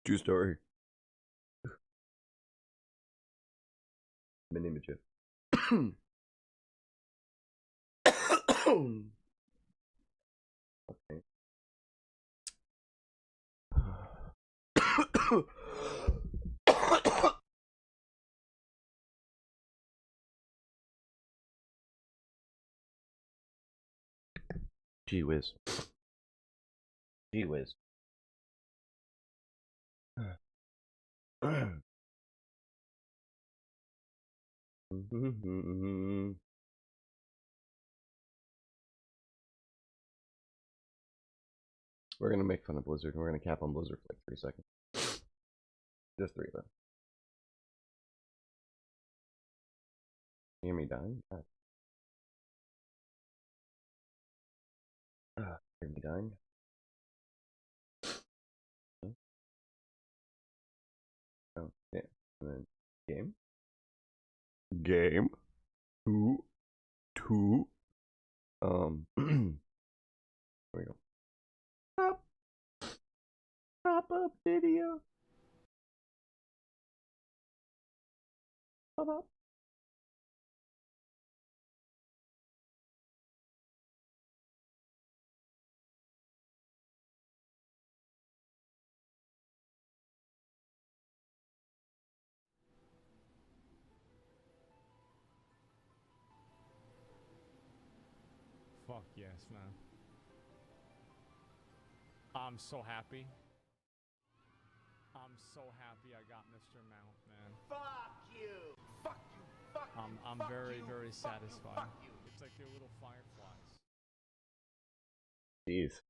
True story. My name is Jeff. Okay. Gee whiz. Gee whiz. We're gonna make fun of Blizzard and we're gonna cap on Blizzard for like 3 seconds. Just 3 of them. You hear me dying? Hear me dying? Oh, yeah. And then game. Game. 2. There we go. Pop up video. Pop up. Fuck yes, man. I'm so happy. I'm so happy I got Mr. Mount, man. Fuck you! Fuck you! Fuck you! I'm fuck very, you, very fuck satisfied. You, fuck you. It's like they're little fireflies. Jeez.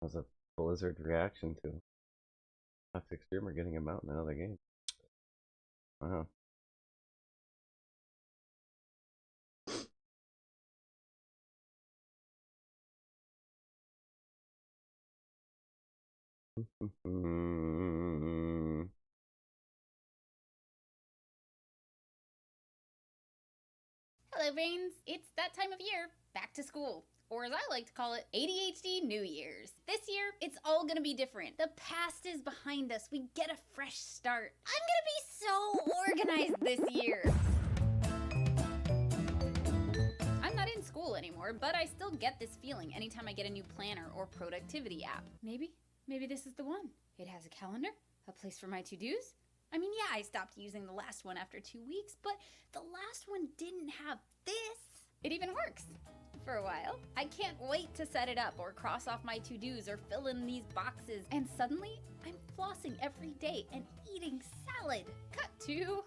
That was a Blizzard reaction to Toxic Streamer getting him out in another game. Wow. Hello, Veins. It's that time of year, back to school. Or as I like to call it, ADHD New Year's. This year, it's all gonna be different. The past is behind us. We get a fresh start. I'm gonna be so organized this year. I'm not in school anymore, but I still get this feeling anytime I get a new planner or productivity app. Maybe this is the one. It has a calendar, a place for my to-dos. I mean, yeah, I stopped using the last one after 2 weeks, but the last one didn't have this. It even works. For a while. I can't wait to set it up or cross off my to-dos or fill in these boxes. And suddenly, I'm flossing every day and eating salad. Cut to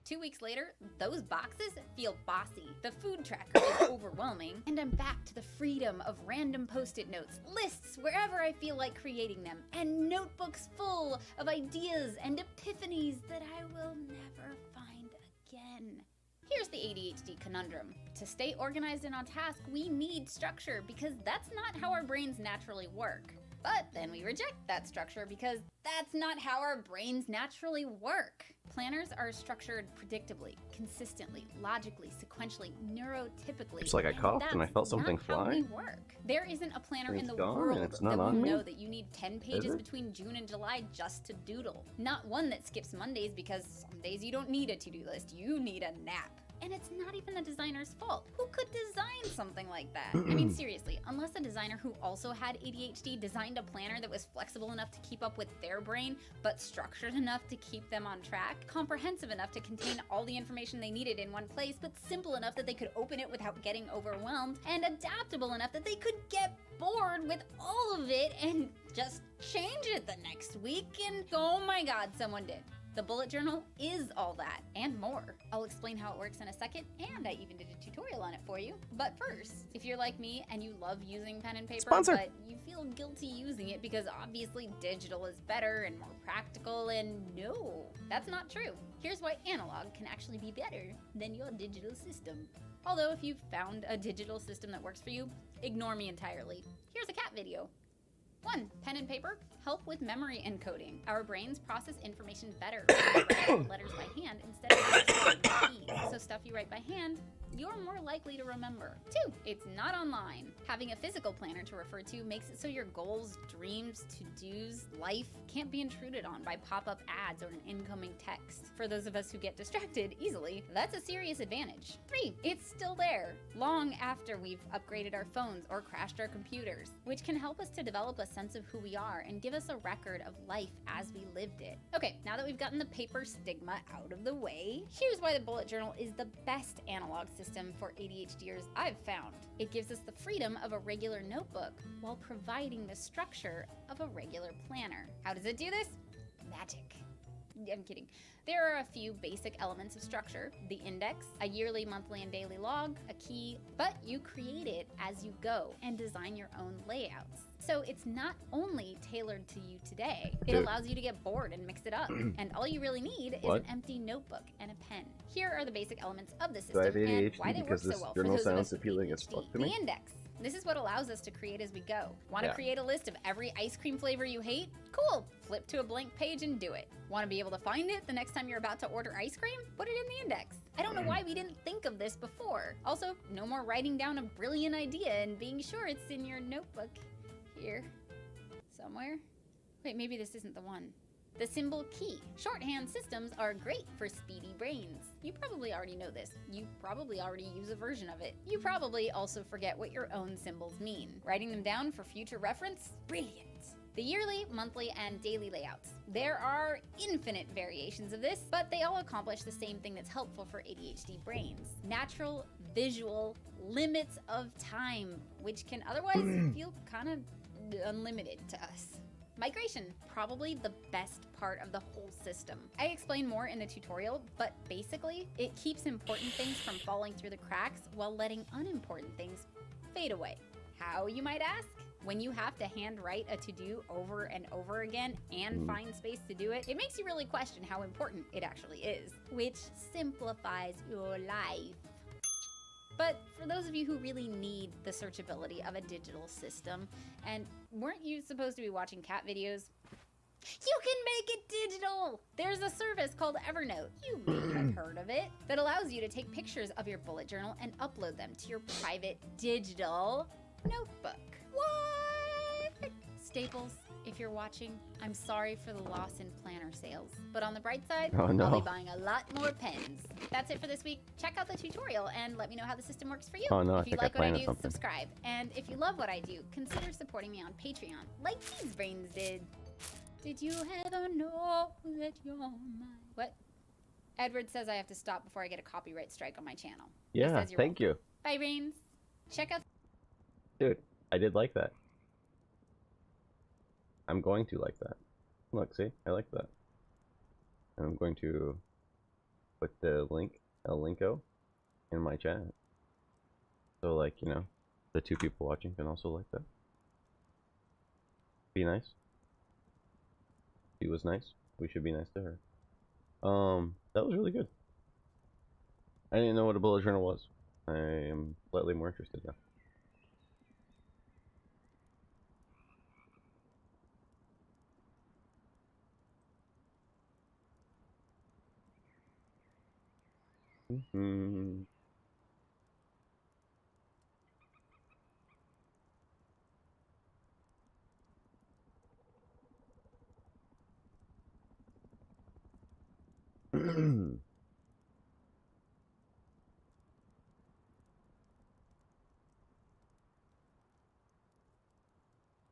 2 weeks later, those boxes feel bossy. The food tracker is overwhelming, and I'm back to the freedom of random post-it notes, lists wherever I feel like creating them, and notebooks full of ideas and epiphanies that I will never find again. Here's the ADHD conundrum. To stay organized and on task, we need structure because that's not how our brains naturally work. But then we reject that structure because that's not how our brains naturally work. Planners are structured predictably, consistently, logically, sequentially, neurotypically. It's like I coughed and I felt something fly. How we work. There isn't a planner in the It's gone world and it's that not will on me? know that you need 10 pages it? between June and July just to doodle. Not one that skips Mondays because some days you don't need a to-do list, you need a nap. And it's not even the designer's fault. Who could design something like that? I mean, seriously, unless a designer who also had ADHD designed a planner that was flexible enough to keep up with their brain, but structured enough to keep them on track, comprehensive enough to contain all the information they needed in one place, but simple enough that they could open it without getting overwhelmed, and adaptable enough that they could get bored with all of it and just change it the next week, and oh my god, someone did. The bullet journal is all that, and more. I'll explain how it works in a second, and I even did a tutorial on it for you. But first, if you're like me and you love using pen and paper, Sponsor. but you feel guilty using it because obviously digital is better and more practical, and no, that's not true. Here's why analog can actually be better than your digital system. Although if you've found a digital system that works for you, ignore me entirely. Here's a cat video. 1. Pen and paper help with memory encoding. Our brains process information better when we write letters by hand instead of just keys. So stuff you write by hand, you're more likely to remember. 2. It's not online. Having a physical planner to refer to makes it so your goals, dreams, to-dos, life can't be intruded on by pop-up ads or an incoming text. For those of us who get distracted easily, that's a serious advantage. 3. It's still there, long after we've upgraded our phones or crashed our computers, which can help us to develop a sense of who we are and give us a record of life as we lived it. Okay, now that we've gotten the paper stigma out of the way, here's why the bullet journal is the best analog system for ADHDers I've found. It gives us the freedom of a regular notebook while providing the structure of a regular planner. How does it do this? Magic. I'm kidding. There are a few basic elements of structure: the index, a yearly, monthly, and daily log, a key, but you create it as you go and design your own layouts. So it's not only tailored to you today, it Dude. allows you to get bored and mix it up. And all you really need is What? an empty notebook and a pen. Here are the basic elements of the Do I system have and ADHD why they work because so this well for journal those of us sounds with appealing as ADHD. fuck to The me? index. This is what allows us to create as we go. Want to Yeah. create a list of every ice cream flavor you hate? Cool. Flip to a blank page and do it. Want to be able to find it the next time you're about to order ice cream? Put it in the index. I don't know why we didn't think of this before. Also, no more writing down a brilliant idea and being sure it's in your notebook. Here. Somewhere. Wait, maybe this isn't the one. The symbol key. Shorthand systems are great for speedy brains. You probably already know this. You probably already use a version of it. You probably also forget what your own symbols mean. Writing them down for future reference? Brilliant. The yearly, monthly, and daily layouts. There are infinite variations of this, but they all accomplish the same thing that's helpful for ADHD brains. Natural, visual, limits of time, which can otherwise feel kind of unlimited to us. Migration, probably the best part of the whole system. I explain more in the tutorial, but basically, it keeps important things from falling through the cracks while letting unimportant things fade away. How, you might ask? When you have to handwrite a to-do over and over again and find space to do it, it makes you really question how important it actually is, which simplifies your life. But for those of you who really need the searchability of a digital system, and weren't you supposed to be watching cat videos? You can make it digital! There's a service called Evernote, you may have heard of it, that allows you to take pictures of your bullet journal and upload them to your private digital notebook. What? Staples, if you're watching, I'm sorry for the loss in planner sales. But on the bright side, Oh, no. I'll be buying a lot more pens. That's it for this week. Check out the tutorial and let me know how the system works for you. Oh, no, I If you think I like what I planted do, something. subscribe. And if you love what I do, consider supporting me on Patreon, like these brains did. Did you ever know that you're mine? What? Edward says I have to stop before I get a copyright strike on my channel. He Yeah, says you're thank you. Bye, brains. Check out Dude, I did like that. I'm going to like that. Look, see? I like that. And I'm going to put the link, El Linko, in my chat. So, like, you know, the two people watching can also like that. Be nice. She was nice. We should be nice to her. That was really good. I didn't know what a bullet journal was. I am slightly more interested now. Mm-hmm.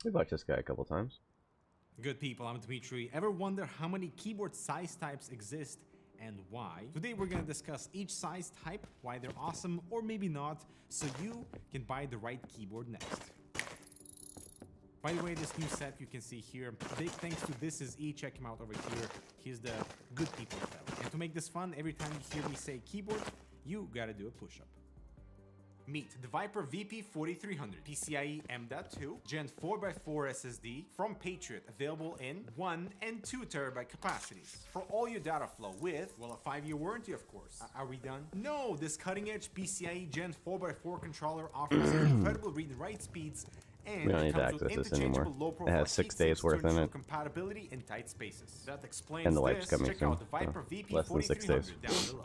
We watched this guy a couple times. Good people, I'm Dmitry. Ever wonder how many keyboard size types exist and why? Today we're gonna discuss each size type, why they're awesome or maybe not, so you can buy the right keyboard next. By the way, this new set you can see here, big thanks to This Is E, check him out over here. He's the good people fellow. And to make this fun, every time you hear me say keyboard, you gotta do a push-up. Meet the Viper VP4300 PCIe M.2 Gen 4x4 SSD from Patriot, available in 1 and 2 terabyte capacities for all your data flow with, well, a 5-year warranty, of course. Are we done? No, this cutting-edge PCIe Gen 4x4 controller offers incredible read and write speeds, and We don't it need to comes with access this anymore. interchangeable low It has profile 6 heat days sinks worth to in ensure it. compatibility in tight spaces. That explains And the wife's this. coming Check soon, out the Viper so VP4300 less than 6 days. down below.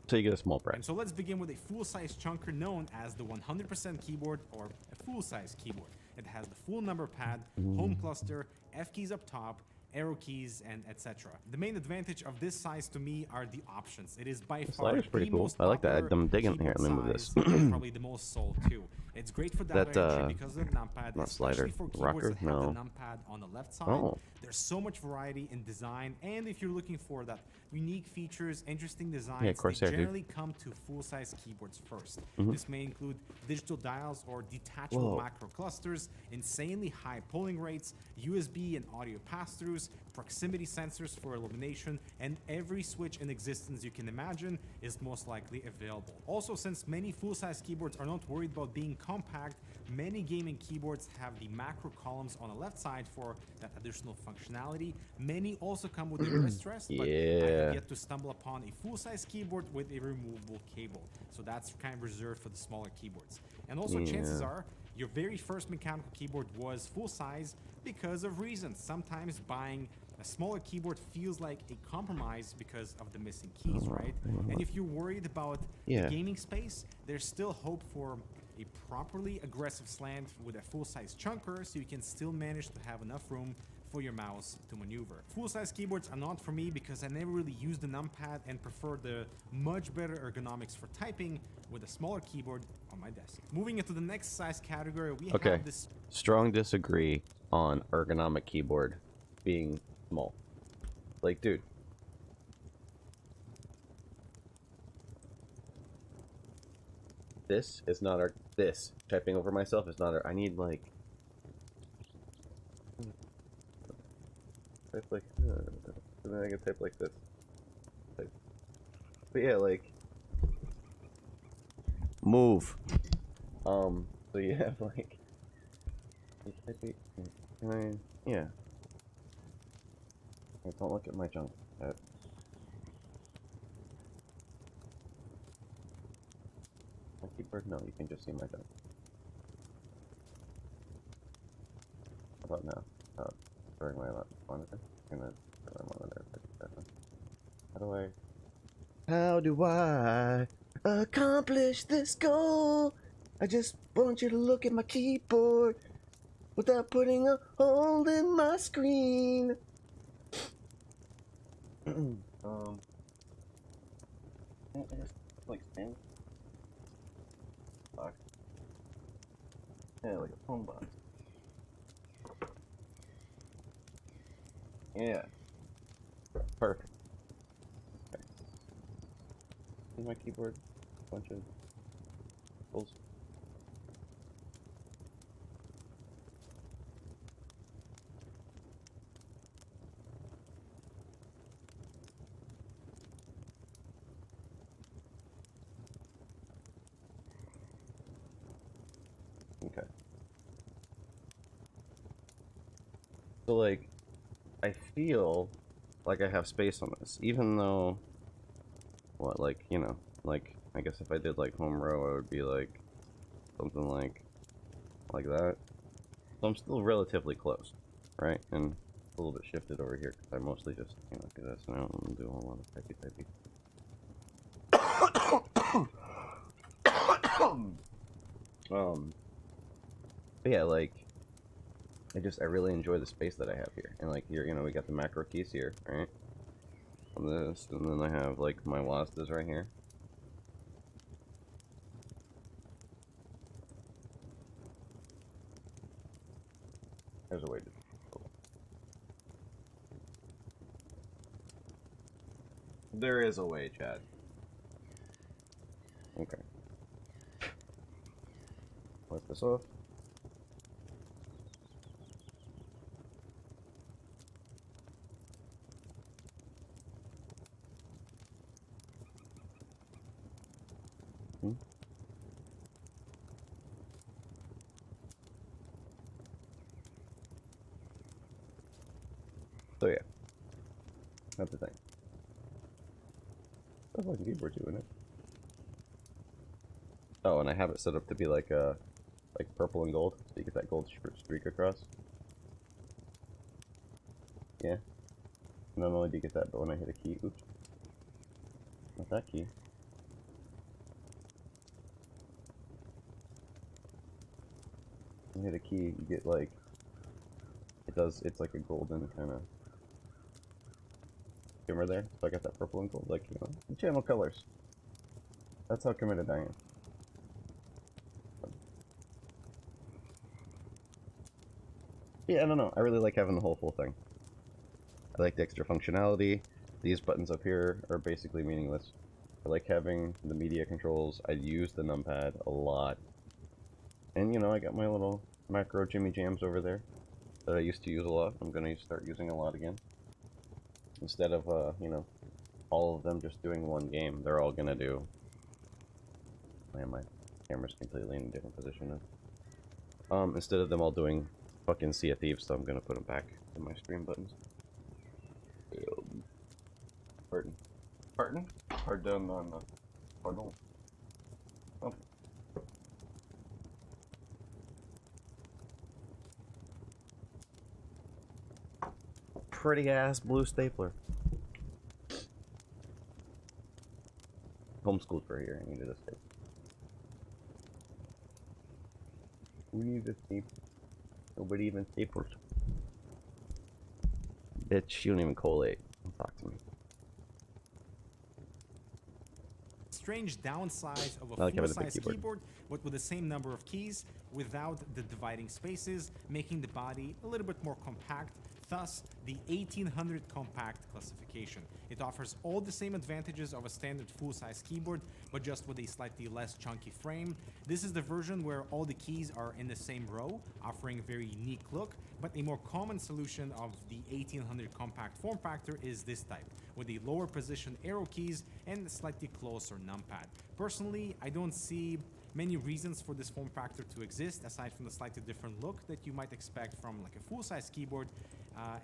So you get a small price. And so let's begin with a full-size chunker known as the 100% keyboard, or a full-size keyboard. It has the full number pad, home cluster, F keys up top, arrow keys, and etc. The main advantage of this size to me are the options. It is by far slider's pretty the cool. most I like that. popular I'm digging here. keyboard Let me move this. size, and probably the most sold too. It's great for data That, entry because of the numpad, not especially slider. for keyboards Rocker? that have No. the numpad on the left side. Oh. There's so much variety in design, and if you're looking for that unique features, interesting designs, Yeah, they Corsair, dude. generally come to full-size keyboards first. Mhm. This may include digital dials or detachable Whoa. macro clusters, insanely high polling rates, USB and audio pass-throughs, proximity sensors for illumination, and every switch in existence you can imagine is most likely available. Also, since many full-size keyboards are not worried about being compact, many gaming keyboards have the macro columns on the left side for that additional functionality. Many also come with a wrist rest, but I Yeah. have yet to stumble upon a full-size keyboard with a removable cable. So that's kind of reserved for the smaller keyboards. And also chances Yeah. are your very first mechanical keyboard was full-size because of reasons. Sometimes buying a smaller keyboard feels like a compromise because of the missing keys, right? And if you're worried about Yeah. the gaming space, there's still hope for a properly aggressive slant with a full-size chunker, so you can still manage to have enough room for your mouse to maneuver. Full-size keyboards are not for me because I never really use the numpad and prefer the much better ergonomics for typing with a smaller keyboard on my desk. Moving into the next size category, we Okay. have this. Strong disagree on ergonomic keyboard being small. Like, dude. This is not our. This typing over myself is not our. I need like. Type like. And then I can type like this. Type. But yeah, like. Move. So you have like. Can I? Yeah. Don't look at my junk. My keyboard? No, you can just see my junk. How about now? During my monitor? I'm gonna turn my monitor. How do I accomplish this goal? I just want you to look at my keyboard without putting a hole in my screen. Like stand box. Yeah, like a phone box. Yeah. Perfect. Okay. See my keyboard? Bunch of holes. Okay. So like, I feel like I have space on this, even though, what, like, you know, like, I guess if I did like home row, I would be like, something like that. So I'm still relatively close, right? And a little bit shifted over here, because I mostly just, you know, do this now and do a whole lot of typey. But yeah, like, I really enjoy the space that I have here. And like here, you know, we got the macro keys here, right? On this, and then I have like my WASDs right here. There's a way to. There is a way, Chad. Okay. Wipe this off. So yeah, that's the thing. That's like a keyboard too, isn't it? Oh, and I have it set up to be like purple and gold, so you get that gold streak across. Yeah. Not only do you get that, but when I hit a key, oops, not that key. When you hit a key, you get like it's like a golden kind of shimmer there. So I got that purple and gold, like, you know, the channel colors. That's how committed I am. Yeah, I don't know. I really like having the whole full thing. I like the extra functionality. These buttons up here are basically meaningless. I like having the media controls. I use the numpad a lot. And, you know, I got my little macro Jimmy Jams over there that I used to use a lot. I'm going to start using a lot again. Instead of, you know, all of them just doing one game, they're all going to do... Man, my camera's completely in a different position now. Instead of them all doing fucking Sea of Thieves, so I'm going to put them back in my stream buttons. Pardon. Pardon? Pardon on the... Pardon. Okay. Pretty ass blue stapler. Homeschooled for a year, I needed a stapler. We need a stapler. Nobody even stapled. Bitch, you don't even collate. Don't talk to me. Strange downside of a I like having a big full-size keyboard. keyboard, but with the same number of keys, without the dividing spaces, making the body a little bit more compact, thus the 1800 compact classification. It offers all the same advantages of a standard full-size keyboard, but just with a slightly less chunky frame. This is the version where all the keys are in the same row, offering a very unique look, but a more common solution of the 1800 compact form factor is this type, with the lower position arrow keys and a slightly closer numpad. Personally, I don't see many reasons for this form factor to exist aside from the slightly different look that you might expect from like a full-size keyboard,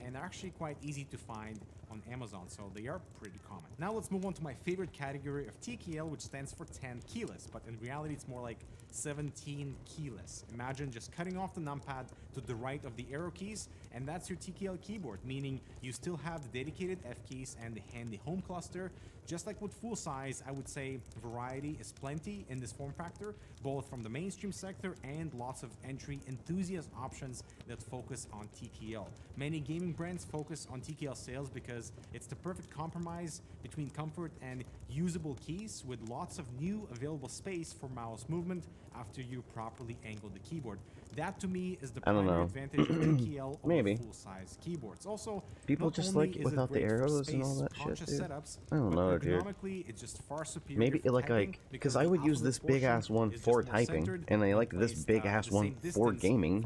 and they're actually quite easy to find on Amazon, so they are pretty common. Now let's move on to my favorite category of TKL, which stands for 10 keyless, but in reality it's more like 17 keyless. Imagine just cutting off the numpad to the right of the arrow keys, and that's your TKL keyboard, meaning you still have the dedicated F keys and the handy home cluster. Just like with full size, I would say variety is plenty in this form factor, both from the mainstream sector and lots of entry enthusiast options that focus on TKL. Many gaming brands focus on TKL sales because it's the perfect compromise between comfort and usable keys, with lots of new available space for mouse movement after you properly angle the keyboard. That to me is the primary advantage of TKL over full-size keyboards. Also, people just like it without the arrows and all that shit, dude. Setups, I don't know, dude. ergonomically, it's just far superior. Maybe like because I would use this big ass one for typing, and I like this big ass one for gaming.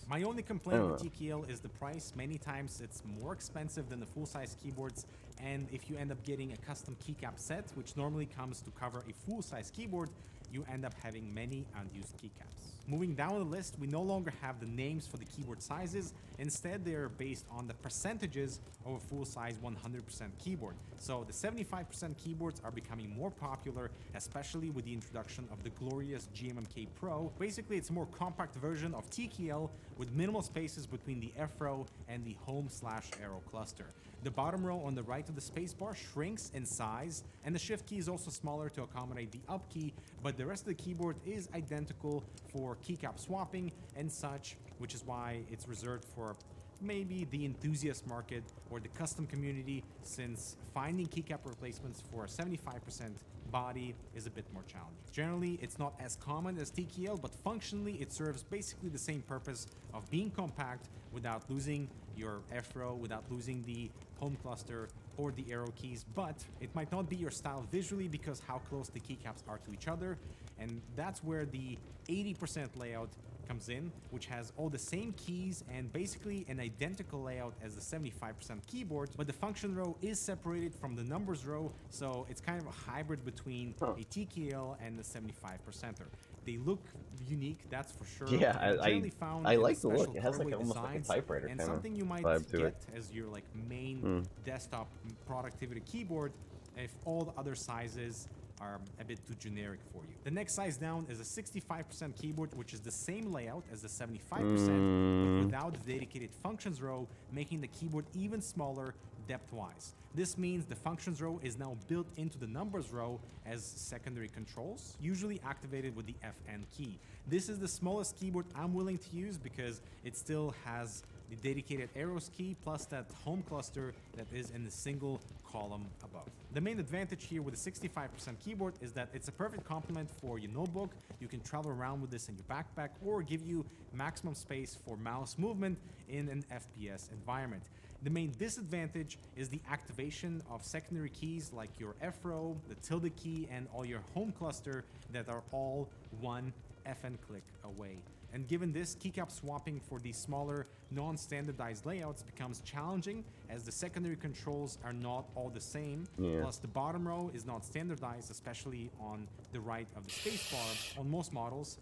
My only complaint with TKL is the price. Many times it's more expensive than the full-size keyboards, and if you end up getting a custom keycap set, which normally comes to cover a full-size keyboard, you end up having many unused keycaps. Moving down the list, we no longer have the names for the keyboard sizes. Instead, they are based on the percentages of a full-size 100% keyboard. So the 75% keyboards are becoming more popular, especially with the introduction of the glorious GMMK Pro. Basically, it's a more compact version of TKL with minimal spaces between the F row and the home/arrow cluster. The bottom row on the right of the spacebar shrinks in size, and the shift key is also smaller to accommodate the up key, but the rest of the keyboard is identical for keycap swapping and such, which is why it's reserved for maybe the enthusiast market or the custom community, since finding keycap replacements for a 75% body is a bit more challenging. Generally, it's not as common as TKL, but functionally it serves basically the same purpose of being compact without losing your F row, without losing the home cluster or the arrow keys, but it might not be your style visually because how close the keycaps are to each other, and that's where the 80% layout comes in, which has all the same keys and basically an identical layout as the 75% keyboard, but the function row is separated from the numbers row, so it's kind of a hybrid between a TKL and the 75%er. They look unique, that's for sure. Yeah, I like the look. Special It has like colorway almost like a designs, typewriter and kind something you might vibe to get it. as your like main desktop productivity keyboard if all the other sizes are a bit too generic for you. The next size down is a 65% keyboard, which is the same layout as the 75%, but without the dedicated functions row, making the keyboard even smaller depth-wise. This means the functions row is now built into the numbers row as secondary controls, usually activated with the FN key. This is the smallest keyboard I'm willing to use because it still has the dedicated arrows key plus that home cluster that is in the single column above. The main advantage here with the 65% keyboard is that it's a perfect complement for your notebook. You can travel around with this in your backpack or give you maximum space for mouse movement in an FPS environment. The main disadvantage is the activation of secondary keys like your F row, the tilde key, and all your home cluster that are all one FN click away. And given this, keycap swapping for these smaller, non-standardized layouts becomes challenging as the secondary controls are not all the same. Plus, the bottom row is not standardized, especially on the right of the spacebar on most models,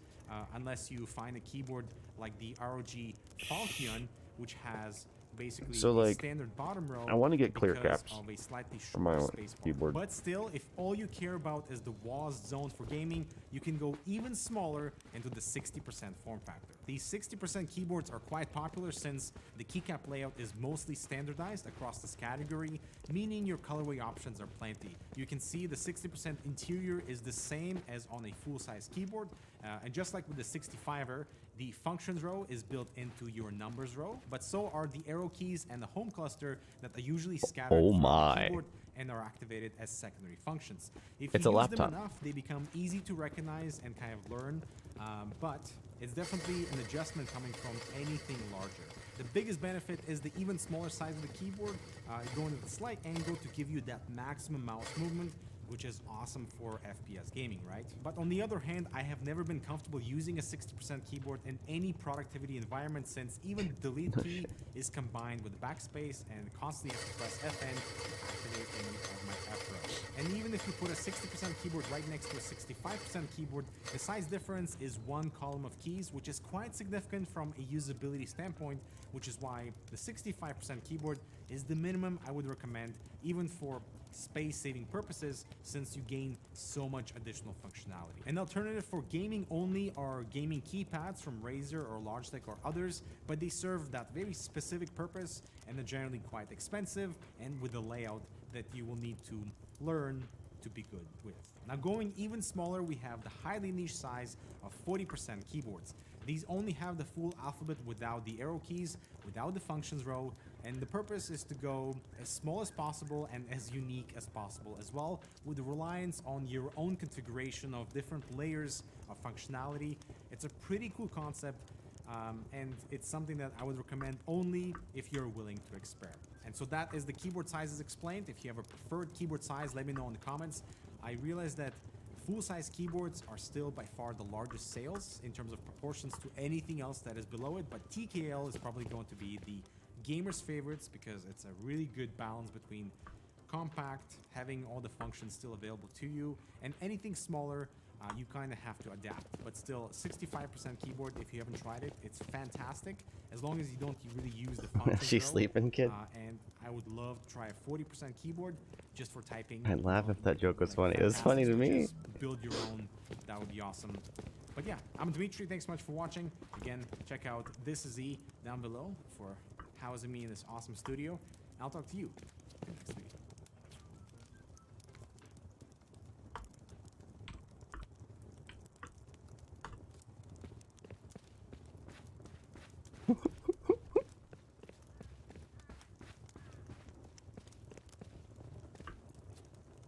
unless you find a keyboard like the ROG Falcon, which has basically a standard bottom row. I want to get clear because caps of a slightly for my shorter spacebar. keyboard. But still, if all you care about is the WAS zone for gaming, you can go even smaller into the 60% form factor. These 60% keyboards are quite popular since the keycap layout is mostly standardized across this category, meaning your colorway options are plenty. You can see the 60% interior is the same as on a full-size keyboard, and just like with the 65er, the functions row is built into your numbers row, but so are the arrow keys and the home cluster that are usually scattered throughout the keyboard and are activated as secondary functions. If you use them enough, they become easy to recognize and kind of learn, but it's definitely an adjustment coming from anything larger. The biggest benefit is the even smaller size of the keyboard, going at a slight angle to give you that maximum mouse movement, which is awesome for FPS gaming, right? But on the other hand, I have never been comfortable using a 60% keyboard in any productivity environment since even the delete key is combined with the backspace and constantly have to press FN to activate any of my F row. And even if you put a 60% keyboard right next to a 65% keyboard, the size difference is one column of keys, which is quite significant from a usability standpoint, which is why the 65% keyboard is the minimum I would recommend, even for space-saving purposes, since you gain so much additional functionality. An alternative for gaming only are gaming keypads from Razer or Logitech or others, but they serve that very specific purpose and are generally quite expensive and with a layout that you will need to learn to be good with. Now, going even smaller, we have the highly niche size of 40% keyboards. These only have the full alphabet without the arrow keys, without the functions row, and the purpose is to go as small as possible and as unique as possible as well, with the reliance on your own configuration of different layers of functionality. It's a pretty cool concept, and it's something that I would recommend only if you're willing to experiment. And so that is the keyboard sizes explained. If you have a preferred keyboard size, let me know in the comments. I realize that full-size keyboards are still by far the largest sales in terms of proportions to anything else that is below it, but TKL is probably going to be the gamers' favorites because it's a really good balance between compact, having all the functions still available to you, and anything smaller you kind of have to adapt. But still, 65% keyboard, if you haven't tried it, it's fantastic. As long as you don't really use the functions. She's though. sleeping, kid. And I would love to try a 40% keyboard just for typing. I'd laugh if that joke was like funny. It was funny to fantastic me. switches, build your own. That would be awesome. But yeah, I'm Dimitri. Thanks so much for watching. Again, check out This Is E down below for housing me in this awesome studio. I'll talk to you in the next video.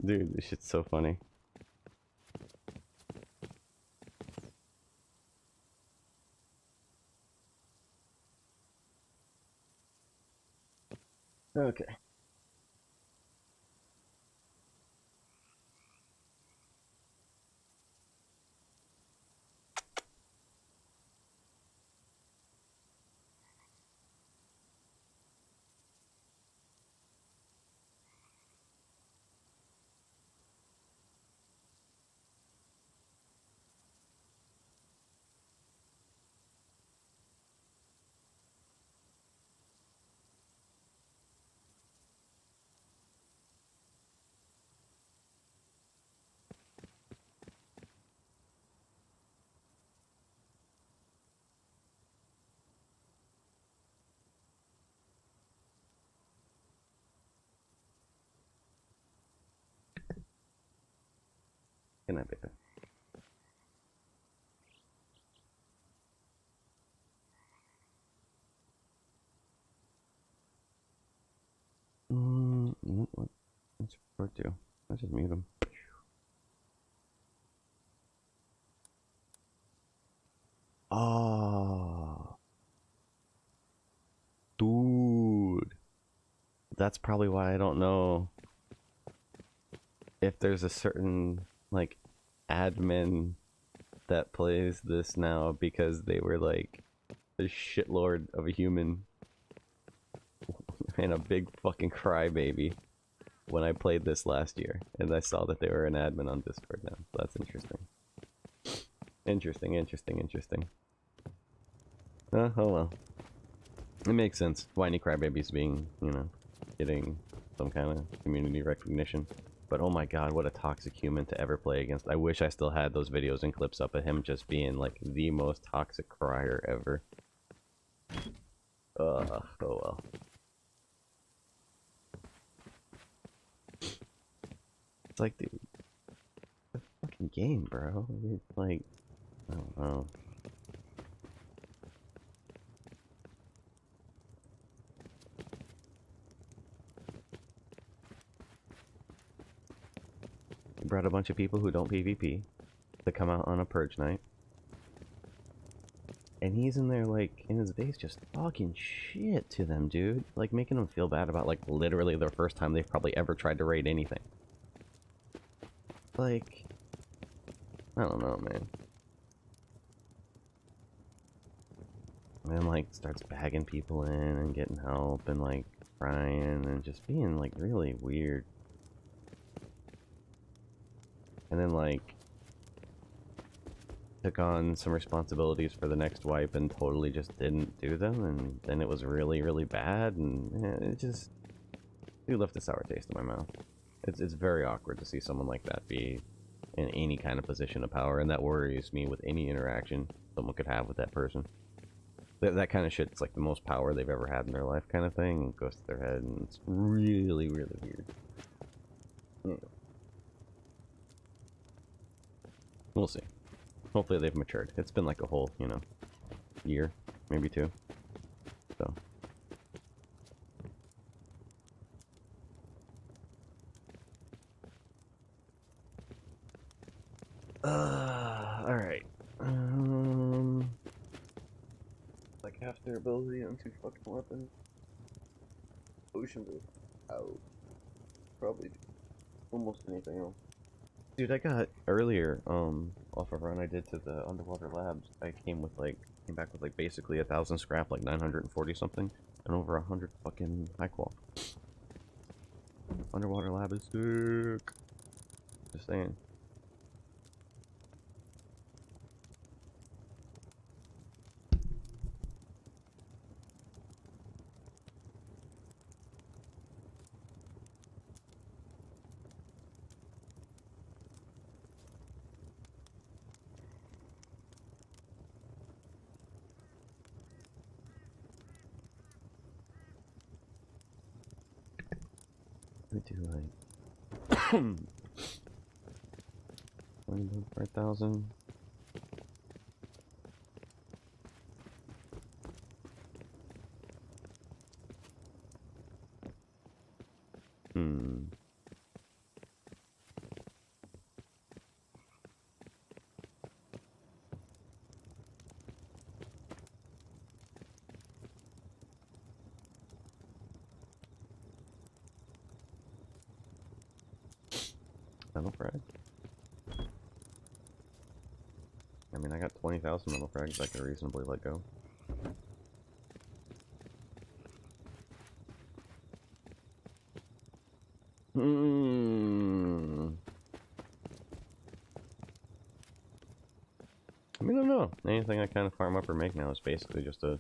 Dude, this shit's so funny. Okay. Good night, baby. What's report to? Let's just mute him. Oh, dude. That's probably why I don't know if there's a certain, like, admin that plays this now, because they were like a shitlord of a human and a big fucking crybaby when I played this last year, and I saw that they were an admin on Discord now. So that's interesting. Interesting. Oh well. It makes sense. Whiny crybabies being, you know, getting some kind of community recognition. But oh my god, what a toxic human to ever play against. I wish I still had those videos and clips up of him just being like the most toxic crier ever. Oh well. It's like, dude, it's a fucking game, bro. It's like, I don't know. He brought a bunch of people who don't PvP to come out on a purge night. And he's in there, like, in his base just talking shit to them, dude. Like, making them feel bad about, like, literally their first time they've probably ever tried to raid anything. Like, I don't know, man. And then, like, starts bagging people in and getting help and, like, crying and just being, like, really weird. And then, like, took on some responsibilities for the next wipe and totally just didn't do them, and then it was really, really bad, and it just, it left a sour taste in my mouth. It's very awkward to see someone like that be in any kind of position of power, and that worries me with any interaction someone could have with that person. That kind of shit's like the most power they've ever had in their life kind of thing, and goes to their head, and it's really, really weird. Yeah. We'll see. Hopefully they've matured. It's been like a whole, you know, year, maybe two. So. Alright. Like half their ability on 2 fucking weapons. Ocean Blue. Out. Probably almost anything else. Dude, I got earlier, off a run I did to the underwater labs, I came back with like basically 1,000 scrap, like 940 something, and over 100 fucking high qual. Underwater lab is sick. Just saying. We do like 4,000. Hmm. Metal frag. I mean, I got 20,000 metal frags I could reasonably let go. Hmm. I mean, I don't know. Anything I kind of farm up or make now is basically just a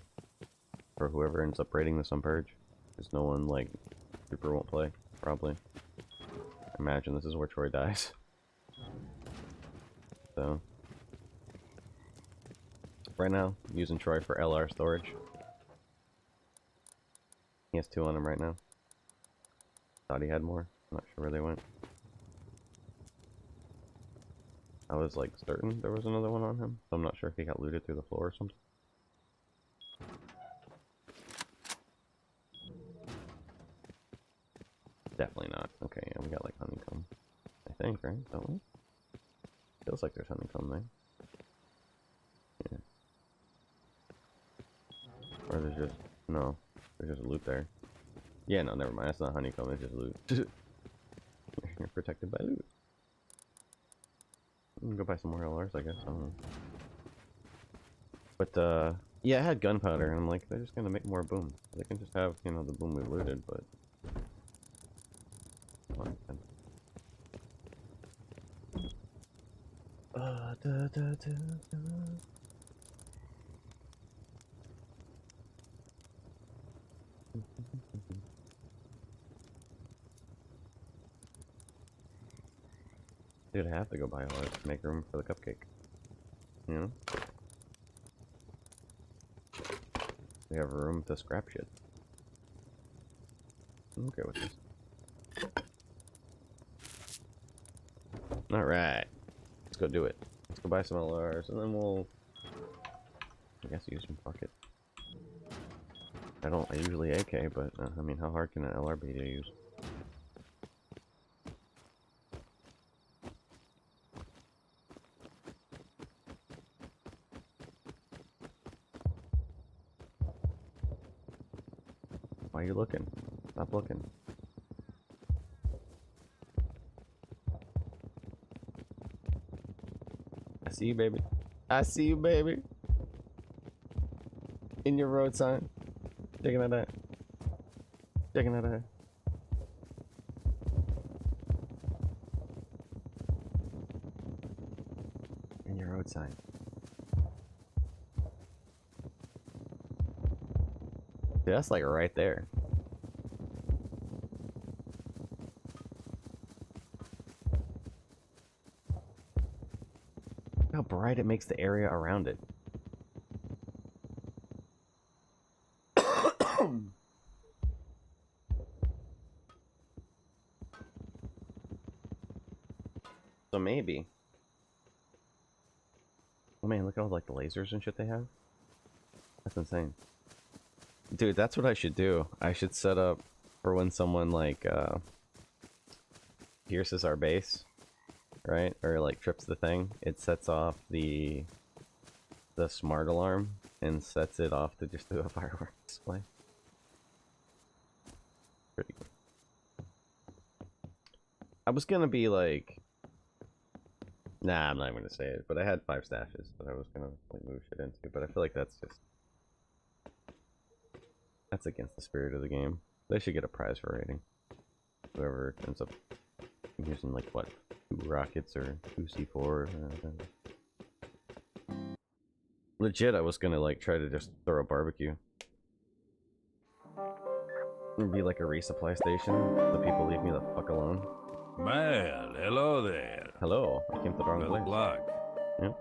for whoever ends up raiding this on Purge. Because no one, like, super won't play, probably. Imagine this is where Troy dies. So. Right now, using Troy for LR storage. He has 2 on him right now. Thought he had more. I'm not sure where they went. I was like certain there was another one on him. So I'm not sure if he got looted through the floor or something. Definitely not. Okay, yeah, we got like honeycomb. I think, right? Don't we? Feels like there's honeycomb there. Yeah. Or there's just no. There's just loot there. Yeah, no, never mind. That's not honeycomb, it's just loot. You're protected by loot. We can go buy some more LRs, I guess. I don't know. But, yeah, I had gunpowder, and I'm like, they're just gonna make more boom. They can just have, you know, the boom we looted, but... Fine. Dude, I have to go buy LRs to make room for the cupcake. You know? We have room to scrap shit. I'm okay with this. Alright. Let's go do it. Let's go buy some LRs, and then we'll... I guess use some pocket. I usually AK, but, I mean, how hard can an LR be to use? Why are you looking? Stop looking. I see you, baby. I see you, baby. In your road sign. Checking that out. Checking that out. In your road sign. Dude, that's like right there. Look how bright it makes the area around it. So maybe. Oh man, look at all like the lasers and shit they have. That's insane. Dude, that's what I should do. I should set up for when someone like pierces our base, right? Or like trips the thing. It sets off the smart alarm and sets it off to just do a fireworks display. Pretty cool. I was gonna be like, nah, I'm not even gonna say it, but I had 5 stashes that I was gonna like move shit into, but I feel like that's against the spirit of the game. They should get a prize for raiding. Whoever ends up using like what, 2 rockets or 2 C4. Legit, I was gonna like try to just throw a barbecue. It'd be like a resupply station. The people leave me the fuck alone. Well, hello there. Hello, I came to the wrong Good place. luck. Yep.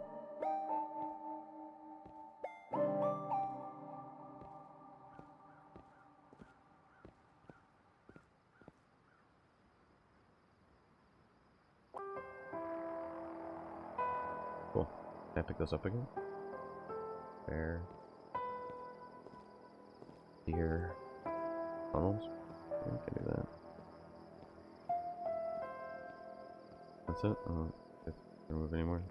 Can I pick those up again? Bear. Deer. Funnels? Yeah, I can do that. That's it? Oh, can I remove any more?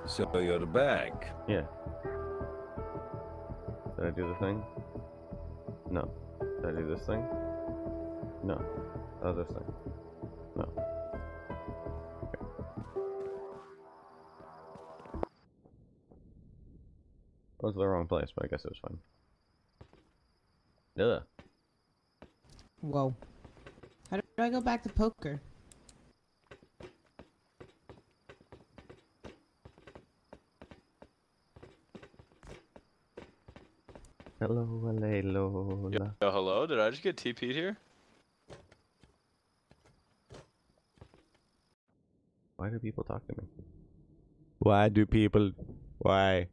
So you're back. Yeah. Did I do the thing? No. Did I do this thing? No. Oh, this thing. No. Okay. I was in the wrong place, but I guess it was fine. Ugh. Whoa. How do I go back to poker? Hello, Lola. Yo, hello? Did I just get TP'd here? Why do people talk to me? Why do people... Why?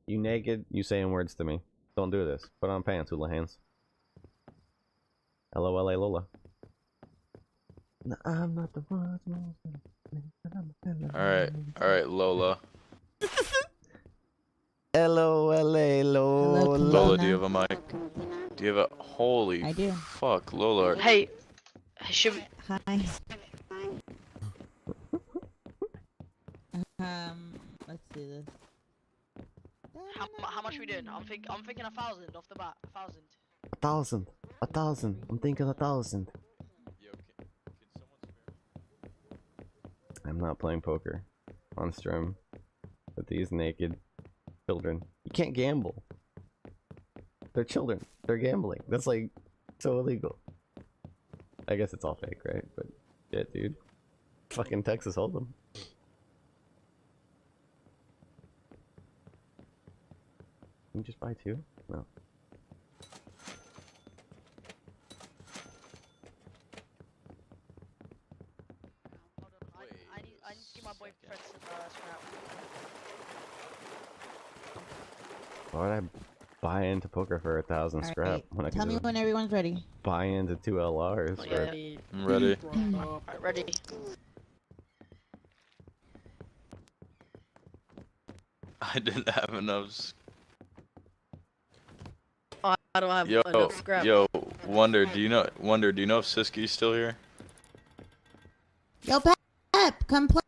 You naked, you saying words to me. Don't do this. Put on pants, hula hands. LOLA Lola. No, I'm not the one. Alright, Lola. LOLA Lola. Lola, do you have a mic? Do you have a... Holy I do. fuck, Lola. Hey, should we... Hi. Let's do this. how much we doing? I'm thinking 1,000 off the bat. 1,000. 1,000. 1,000. I'm thinking 1,000. Yo, can someone spare? I'm not playing poker on stream with these naked children. You can't gamble. They're children. They're gambling. That's like so illegal. I guess it's all fake, right? But shit, dude. Fucking Texas Hold'em. Can you just buy two? No. Hold on, I need to get my boyfriend some scrap. Why would I buy into poker for 1,000 scrap Alright, when I tell can me just when everyone's ready. buy into 2 LRs for Yeah. I'm ready. Alright, ready. I didn't have enough. Oh, I don't have Yo, enough scrap. yo, Wonder, do you know if Siski's still here? Yo, Pep, come play.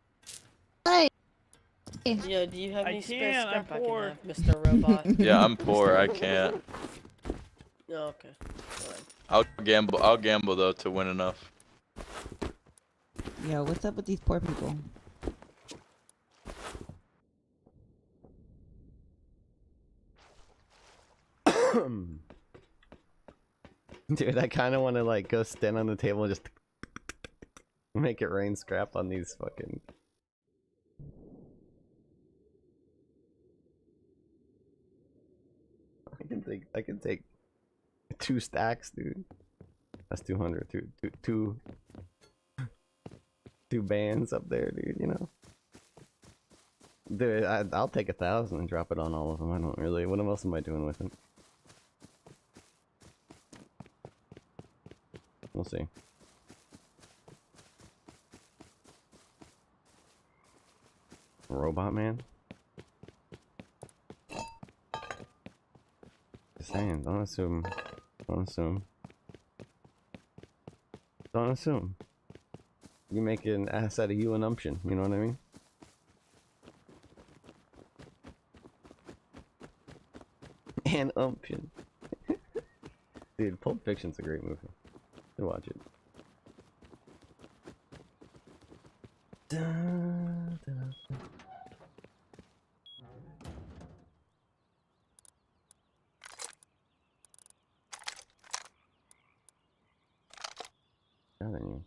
Yo, do you have I any spare can't, I'm scrap poor. I can have, Mr. Robot? Yeah, I'm poor. I can't. Oh, okay. Alright. I'll gamble though to win enough. Yo, what's up with these poor people? Dude, I kind of want to like go stand on the table and just make it rain scrap on these fucking. I can take 2 stacks, dude. That's 200. Two bands up there, dude. You know. Dude, I'll take 1,000 and drop it on all of them. I don't really. What else am I doing with it? We'll see. Robot man? Just saying, don't assume. Don't assume. Don't assume. You make an ass out of you and umption, you know what I mean? And umption. Dude, Pulp Fiction's a great movie. To watch it. Dun, dun, dun. Telling you.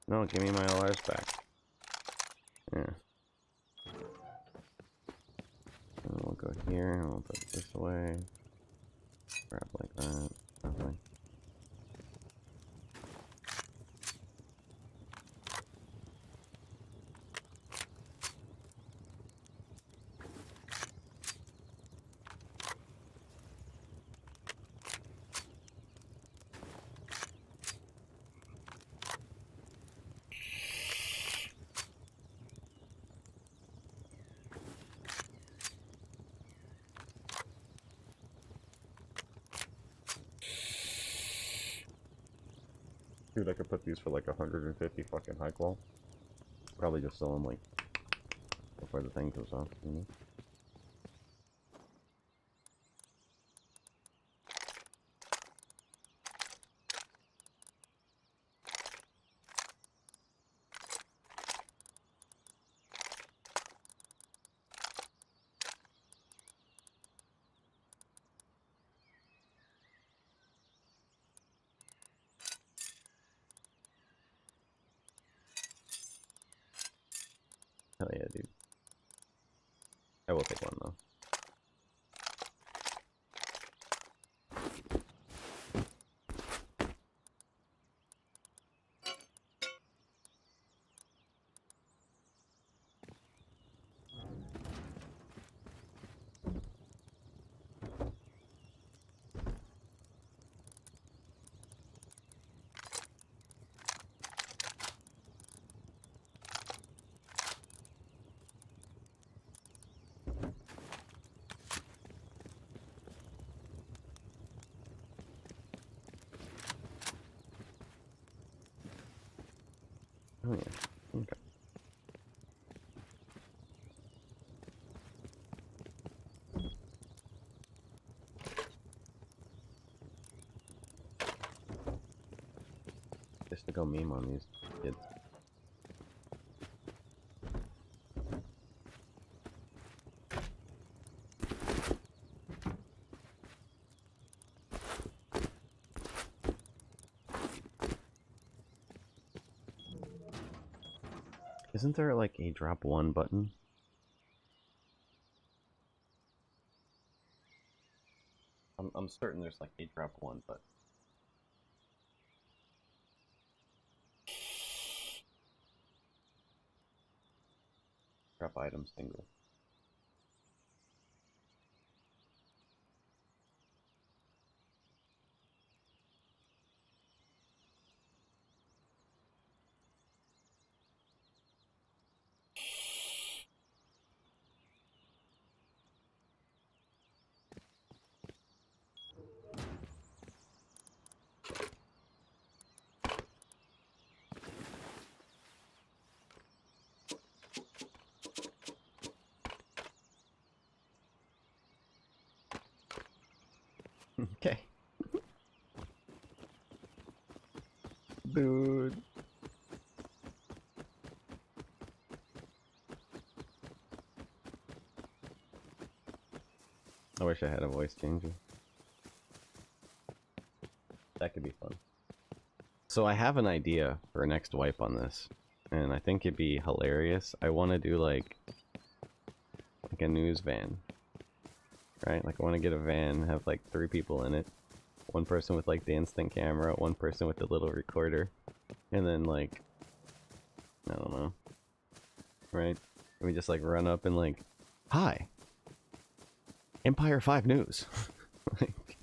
No, give me my LRs back. Yeah. And we'll go here, and we'll put this away. Grab like that. Lovely. Dude, I could put these for like 150 fucking high qual. Probably just sell them like before the thing goes off, you know? Hell yeah, dude. I will take one though. Oh yeah, okay. Just to go meme on these kids. Isn't there like a drop one button? I'm certain there's like a drop one, but drop item single. Okay. Dude. I wish I had a voice changer. That could be fun. So I have an idea for a next wipe on this, and I think it'd be hilarious. I want to do like a news van, right? Like I want to get a van, have like 3 people in it. One person with like the instant camera, one person with the little recorder, and then like, I don't know, right? And we just like run up and like, hi, Empire 5 News. Like,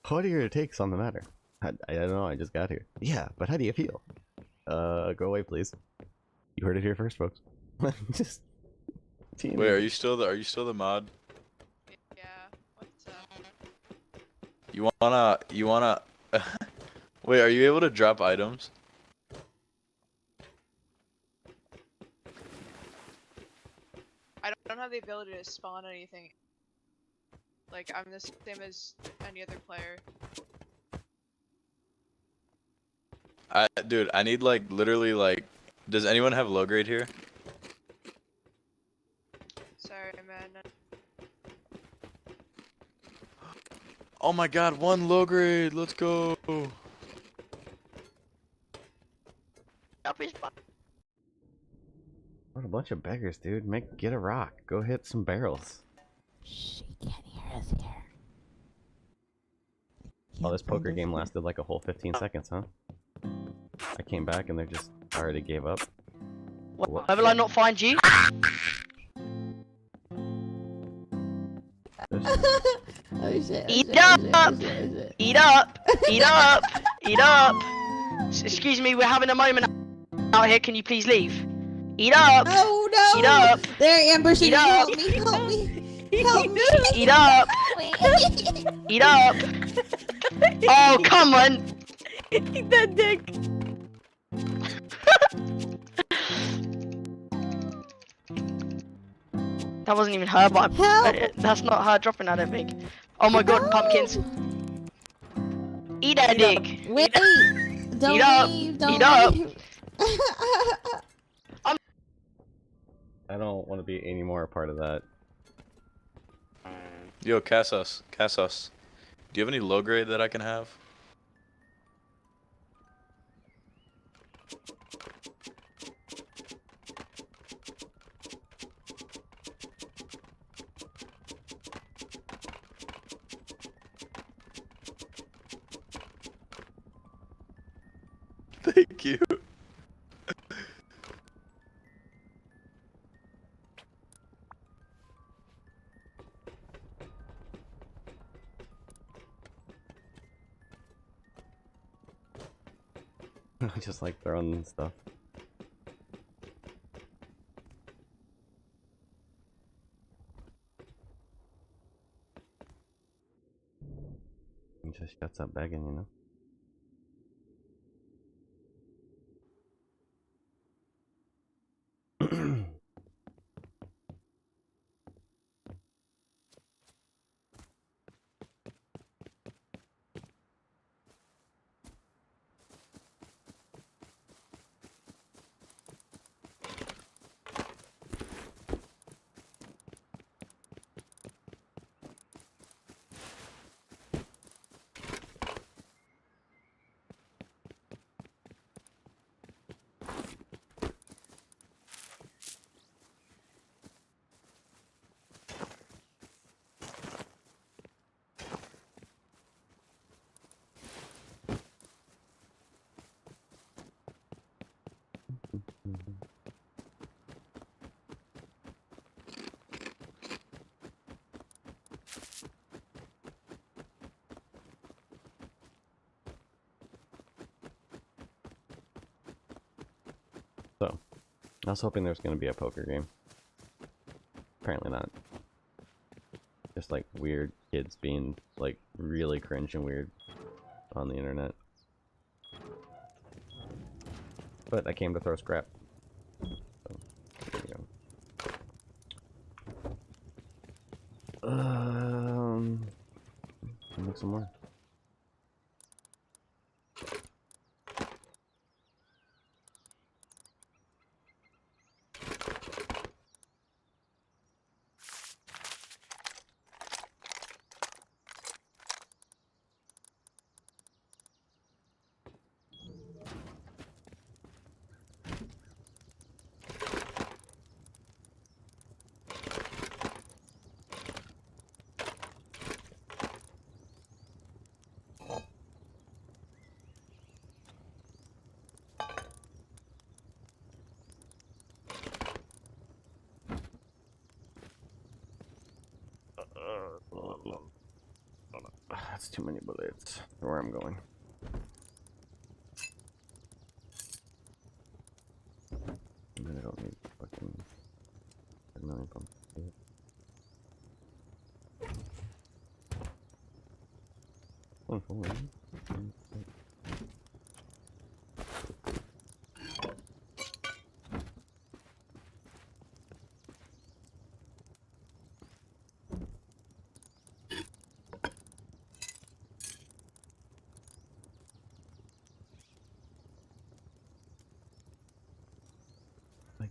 what are your takes on the matter? I don't know, I just got here. Yeah, but how do you feel? Go away, please. You heard it here first, folks. Just Wait, are you still the mod? Yeah. What's up? You wanna Wait, are you able to drop items? I don't have the ability to spawn anything. Like, I'm the same as any other player. Dude, I need like literally like. Does anyone have low grade here? Sorry, man. Oh my God, 1 low grade. Let's go. What a bunch of beggars, dude. Get a rock. Go hit some barrels. She can't hear us here. Oh, this poker game lasted like a whole 15 seconds, huh? I came back and they just already gave up. Why will I not find you? Oh shit. Eat up! Eat up! Eat up! Eat up! Excuse me, we're having a moment out here. Can you please leave? Eat up! Oh no! Eat up! They're ambushing Eat me! up! Help me! Help me! Help me! Eat up! Eat up! Oh, come on! Eat that dick. That wasn't even her, but Help! that's not her dropping, I don't think. Oh my god, pumpkins. Eat that dick. Wait! Don't Eat up. leave! Don't Eat up. leave! I don't want to be any more a part of that. Yo, Cassos. Cassos. Do you have any low grade that I can have? Thank you. I just like throwing stuff. He just shuts up begging, you know? So, I was hoping there was going to be a poker game. Apparently not. Just like weird kids being like really cringe and weird on the internet. But I came to throw scrap. So, there you go. I'll make some more. That's too many bullets for where I'm going. And then I don't need fucking a million pumps. One forward.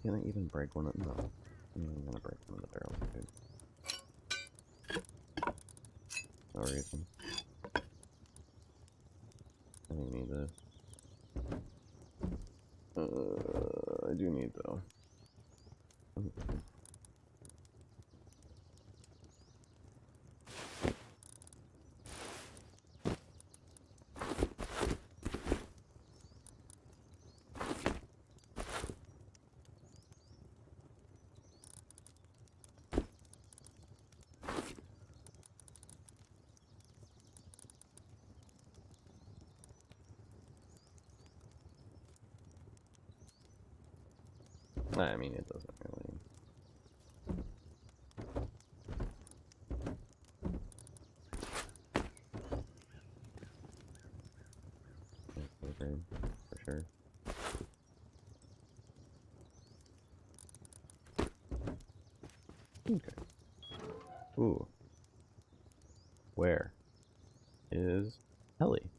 Can I even break one of them? No. I'm gonna break one of the barrels, dude. No reason. I don't need this. I do need though. I mean, it doesn't really. upgrade for sure. Okay. Ooh. Where is Ellie?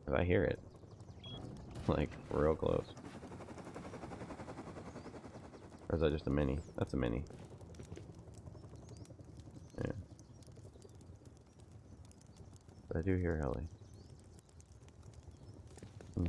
If I hear it, like real close. Or is that just a mini? That's a mini. Yeah. But I do hear Ellie. Hmm.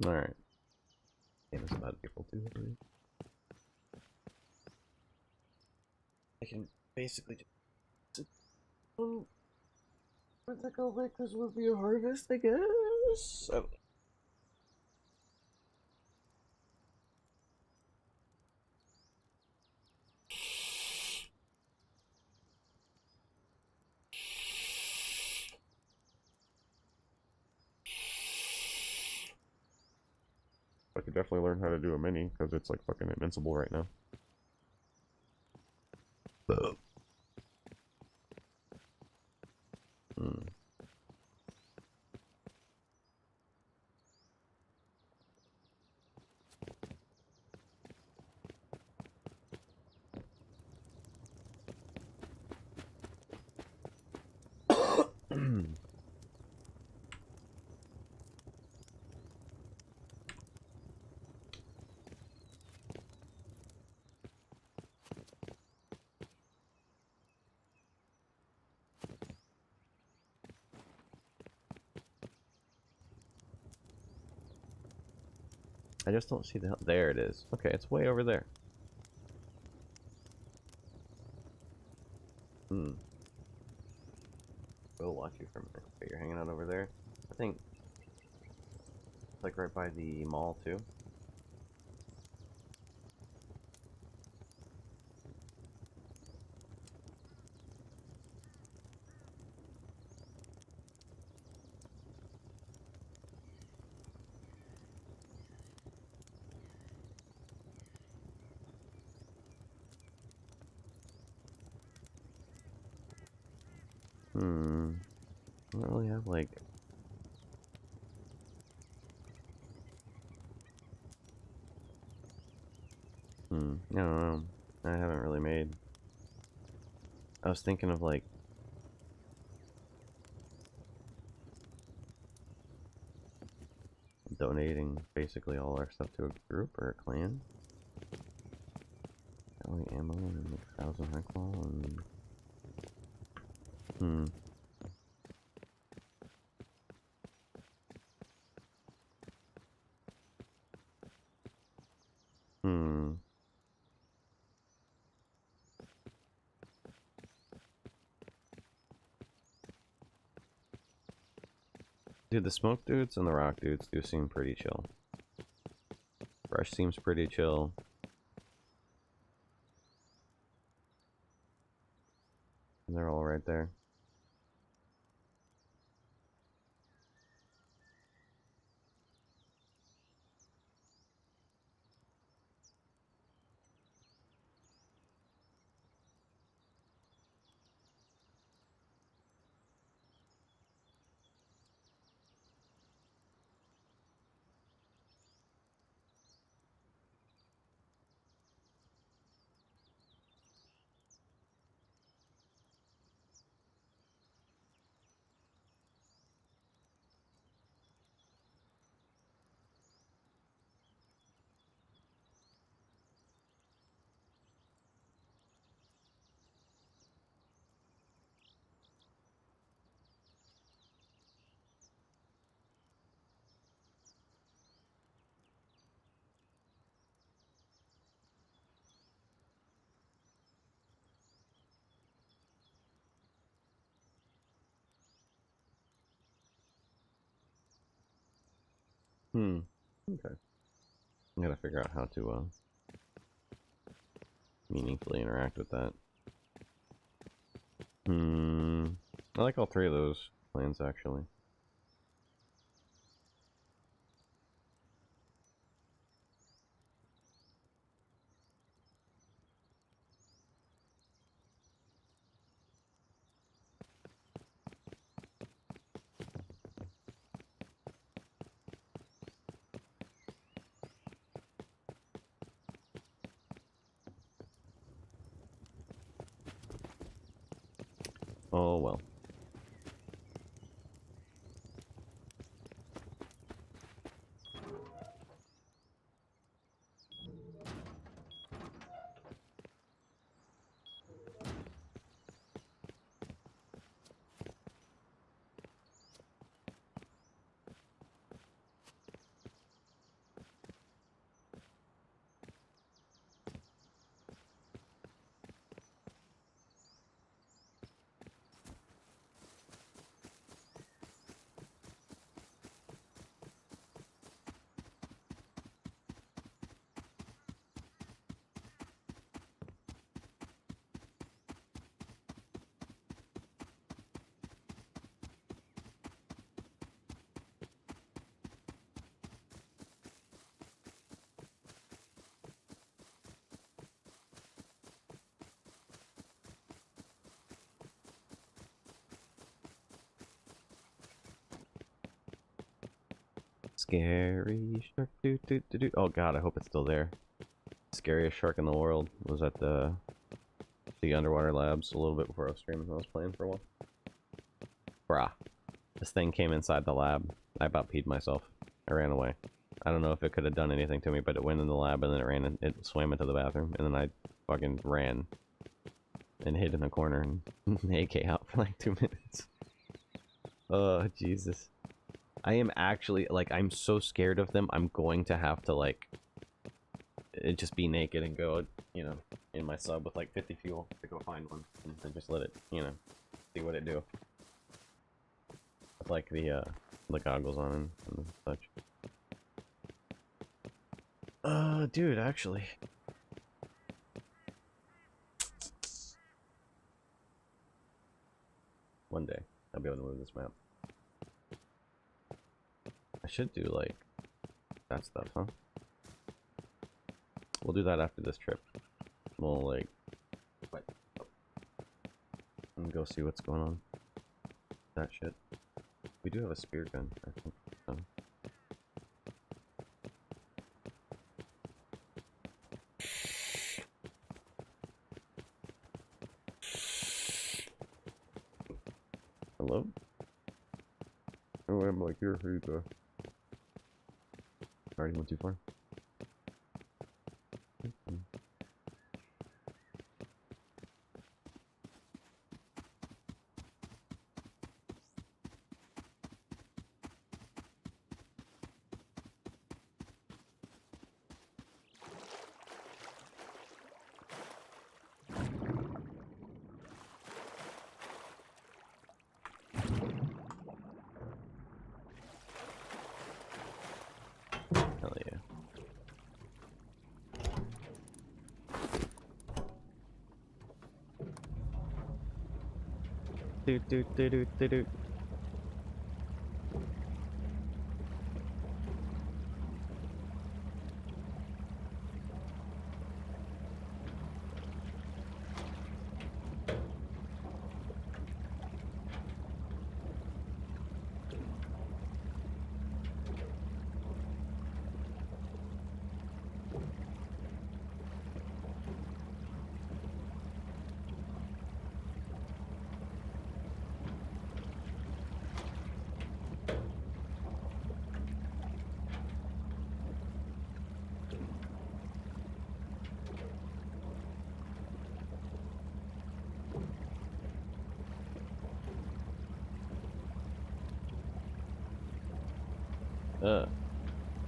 Alright. Game is about people too, I believe. I can basically just vertical like this would be a harvest, I guess. I could definitely learn how to do a mini because it's like fucking invincible right now. Hmm. I just don't see the. There it is. Okay, it's way over there. Hmm. We'll watch you for a minute. Okay, you're hanging out over there. I think it's like right by the mall too. Hmm. I don't really have like. I don't know. I haven't really made. I was thinking of like. Donating basically all our stuff to a group or a clan. Only ammo and like 1,000 high claw and. Hmm. Hmm. Dude, the smoke dudes and the rock dudes do seem pretty chill. Fresh seems pretty chill. And they're all right there. Hmm. Okay. I gotta figure out how to meaningfully interact with that. I like all three of those plans actually. Oh well. Scary shark, do do do do. Oh god, I hope it's still there. Scariest shark in the world was at the underwater labs a little bit before I was streaming. I was playing for a while. Bruh, this thing came inside the lab. I about peed myself. I ran away. I don't know if it could have done anything to me, but it went in the lab and then it ran and it swam into the bathroom and then I fucking ran and hid in the corner and AK out for like 2 minutes. Oh Jesus. I am actually, like, I'm so scared of them, I'm going to have to, like, just be naked and go, you know, in my sub with, like, 50 fuel to go find one, and just let it, you know, see what it do. With, like, the goggles on and such. Dude, actually. One day, I'll be able to move this map. I should do, like, that stuff, huh? We'll do that after this trip. We'll, like, what? And go see what's going on. That shit. We do have a spear gun, I think. So. Hello? Oh, I'm like, here you go. Already went too far. Hell yeah. Doot doot doot doot doot doot.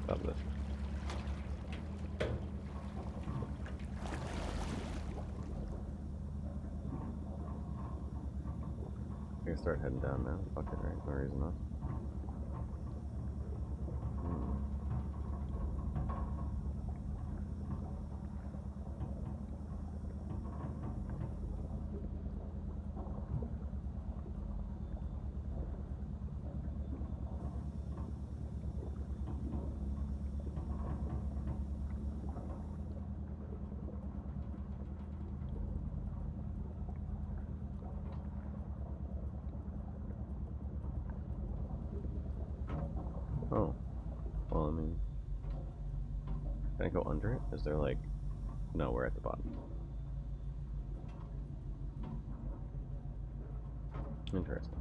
Stop this. We're gonna start heading down now. Fuck it, right? No reason not. Oh. Well, I mean... Can I go under it? Is there like... No, we're at the bottom. Interesting.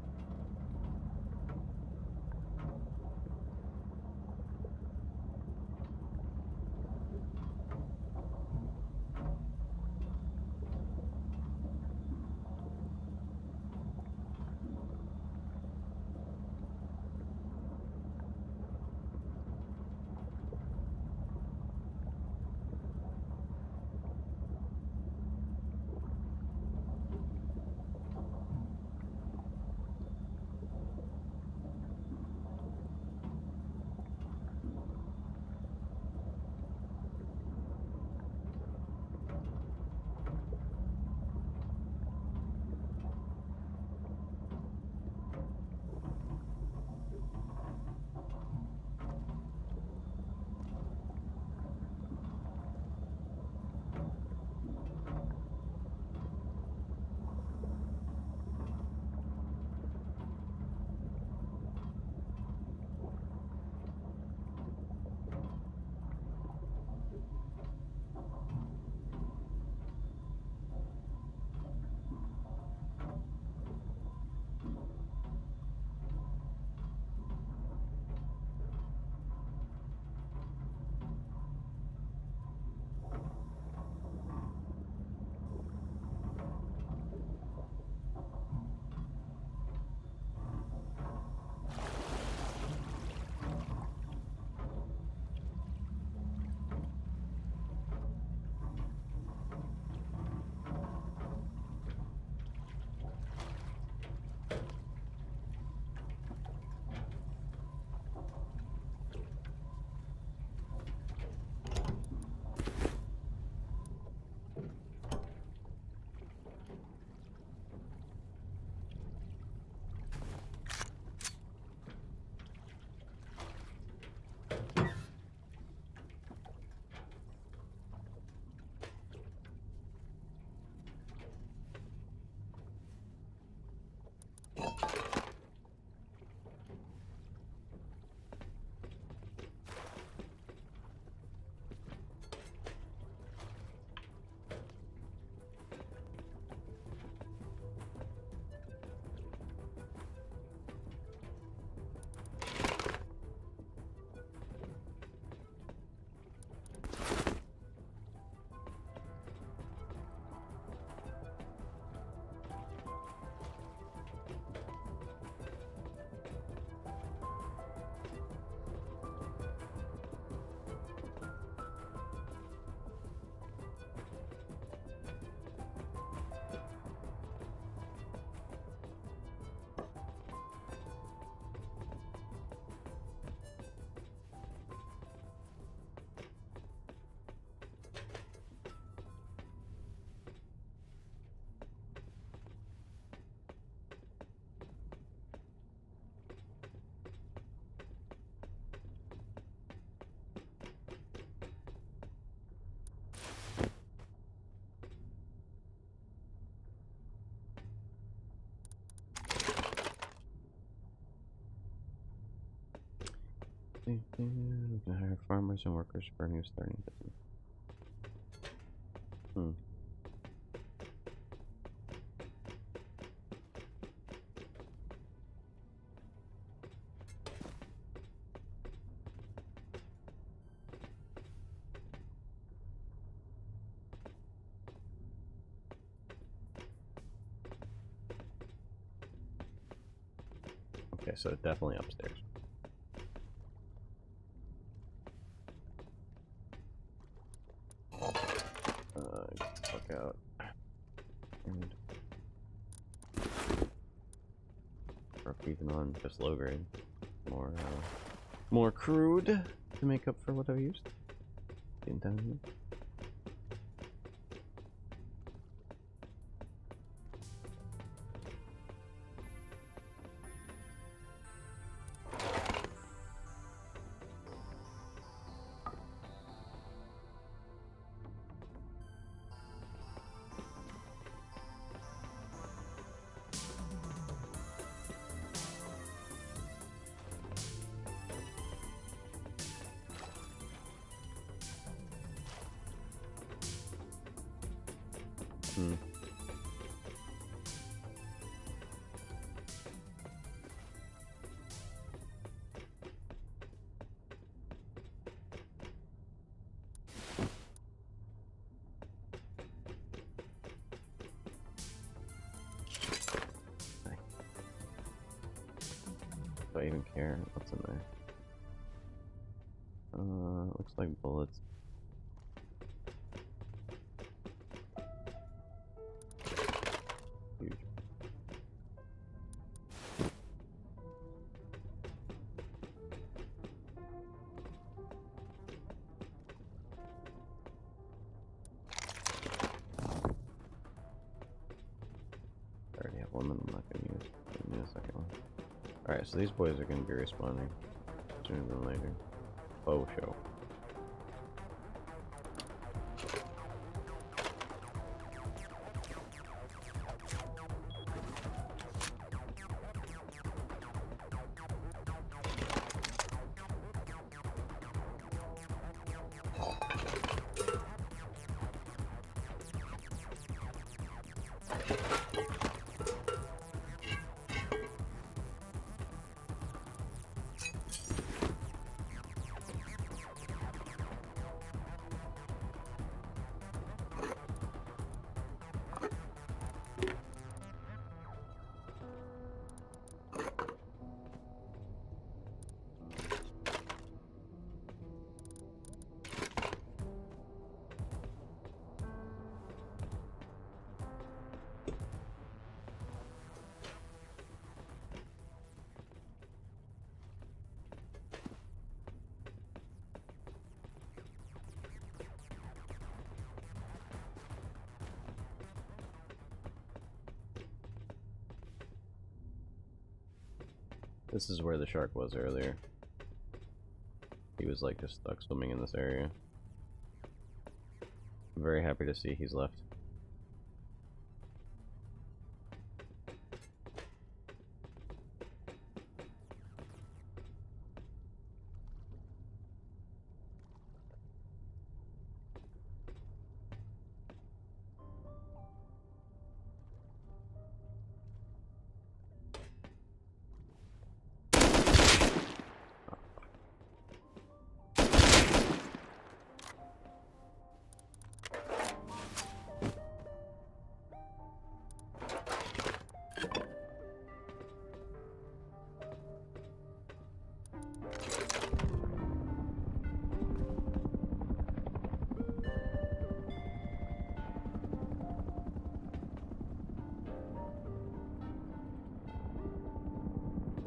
We can hire farmers and workers for a new starting business. Okay, so definitely upstairs. Fuck out. And or even on just low grade. More crude to make up for what I've used. Getting down here. Hmm. Do I even care what's in there? Looks like bullets. Huge. I already have one that I'm not gonna use. I need a second one. Alright, so these boys are gonna be respawning sooner than later. Oh, show. This is where the shark was earlier. He was like just stuck swimming in this area. I'm very happy to see he's left.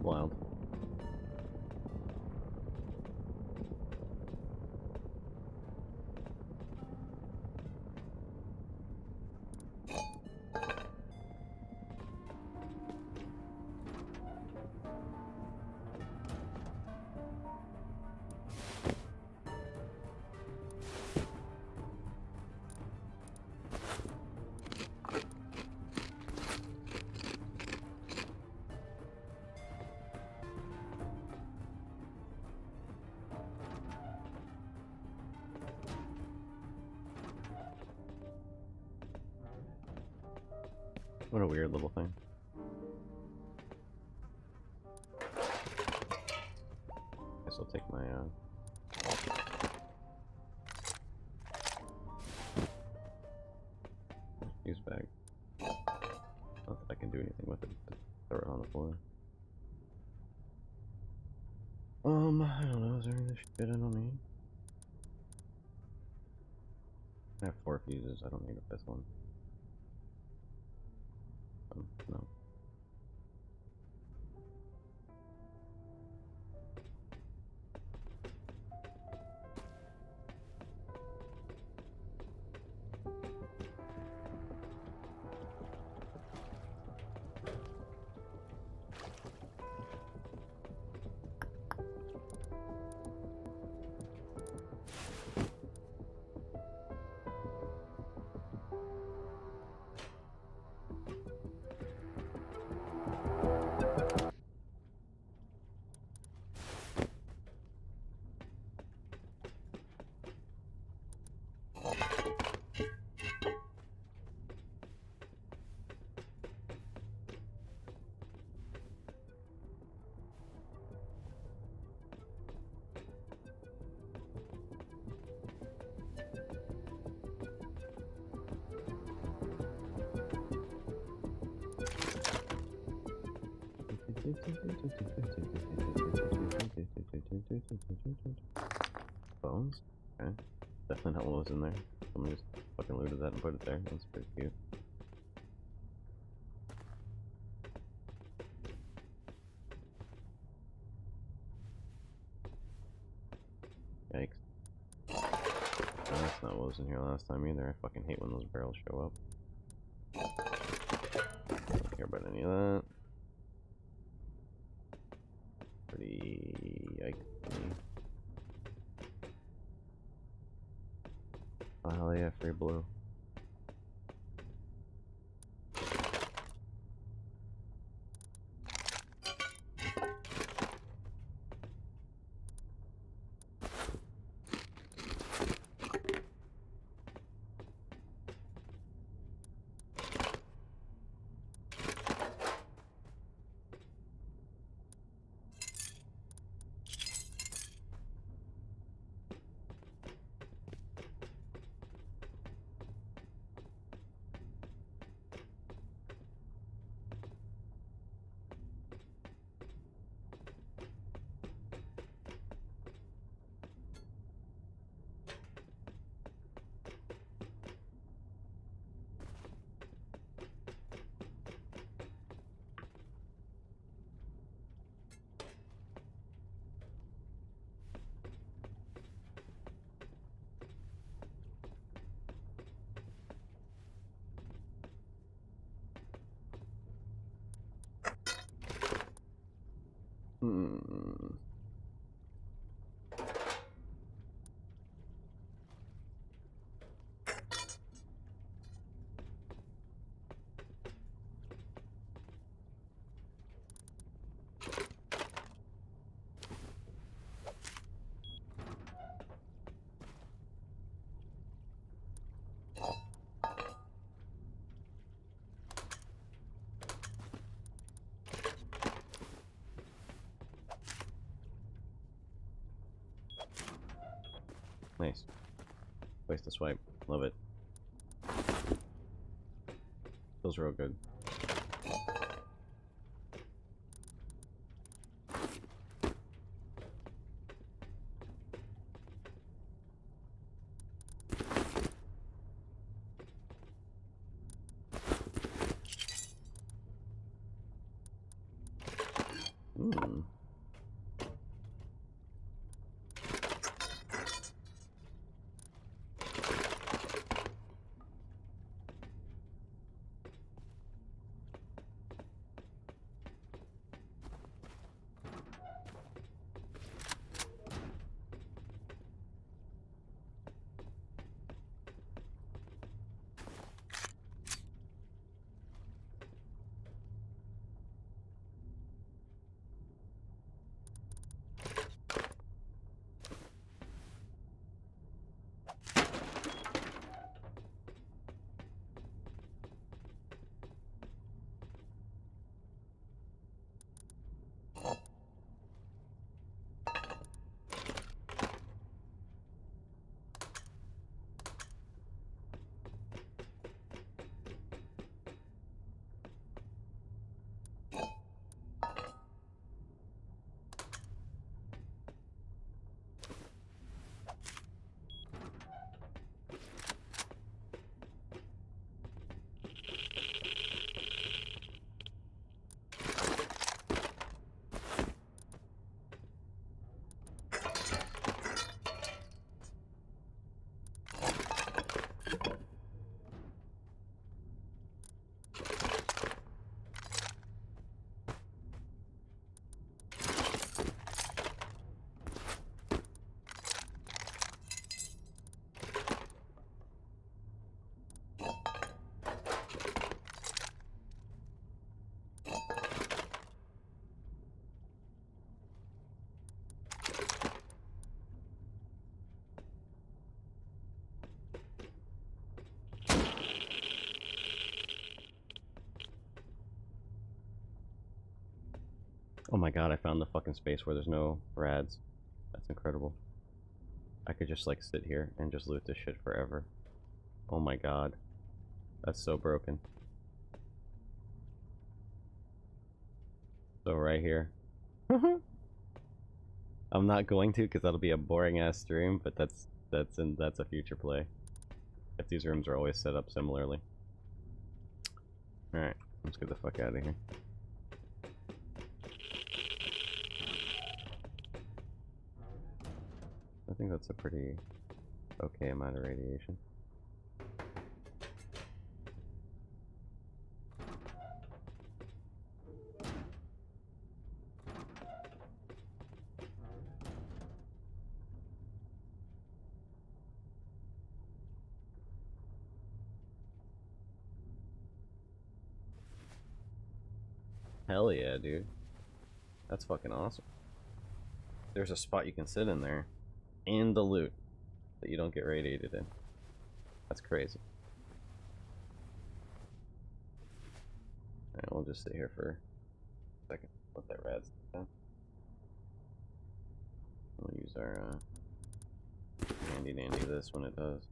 Wild. What a weird little thing. Guess I'll take my use bag. Not that I can do anything with it. Just throw it on the floor. I don't know. Is there any shit I don't need? I have 4 fuses. I don't need a 5th one. No. Bones? Okay. Definitely not what was in there. Someone just fucking looted that and put it there. That's pretty cute. Yikes. Oh, that's not what was in here last time either. I fucking hate when those barrels show up. Don't care about any of that. Pretty yikes. Oh hell yeah, free blue. Hmm. Nice. Waste the swipe. Love it. Feels real good. Hmm. Oh my god, I found the fucking space where there's no rads. That's incredible. I could just like sit here and just loot this shit forever. Oh my god. That's so broken. So right here. I'm not going to because that'll be a boring ass stream, but that's a future play. If these rooms are always set up similarly. Alright, let's get the fuck out of here. I think that's a pretty okay amount of radiation. Hell yeah, dude. That's fucking awesome. There's a spot you can sit in there and the loot that you don't get radiated in. That's crazy. Alright, we'll just sit here for a second. Let that rad down. We'll use our handy dandy this when it does.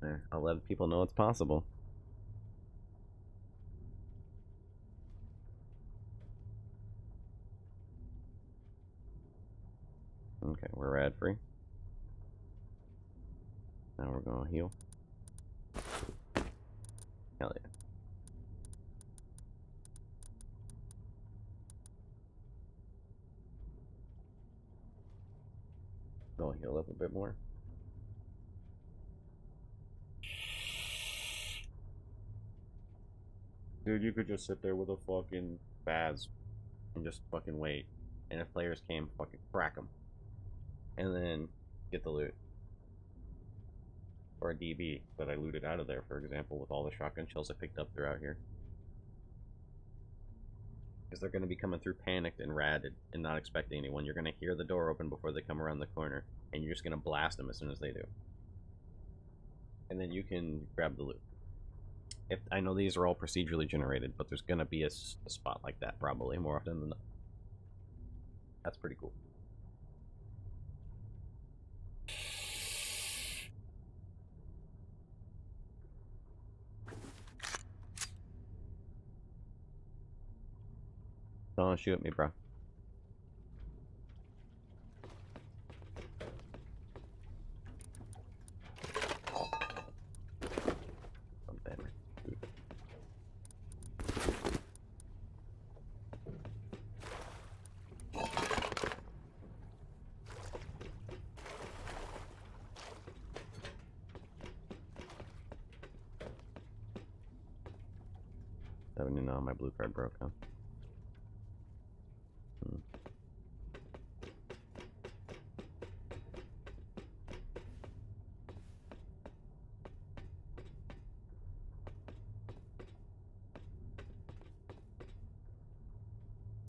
There, I'll let people know it's possible. Okay, we're rad free. Now we're gonna heal. Hell yeah. I'll heal up a bit more. Dude, you could just sit there with a fucking Baz and just fucking wait. And if players came, fucking crack them. And then get the loot. Or a DB that I looted out of there, for example, with all the shotgun shells I picked up throughout here. Because they're going to be coming through panicked and ratted and not expecting anyone. You're going to hear the door open before they come around the corner. And you're just going to blast them as soon as they do. And then you can grab the loot. If I know these are all procedurally generated, but there's gonna be a spot like that probably more often than not. That's pretty cool. Don't shoot me, bro. My blue card broke, huh?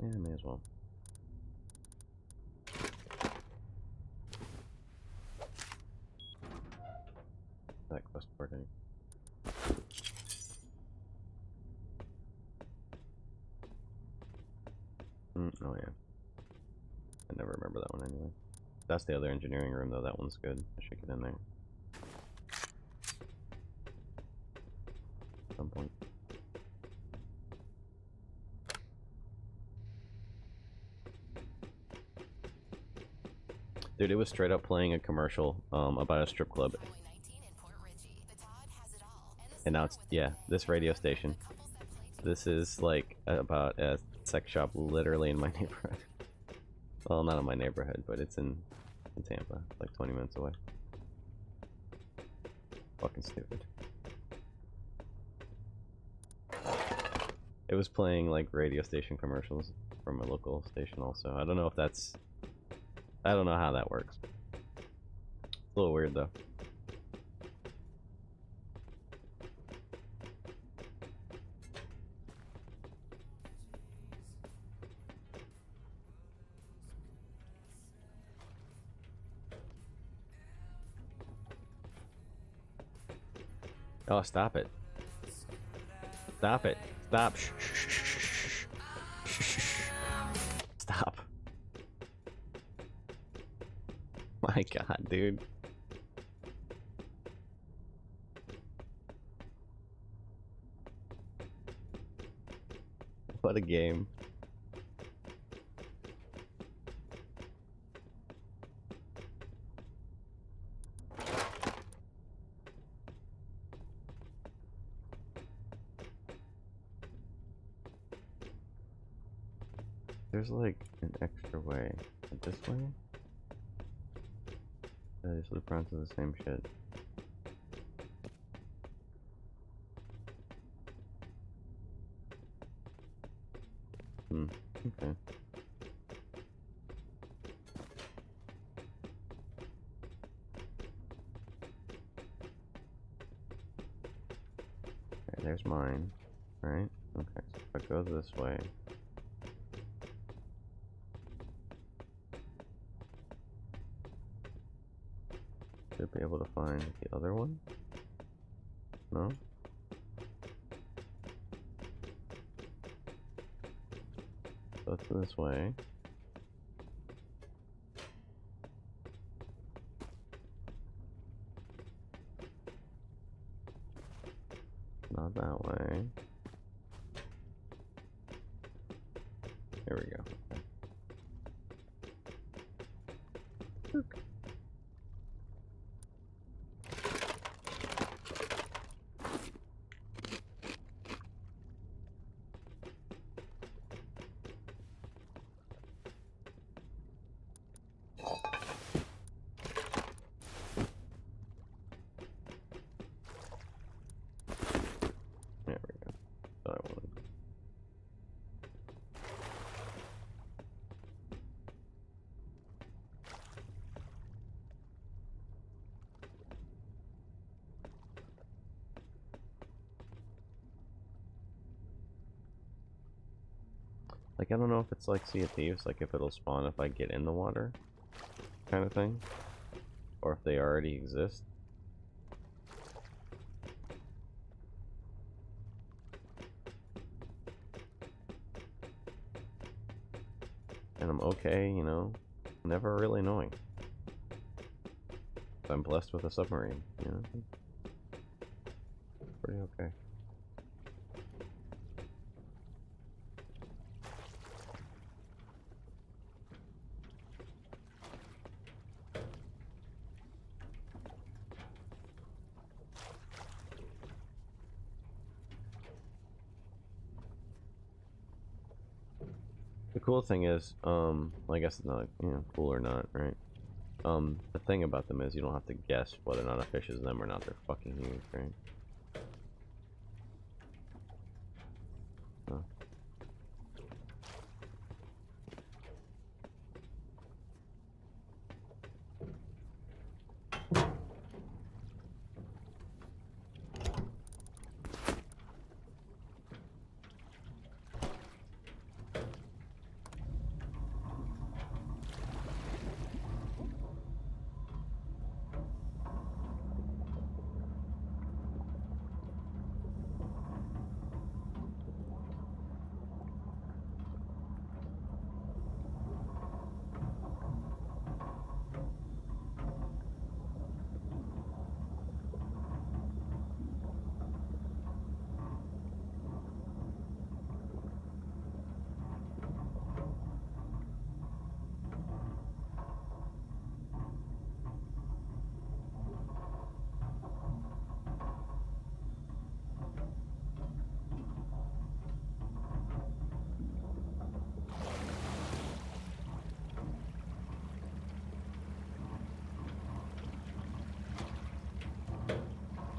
Yeah, may as well. That quest board, any? Oh yeah. I never remember that one anyway. That's the other engineering room though, that one's good. I should get in there. At some point. Dude, it was straight up playing a commercial about a strip club. And now it's, yeah, this radio station. This is like about a sex shop literally in my neighborhood. Well, not in my neighborhood, but it's in Tampa, like 20 minutes away. Fucking stupid. It was playing like radio station commercials from a local station also. I don't know if that's... I don't know how that works. It's a little weird though. Oh, stop it. Stop it. Stop. Shh, shh, shh, shh, shh, shh. Stop. My god, dude. What a game. There's like an extra way. This way? I just loop around to the same shit. Okay. Okay, there's mine. Right? Okay, so if I go this way. Should be able to find the other one? No? So it's this way. Not that way. There we go. Okay. There we go. So I wanted. Like, I don't know if it's like Sea of Thieves, like if it'll spawn if I get in the water, kind of thing. Or if they already exist. And I'm okay, you know, never really knowing. I'm blessed with a submarine, you know. Pretty okay. The cool thing is, I guess it's not, you know, cool or not, right? The thing about them is you don't have to guess whether or not a fish is them or not. They're fucking huge, right? So.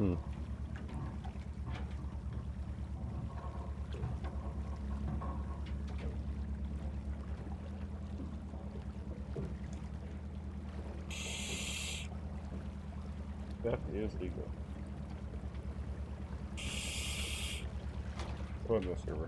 Hmm. That is legal. Go on the server.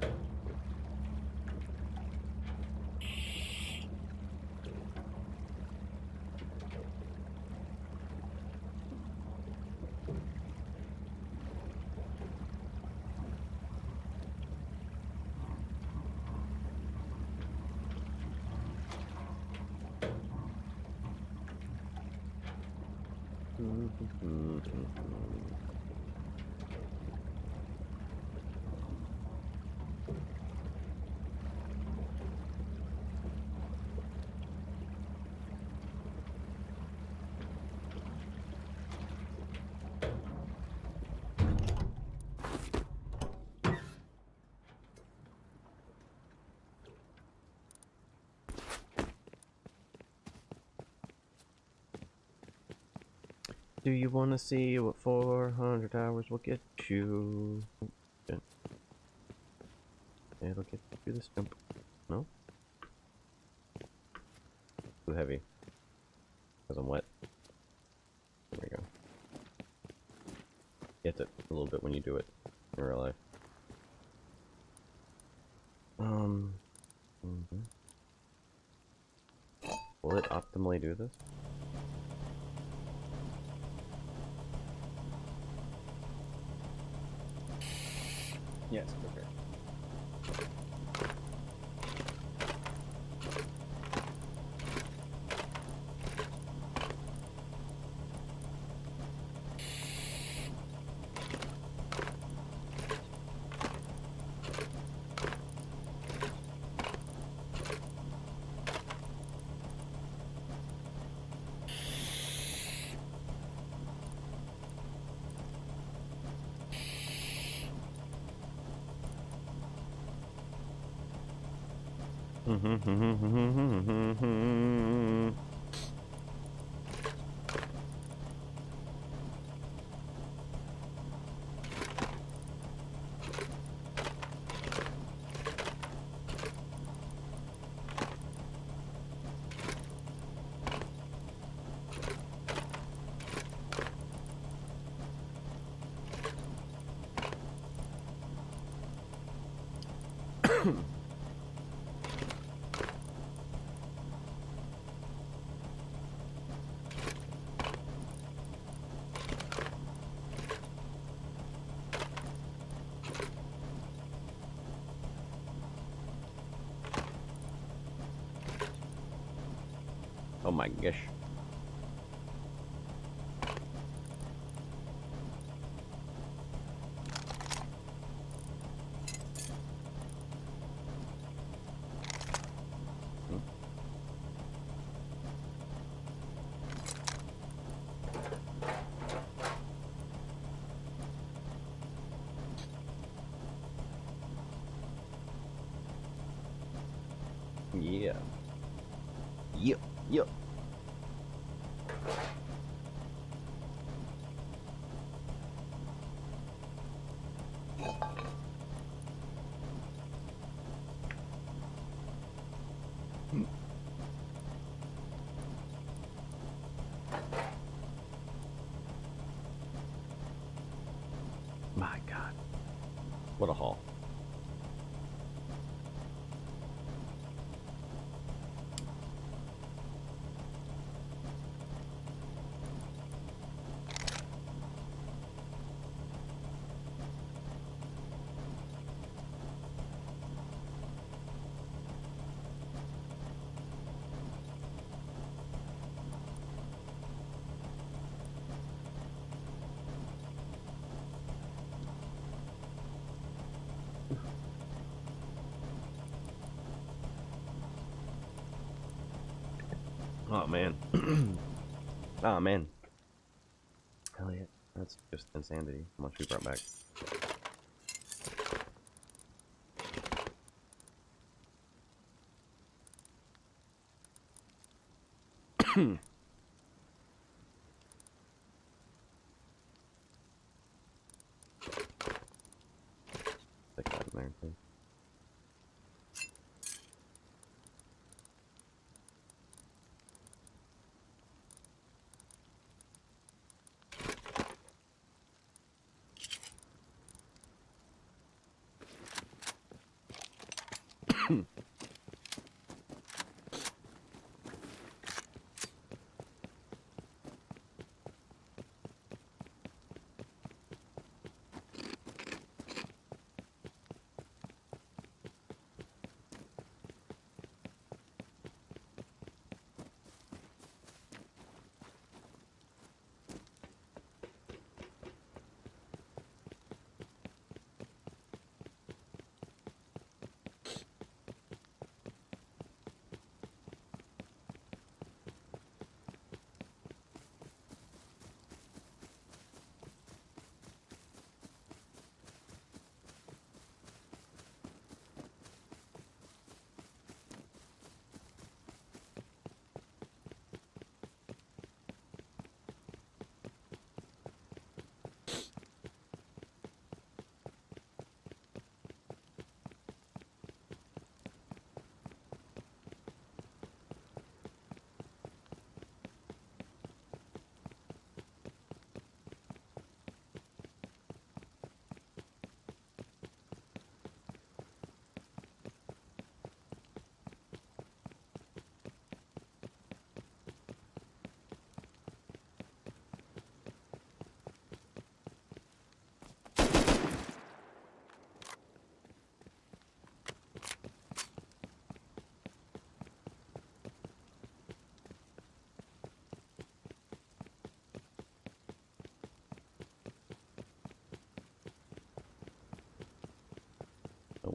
Do you want to see what 400 hours will get you? Yeah. It'll get you this jump. No? Too heavy. Because I'm wet. There we go. Gets it a little bit when you do it in real life. Mhm. Will it optimally do this? Yes, okay. Oh my gosh. Yeah. Yep. Yep. My God. What a haul. Oh man. Oh man. Hell yeah. That's just insanity. How much we brought back.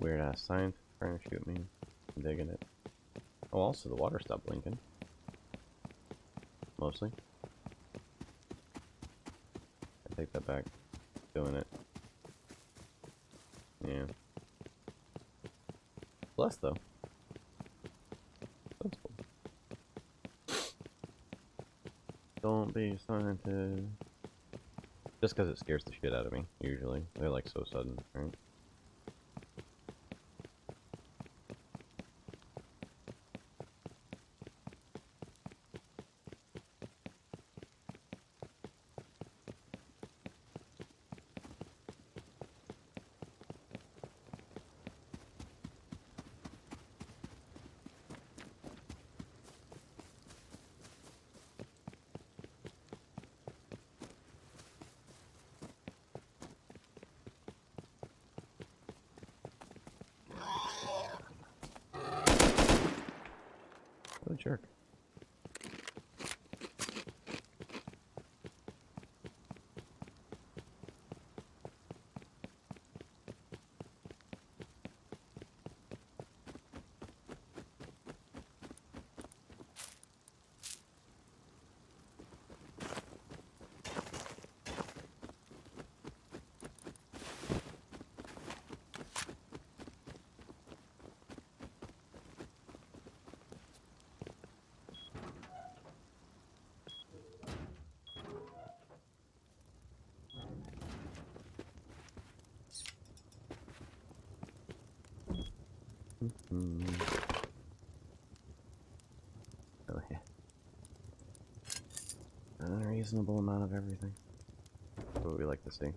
weird ass sign trying to shoot me. I'm digging it. Oh, also the water stopped blinking. Mostly. I take that back. Doing it. Yeah. Less though. That's cool. Don't be a scientist. Just because it scares the shit out of me, usually. They're like so sudden, right? What a jerk. Oh yeah. An unreasonable amount of everything. That's what we like to see.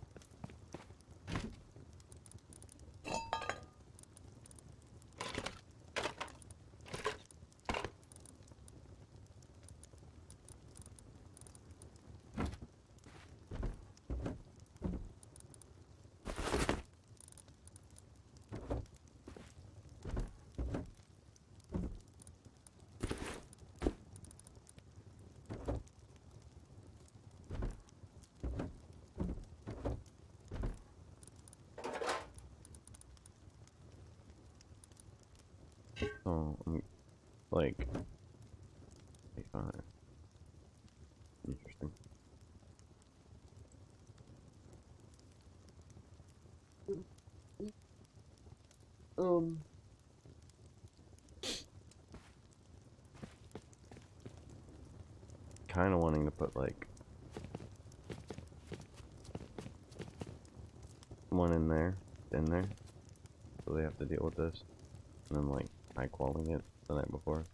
Oh, like, okay, fine. Interesting. Kind of wanting to put like one in there, so they have to deal with this, and then like high quality it the night before.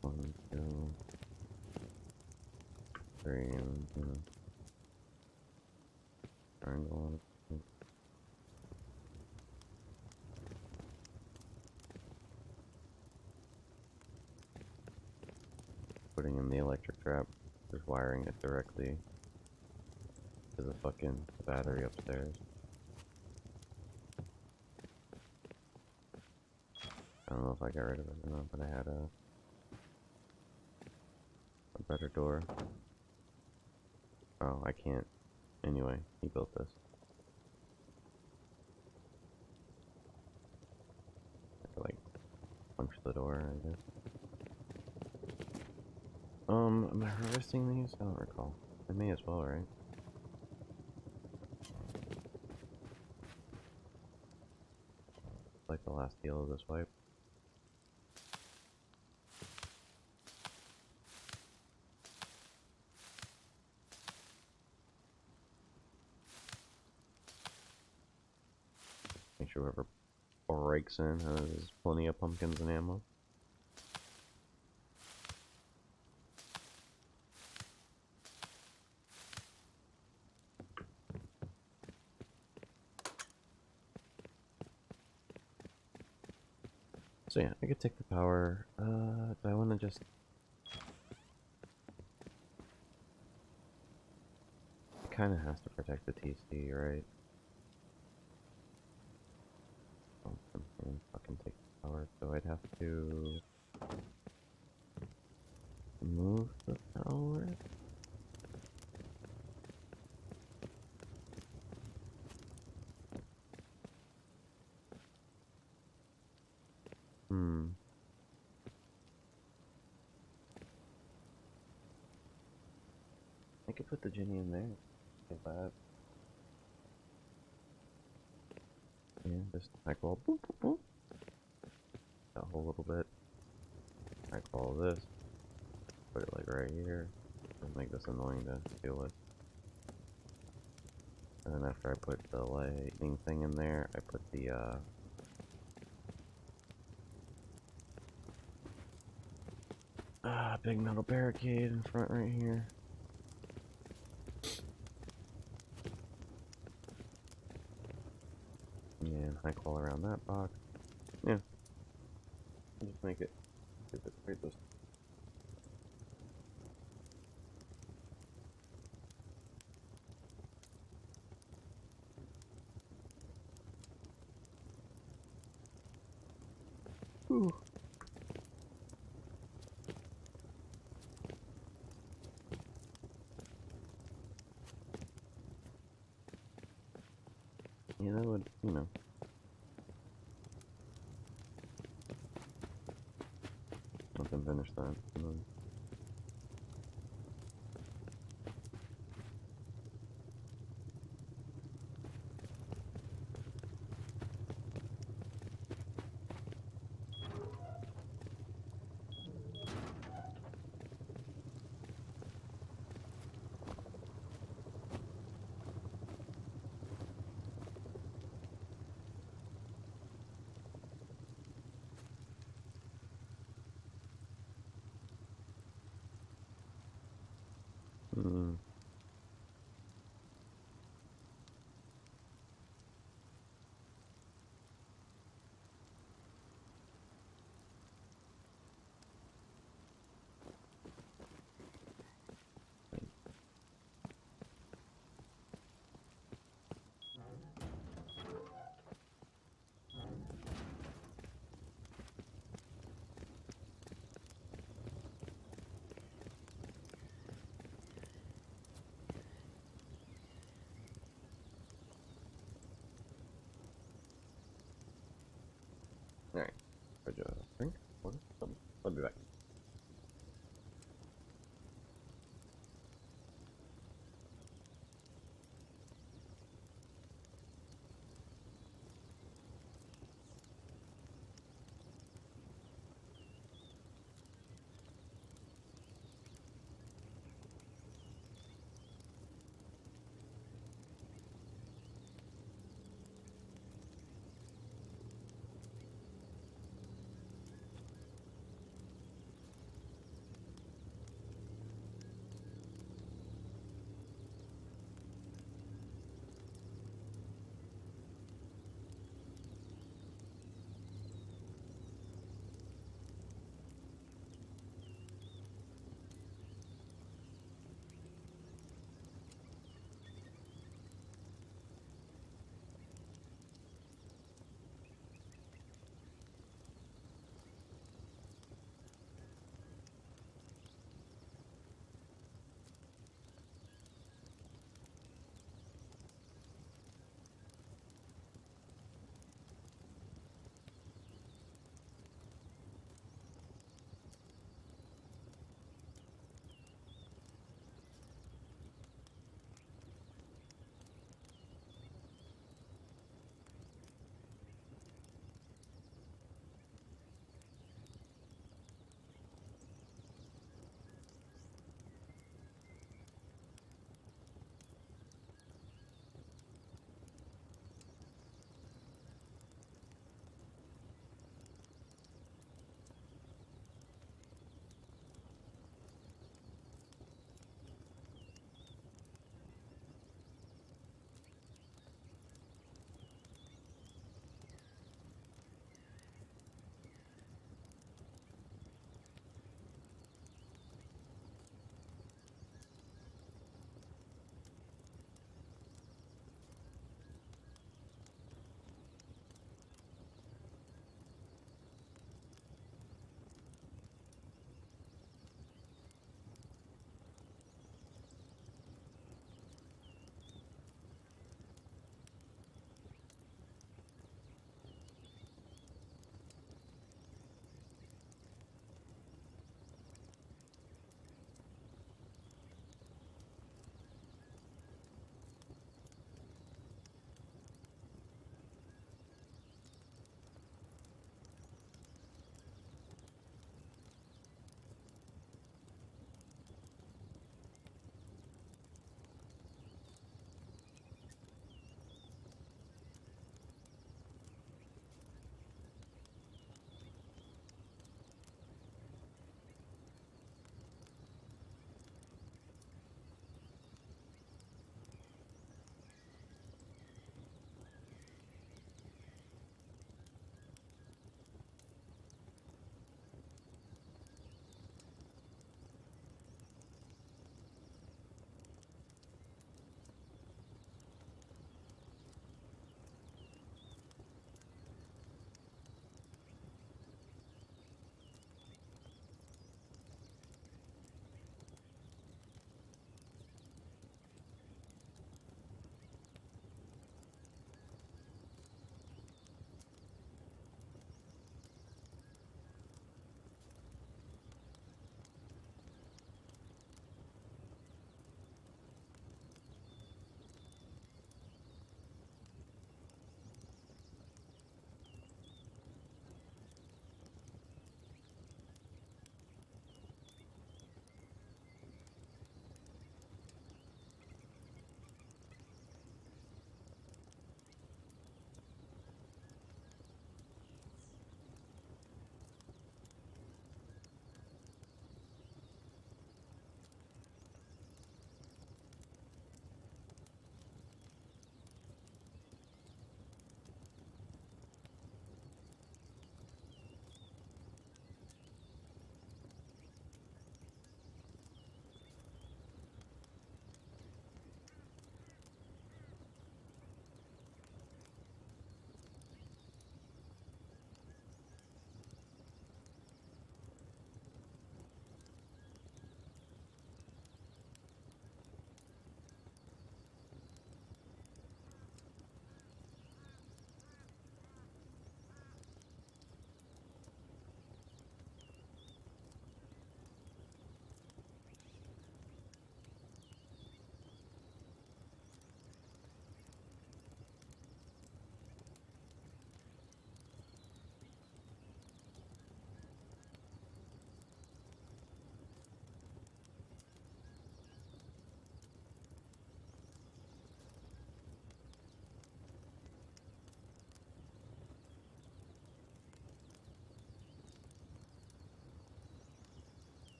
1, 2, 3, and you know, triangle on it. Putting in the electric trap, just wiring it directly to the fucking battery upstairs. I don't know if I got rid of it or not, but I had a better door. Oh, I can't. Anyway, he built this. I could like punch the door, I guess. Am I harvesting these? I don't recall. I may as well, right? Like the last deal of this wipe. Make sure whoever breaks in has plenty of pumpkins and ammo. So yeah, I could take the power. Do I want to just... It kind of has to protect the TC, right? Oh, I'm gonna fucking take the power, so I'd have to... move the power? could put the Jenny in there. Get that. Yeah, just like all boop, boop, boop. That whole little bit. Like all this. Put it like right here. And make this annoying to deal with. And then after I put the lightning thing in there, I put the big metal barricade in front right here. And high wall around that box. Yeah. Just make it create this. Ooh. Yeah, that would, you know. Let them finish that. And then mm. Alright. Put your drink. Water. I'll be back.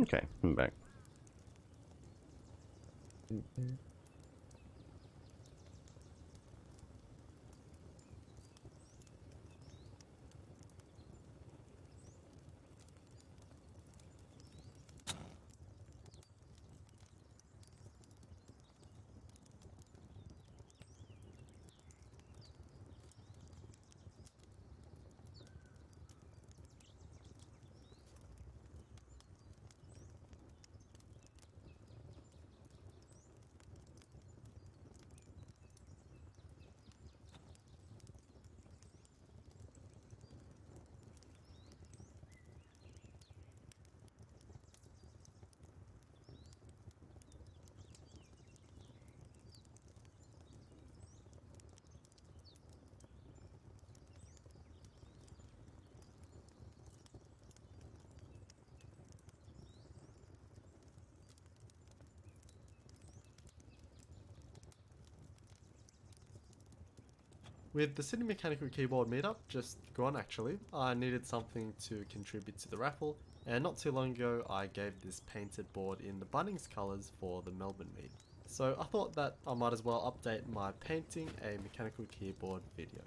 Okay, I'm back. With the City Mechanical Keyboard meetup just gone actually, I needed something to contribute to the raffle, and not too long ago I gave this painted board in the Bunnings colours for the Melbourne meet. So I thought that I might as well update my painting a mechanical keyboard video.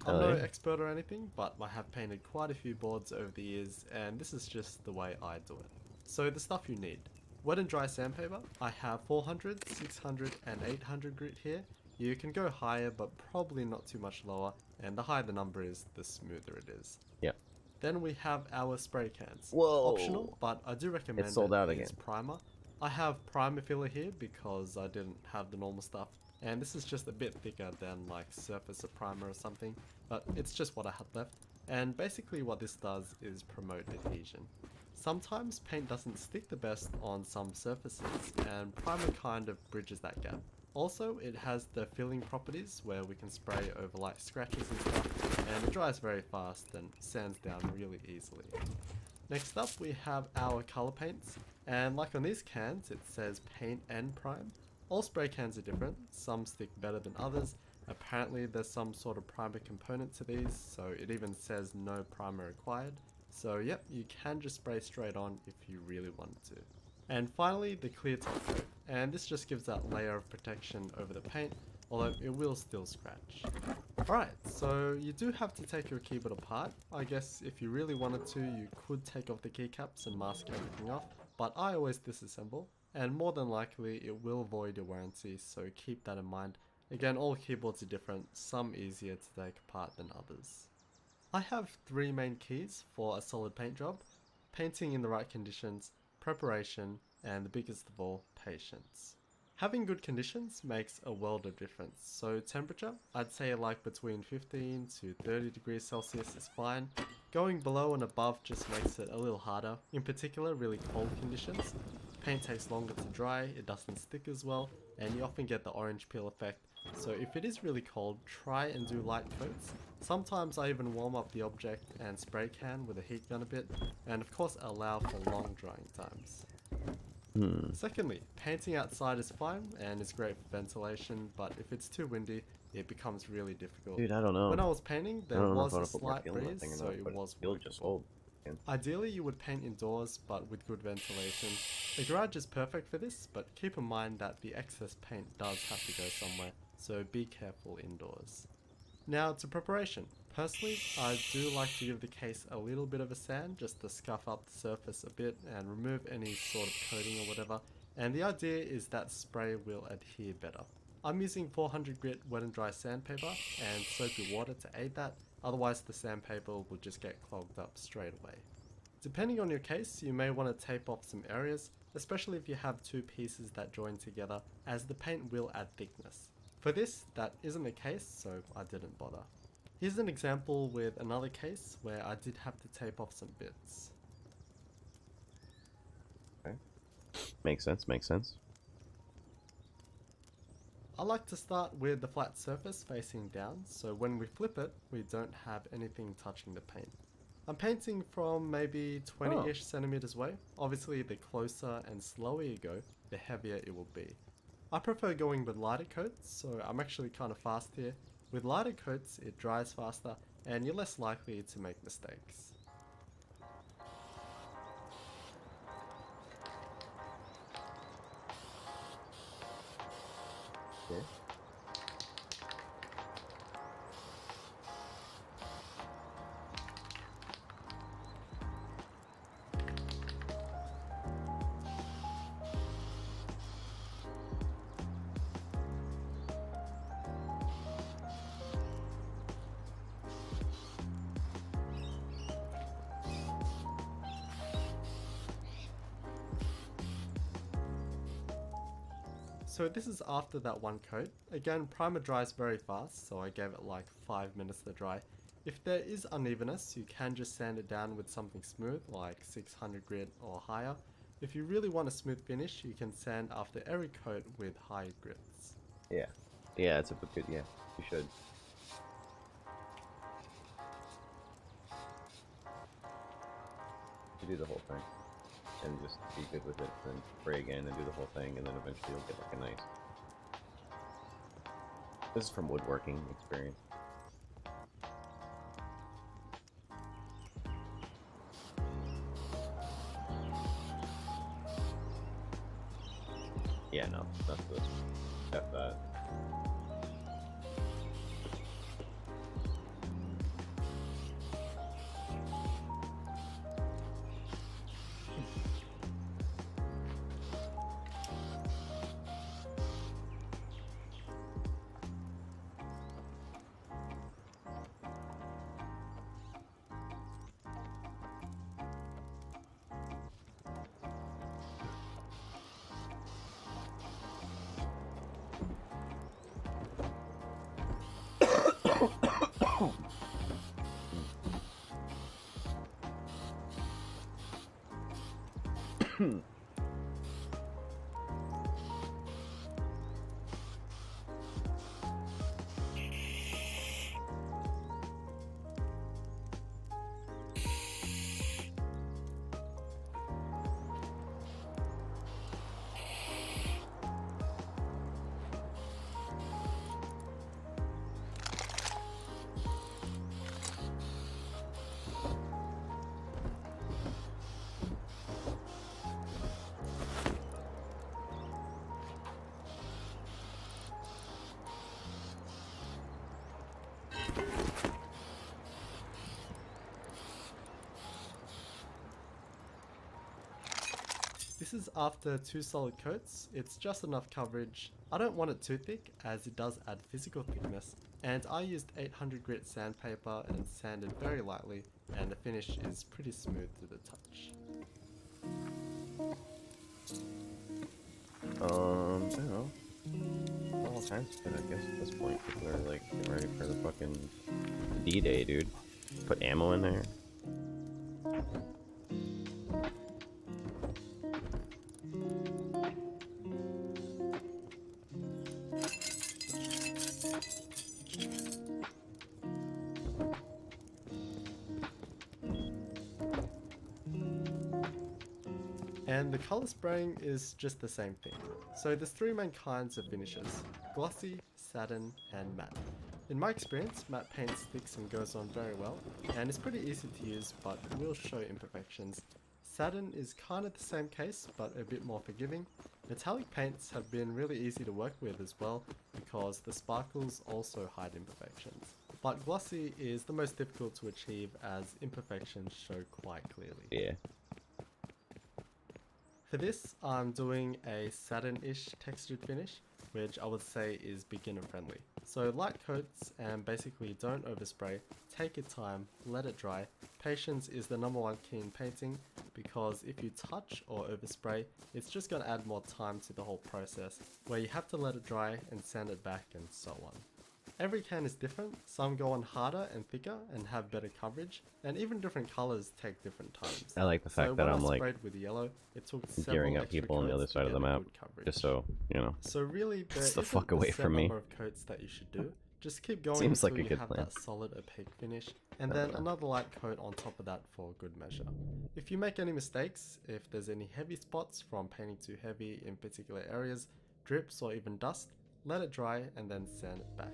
I'm no expert or anything, but I have painted quite a few boards over the years, and this is just the way I do it. So the stuff you need. Wet and dry sandpaper. I have 400, 600 and 800 grit here. You can go higher, but probably not too much lower, and the higher the number is, the smoother it is. Yeah. Then we have our spray cans. Whoa! Optional, but I do recommend It's sold out is again. primer. I have primer filler here because I didn't have the normal stuff, and this is just a bit thicker than like surface of primer or something, but it's just what I had left. And basically what this does is promote adhesion. Sometimes paint doesn't stick the best on some surfaces, and primer kind of bridges that gap. Also, it has the filling properties where we can spray over like scratches and stuff, and it dries very fast and sands down really easily. Next up we have our colour paints, and like on these cans it says paint and prime. All spray cans are different, some stick better than others. Apparently there's some sort of primer component to these, so it even says no primer required. So yep, you can just spray straight on if you really wanted to. And finally, the clear top coat, and this just gives that layer of protection over the paint, although it will still scratch. Alright, so you do have to take your keyboard apart. I guess if you really wanted to, you could take off the keycaps and mask everything off, but I always disassemble, and more than likely it will void your warranty, so keep that in mind. Again, all keyboards are different, some easier to take apart than others. I have three main keys for a solid paint job: painting in the right conditions, preparation, and the biggest of all, patience. Having good conditions makes a world of difference. So temperature, I'd say like between 15 to 30 degrees Celsius is fine. Going below and above just makes it a little harder. In particular, really cold conditions. Paint takes longer to dry, it doesn't stick as well, and you often get the orange peel effect. So if it is really cold, try and do light coats. Sometimes I even warm up the object and spray can with a heat gun a bit, and of course allow for long drying times. Secondly, painting outside is fine and is great for ventilation, but if it's too windy, it becomes really difficult. Dude, I don't know. When I was painting, there was a slight breeze, so it was just workable. old. Ideally, you would paint indoors, but with good ventilation. The garage is perfect for this, but keep in mind that the excess paint does have to go somewhere, so be careful indoors. Now to preparation. Personally, I do like to give the case a little bit of a sand just to scuff up the surface a bit and remove any sort of coating or whatever, and the idea is that spray will adhere better. I'm using 400 grit wet and dry sandpaper and soapy water to aid that, otherwise the sandpaper will just get clogged up straight away. Depending on your case, you may want to tape off some areas, especially if you have two pieces that join together, as the paint will add thickness. For this, that isn't the case, so I didn't bother. Here's an example with another case where I did have to tape off some bits. Okay. Makes sense, makes sense. I like to start with the flat surface facing down, so when we flip it, we don't have anything touching the paint. I'm painting from maybe 20-ish centimeters away. Obviously, the closer and slower you go, the heavier it will be. I prefer going with lighter coats, so I'm actually kind of fast here. With lighter coats, it dries faster, and you're less likely to make mistakes. here. So this is after that one coat. Again, primer dries very fast, so I gave it like 5 minutes to dry. If there is unevenness, you can just sand it down with something smooth, like 600 grit or higher. If you really want a smooth finish, you can sand after every coat with high grits. Yeah. Yeah, it's a good, yeah, you should. You do the whole thing. And just be good with it, then spray again and do the whole thing, and then eventually you'll get like a nice... This is from woodworking experience. Yeah, no, that's this. Got that. This is after 2 solid coats. It's just enough coverage. I don't want it too thick as it does add physical thickness, and I used 800 grit sandpaper and sanded very lightly, and the finish is pretty smooth to the touch. I don't know. All kinds of good, I guess, at this point. People are like getting ready for the fucking D-Day, dude. Put ammo in there. And the color spraying is just the same thing. So there's 3 main kinds of finishes: glossy, satin, and matte. In my experience, matte paint sticks and goes on very well, and it's pretty easy to use, but will show imperfections. Satin is kind of the same case, but a bit more forgiving. Metallic paints have been really easy to work with as well, because the sparkles also hide imperfections. But glossy is the most difficult to achieve as imperfections show quite clearly. Yeah. For this, I'm doing a satin-ish textured finish, which I would say is beginner friendly. So light coats and basically don't overspray, take your time, let it dry. Patience is the #1 key in painting, because if you touch or overspray, it's just going to add more time to the whole process, where you have to let it dry and sand it back and so on. Every can is different, some go on harder and thicker and have better coverage, and even different colors take different times. I like the fact that I'm like with yellow, it took gearing up people on the other side of the map, just so, you know. So really, there It's the isn't fuck away a set from me. number of coats that you should do. Just keep going Seems until like a you good have plan. that solid opaque finish, and then another light coat on top of that for good measure. If you make any mistakes, if there's any heavy spots from painting too heavy in particular areas, drips or even dust, let it dry and then sand it back.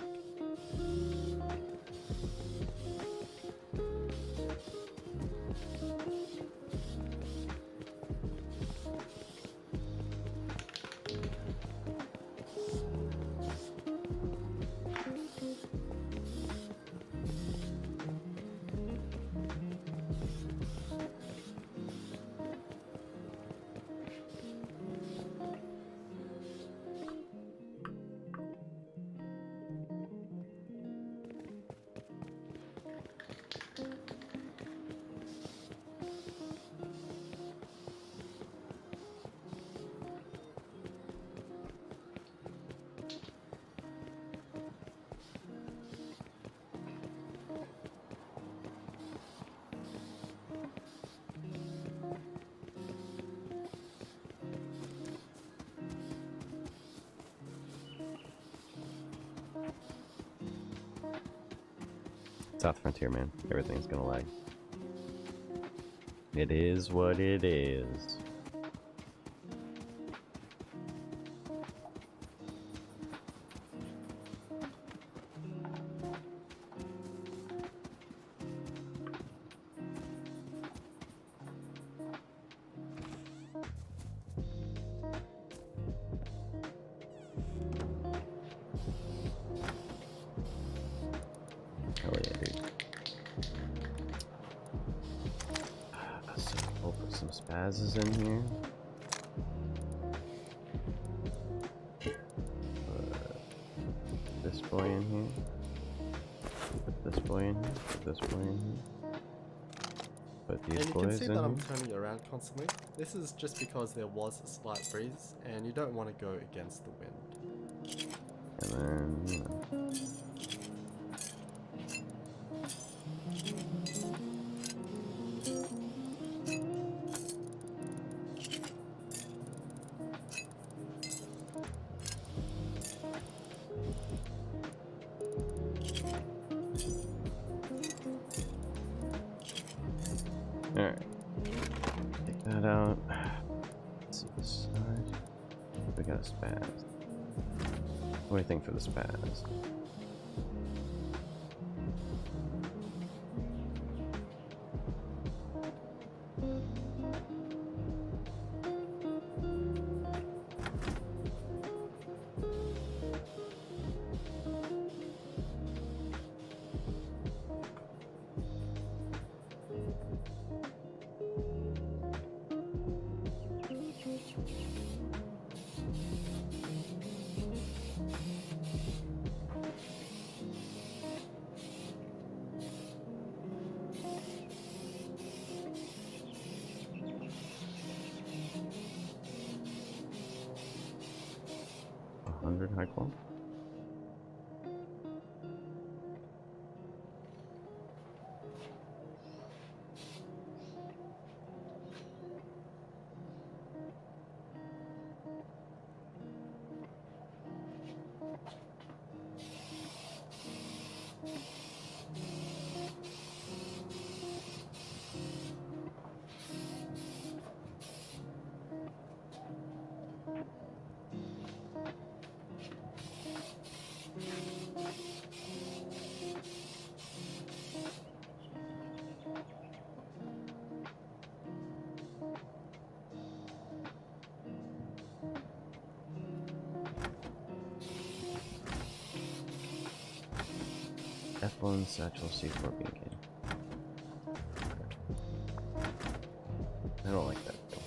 South Frontier, man. Everything's gonna lag. It is what it is. Oh yeah, dude. So we'll put some spazzes in here. Put this boy in here. Put this boy in here. Put this boy in here. Put these And you boys can see in that I'm here. turning around constantly. This is just because there was a slight breeze and you don't want to go against the wind. And then, you know. Alright. Take that out. Let's see this side. We got a spaz. What do you think for the spaz? $100 high qual? F1 Satchel C4 Beacon. I don't like that though.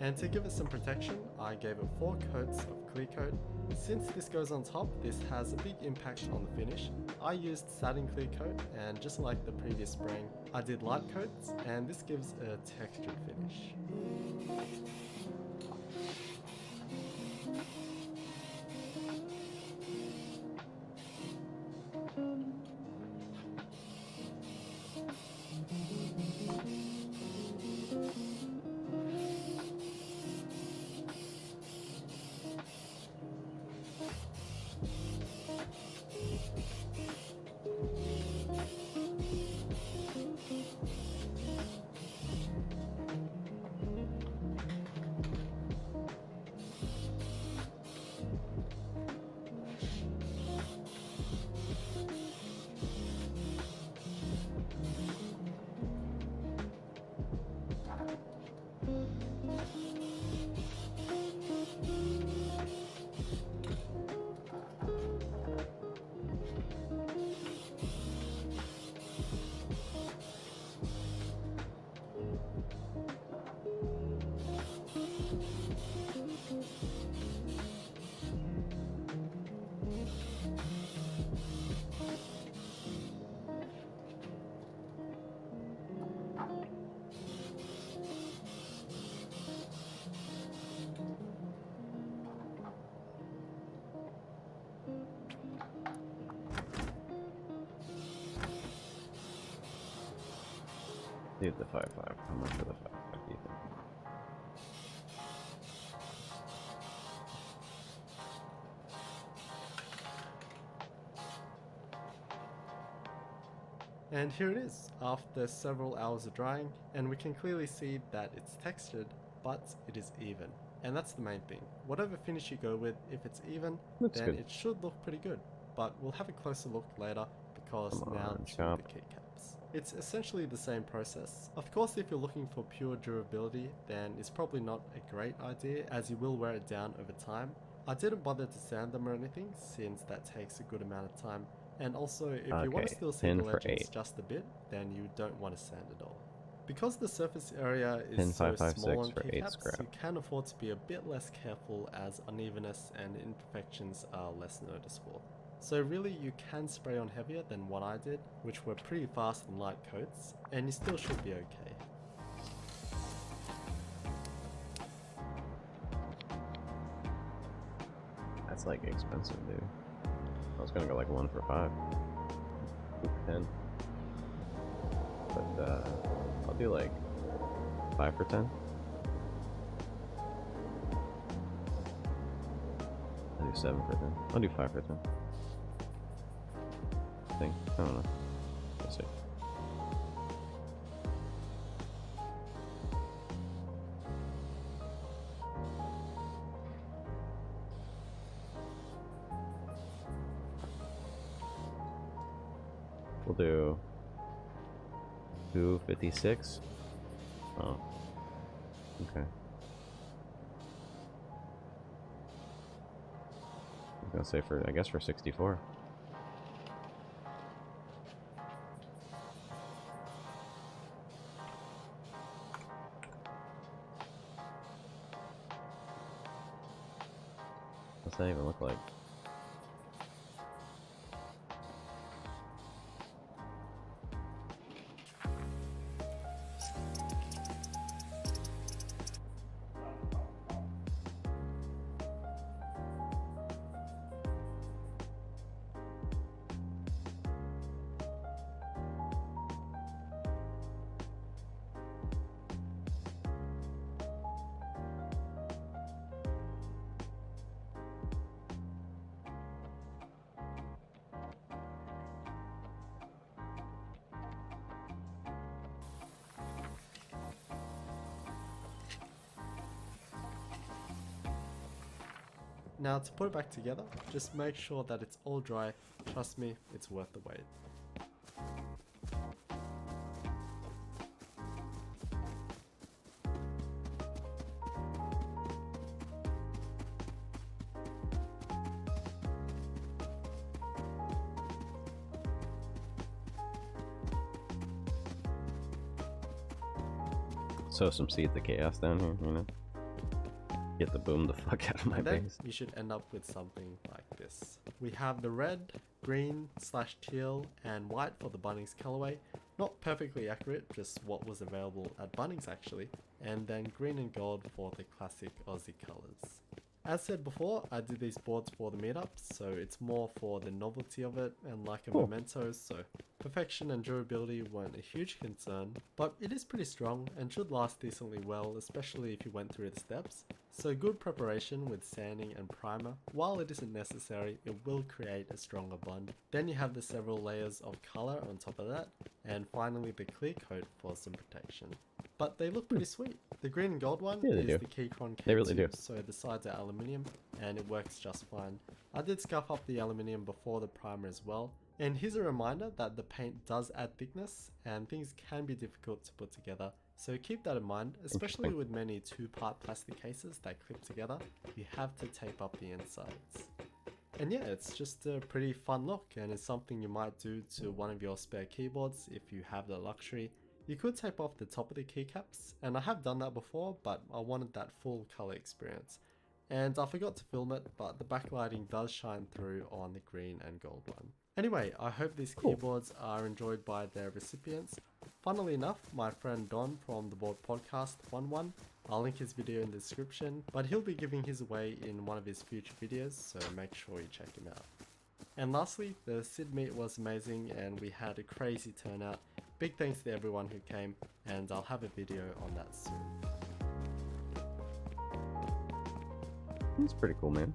And to give it some protection, I gave it 4 coats of clear coat. Since this goes on top, this has a big impact on the finish. I used satin clear coat, and just like the previous spraying, I did light coats, and this gives a textured finish. Leave the 5.5. How much for the 5.5 do you think? And here it is, after several hours of drying, and we can clearly see that it's textured, but it is even. And that's the main thing. Whatever finish you go with, if it's even, Looks then good. it should look pretty good. But we'll have a closer look later, because Come now on, to chop. the keycaps. It's essentially the same process. Of course, if you're looking for pure durability, then it's probably not a great idea, as you will wear it down over time. I didn't bother to sand them or anything, since that takes a good amount of time. And also, if you want to Okay, still see 10 the for legends 8. just a bit, then you don't want to sand it all. Because the surface area 10, is so 5, 5, small 6 on for 8 keycaps, scrap. you can afford to be a bit less careful, as unevenness and imperfections are less noticeable. So really, you can spray on heavier than what I did, which were pretty fast and light coats, and you still should be okay. That's like expensive, dude. I was gonna go like 1 for 5. 2 for 10. But I'll do like 5 for 10. I'll do 7 for 10. I'll do 5 for 10. I think. I don't know. We'll see. We'll do 256. Oh. Okay. I was gonna say I guess for 64. What's that even look like? Now to put it back together, just make sure that it's all dry. Trust me, it's worth the wait. Sow some seeds of chaos down here, you know? Get the boom the fuck out of my And then base. you should end up with something like this. We have the red, green / teal and white for the Bunnings colorway. Not perfectly accurate, just what was available at Bunnings actually. And then green and gold for the classic Aussie colors. As said before, I did these boards for the meetups, so it's more for the novelty of it and like a memento, so perfection and durability weren't a huge concern, but it is pretty strong and should last decently well, especially if you went through the steps. So good preparation with sanding and primer. While it isn't necessary, it will create a stronger bond. Then you have the several layers of color on top of that, and finally the clear coat for some protection. But they look pretty sweet. The green and gold one is the Keychron K2, They really do. so the sides are aluminium and it works just fine. I did scuff up the aluminium before the primer as well. And here's a reminder that the paint does add thickness and things can be difficult to put together. So keep that in mind, especially with many 2-part plastic cases that clip together, you have to tape up the insides. And yeah, it's just a pretty fun look and it's something you might do to one of your spare keyboards if you have the luxury. You could tape off the top of the keycaps, and I have done that before, but I wanted that full color experience. And I forgot to film it, but the backlighting does shine through on the green and gold one. Anyway, I hope these keyboards are enjoyed by their recipients. Funnily enough, my friend Don from the Board Podcast won one. I'll link his video in the description, but he'll be giving his away in one of his future videos, so make sure you check him out. And lastly, the Sid meet was amazing and we had a crazy turnout. Big thanks to everyone who came, and I'll have a video on that soon. That's pretty cool, man.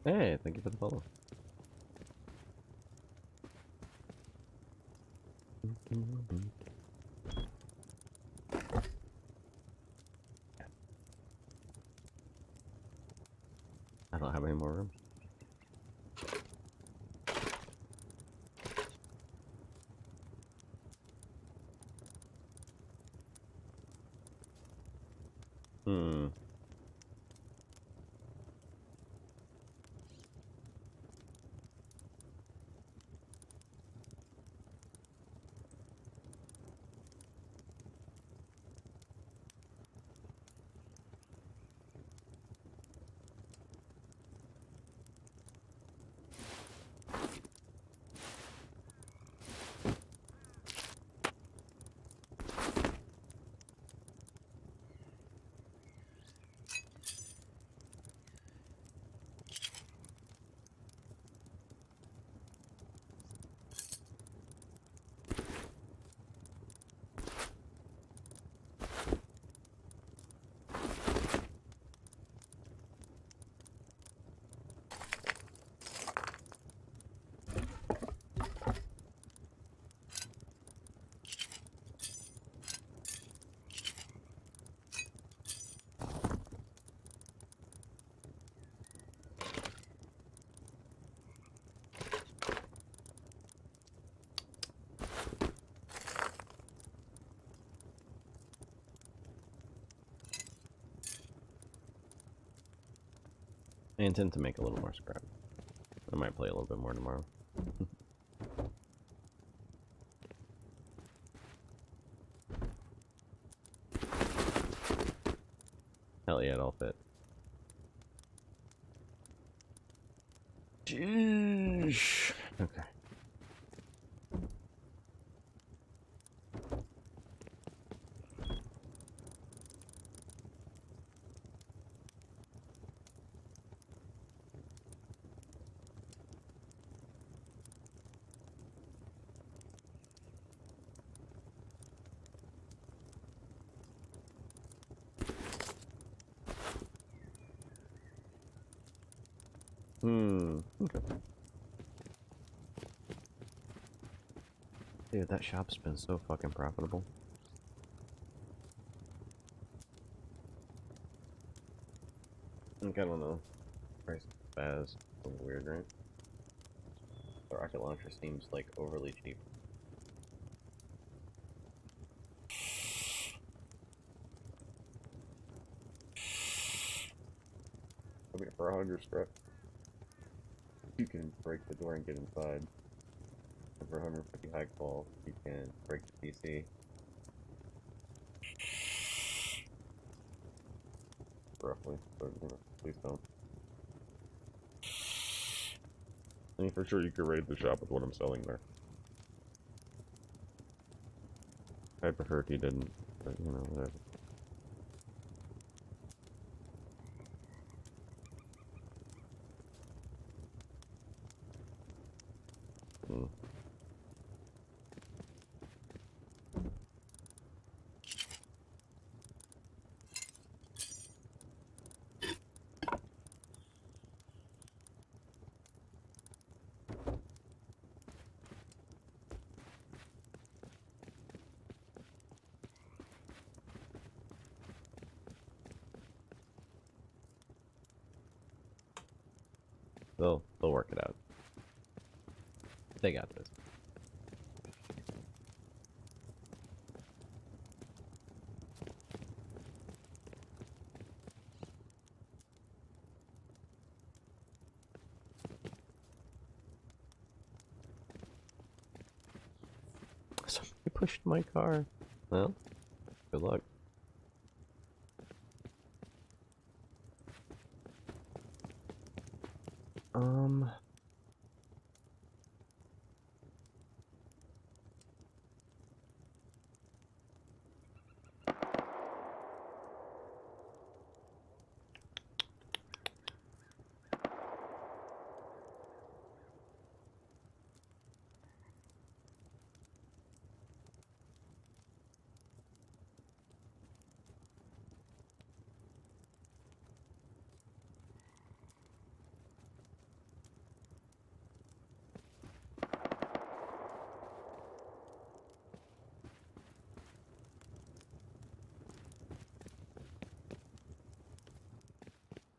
Hey, thank you for the follow. I don't have any more room. Hmm. I intend to make a little more scrap. I might play a little bit more tomorrow. Hell yeah, it all fit. Jeez. Okay. Okay. Dude, that shop's been so fucking profitable. Like, I don't know. Price is a little weird, right? The rocket launcher seems like overly cheap. I mean, for 100 scrap, you can break the door and get inside. And for 150 high qual, you can break the PC. Roughly, but you know, please don't. I mean, for sure, you could raid the shop with what I'm selling there. I'd prefer if you didn't, but you know, whatever. Hmm. They'll work it out. They got this. Somebody pushed my car. Well, good luck.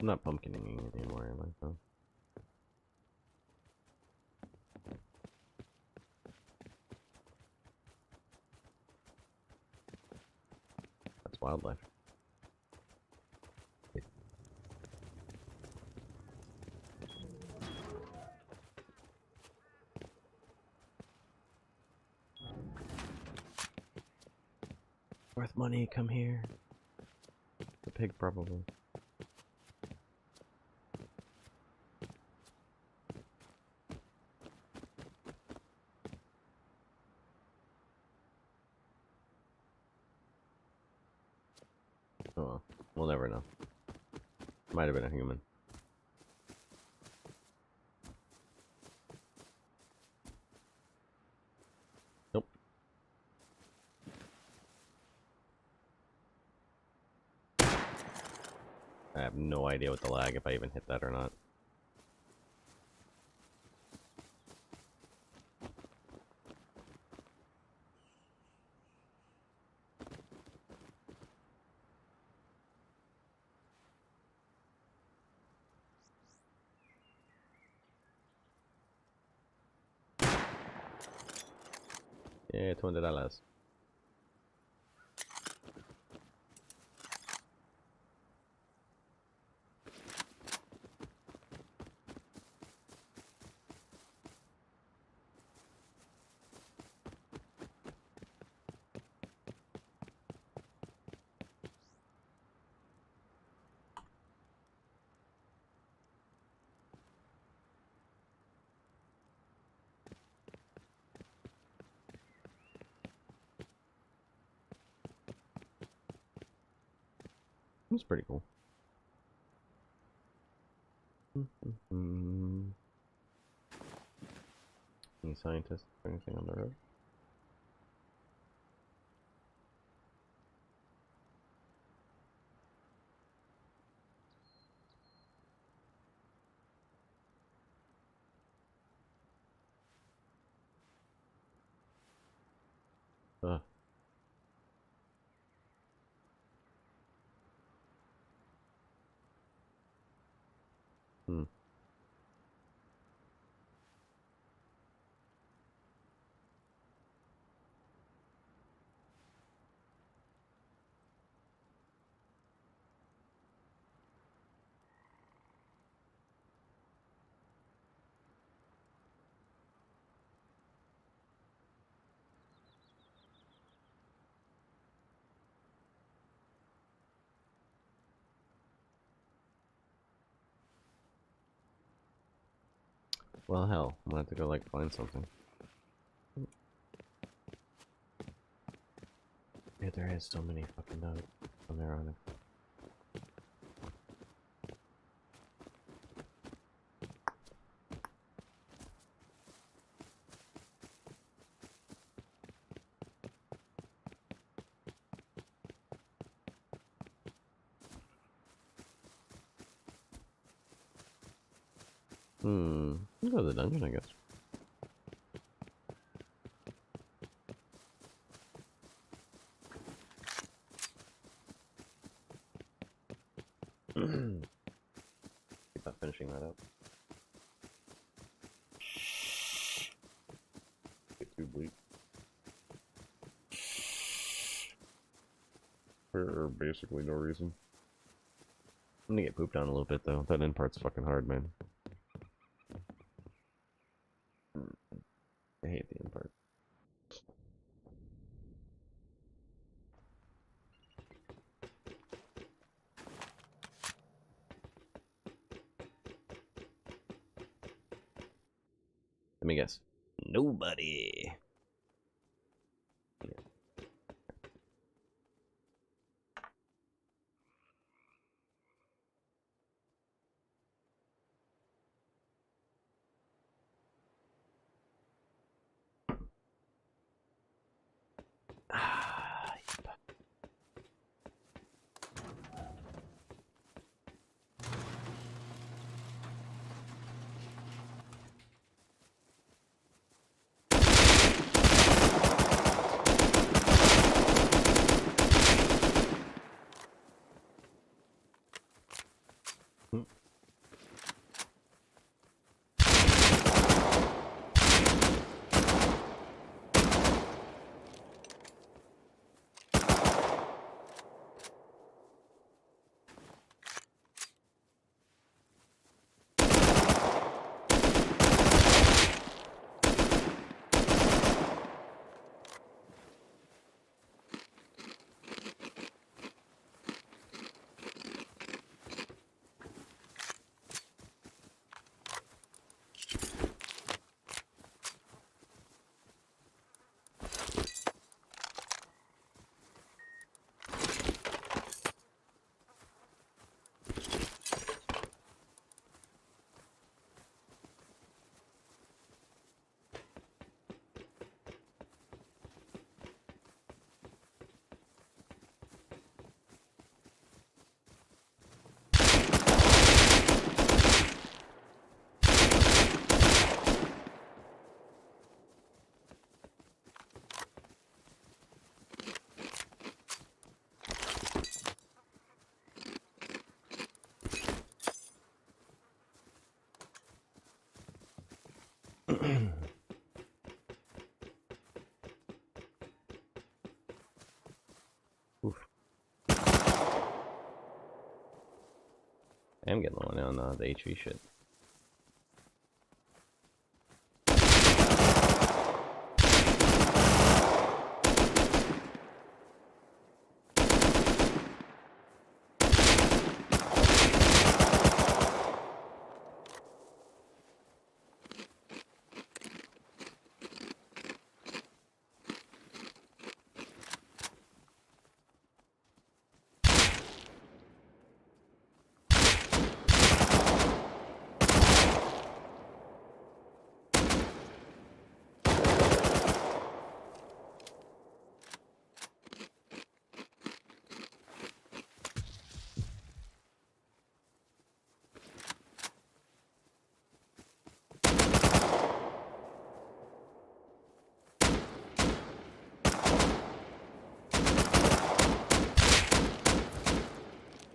I'm not pumpkining anymore, am I? So. That's wildlife. Worth money, come here. The pig, probably. Oh, well. We'll never know. Might have been a human. Nope. I have no idea what the lag, if I even hit that or not. Yeah, $20. It's pretty cool. Any scientists or anything on the road? Ugh. Hmm. Well, hell, I'm gonna have to go, like, find something. Yeah, there is so many fucking notes on there on it. I'll go to the dungeon, I guess. Keep on finishing that up. Get too bleak. For basically no reason. I'm gonna get pooped on a little bit though. That end part's fucking hard, man. I hate the end part. Let me guess. Nobody. I am getting low on the HV shit.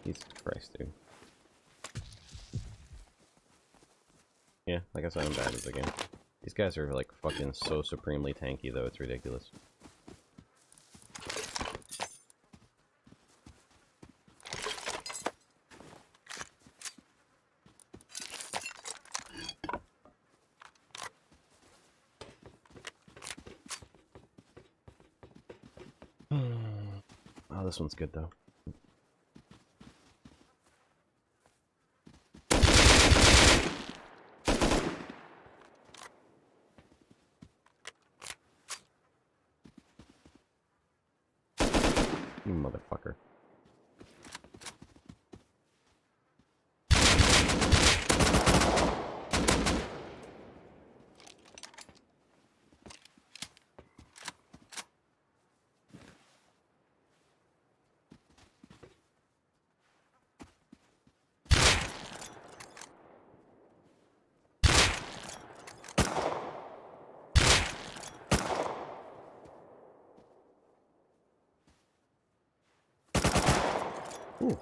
Jesus Christ, dude. Yeah, like I said, I'm bad at the game. These guys are like fucking so supremely tanky though, it's ridiculous. Oh, this one's good though. You motherfucker. Ooh.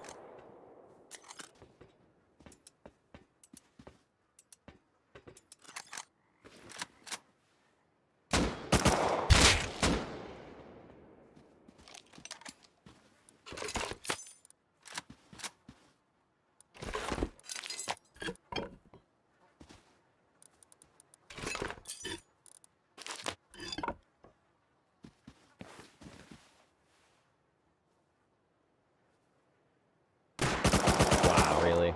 Wow, really?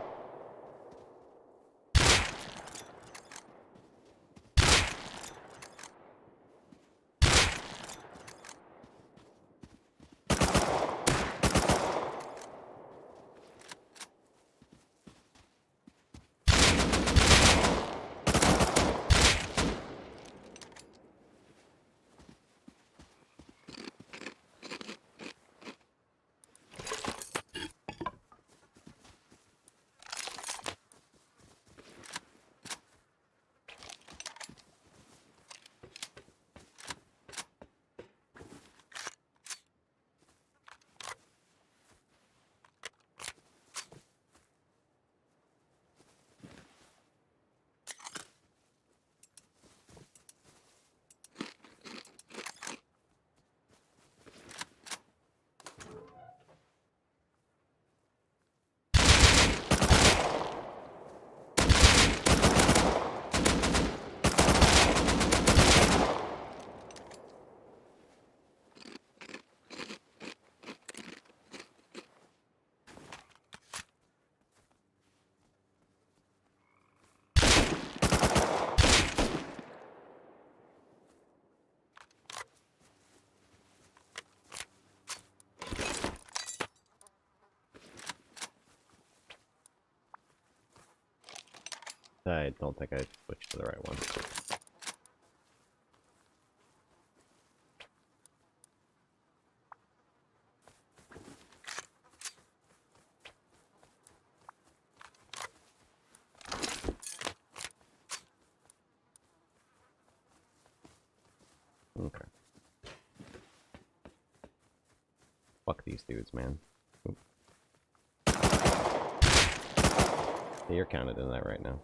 I don't think I switched to the right one. Okay. Fuck these dudes, man. Oop. Yeah, you're counted in that right now.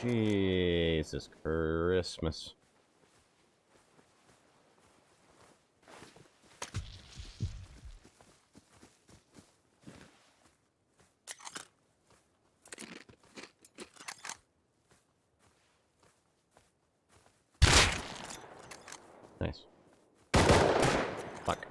Jesus Christmas. Nice. Fuck.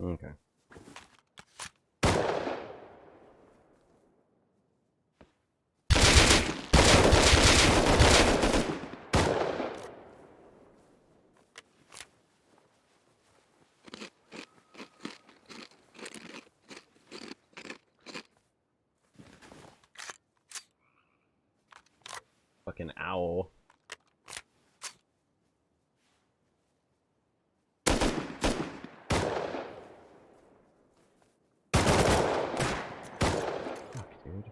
Okay. Fucking owl. Fuck, dude.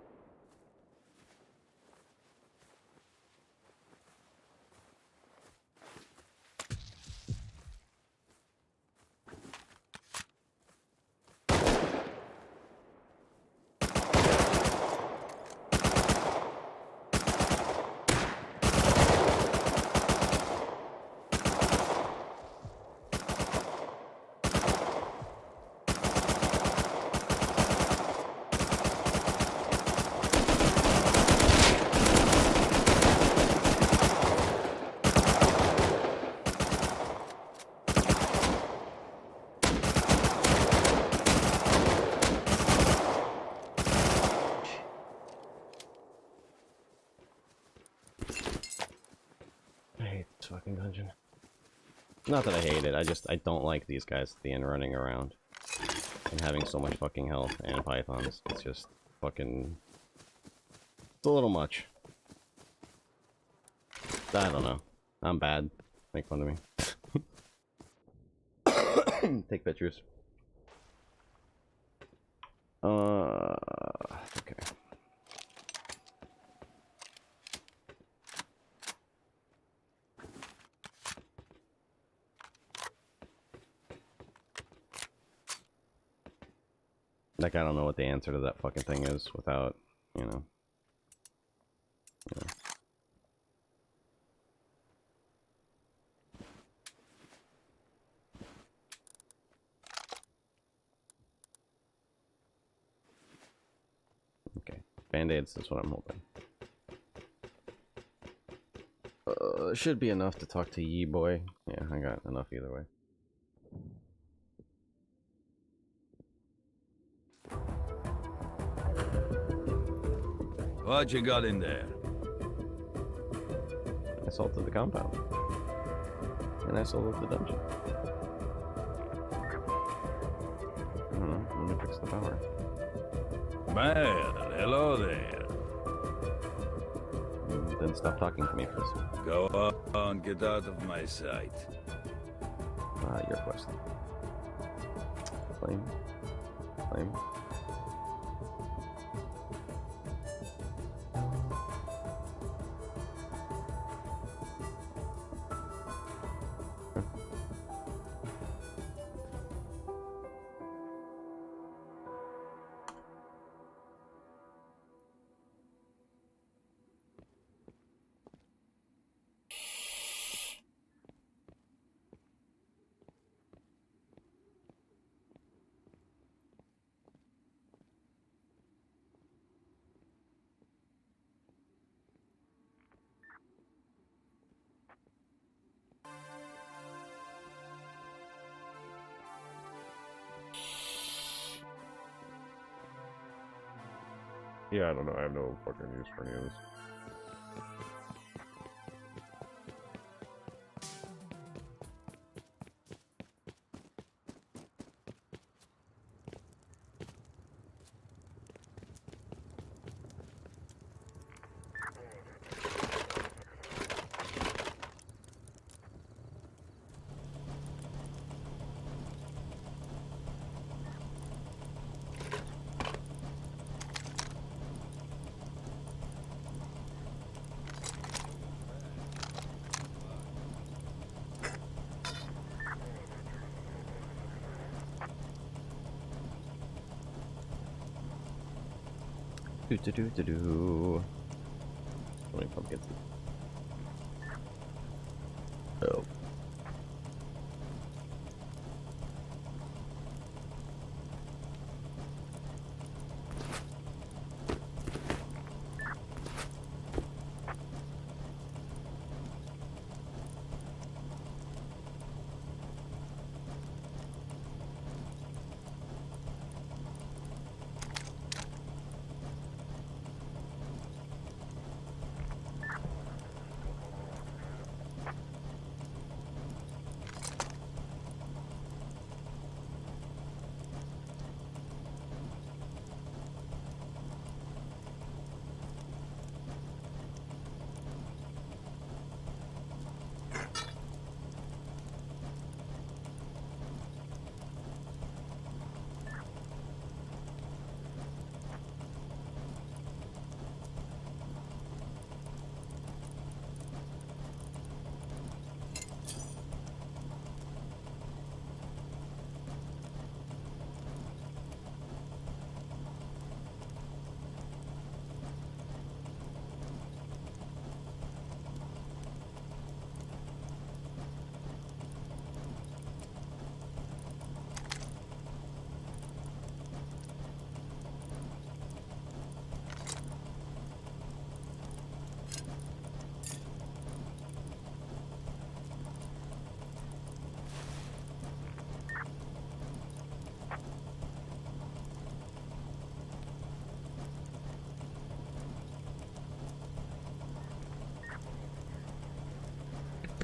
I hate this fucking dungeon. Not that I hate it, I don't like these guys at the end running around. And having so much fucking health and pythons. It's just fucking... It's a little much. I don't know. I'm bad. Make fun of me. Take pictures. Okay. Like, I don't know what the answer to that fucking thing is without, you know. Okay. Band-aids is what I'm hoping. Should be enough to talk to Yee Boy. Yeah, I got enough either way. What you got in there? I salted the compound. And I salted the dungeon. I don't know, let me fix the power. Well, hello there. Then stop talking to me, please. Go on, get out of my sight. Your quest. Flame. Flame. Yeah, I don't know. I have no fucking use for any of this. Do do do do do. How many pumpkins? Oh.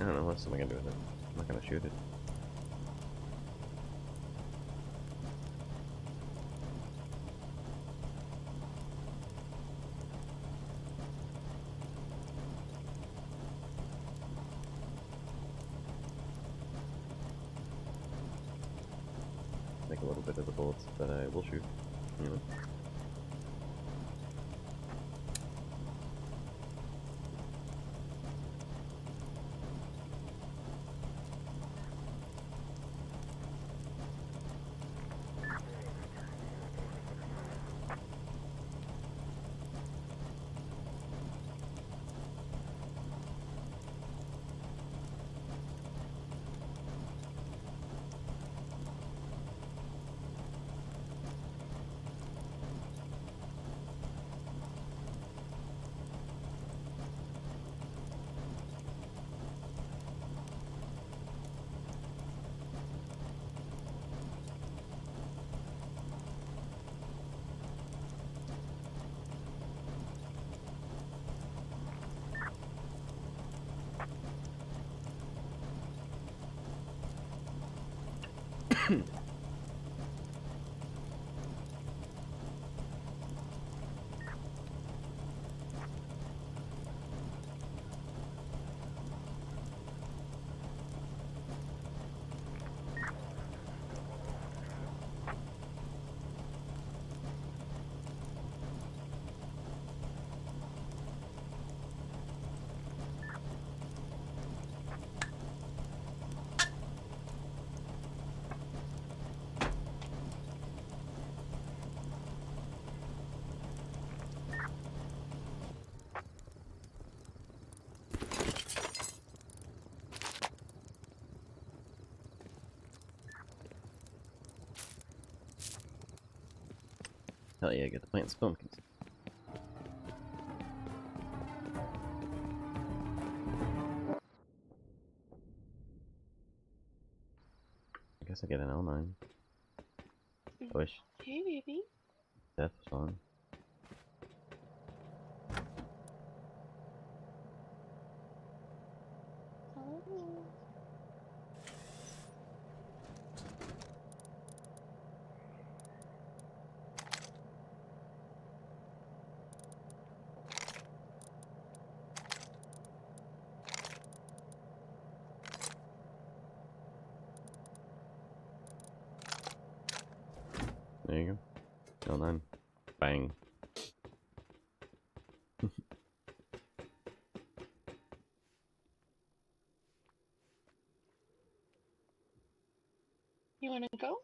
I don't know what else am I gonna do with it. I'm not gonna shoot it. Make a little bit of the bullets that I will shoot. You know. Hell yeah, get to plant some pumpkins. I guess I get an L9. I wish Hey, baby. death was fun. Oh. There you go. L9. Bang. You wanna go?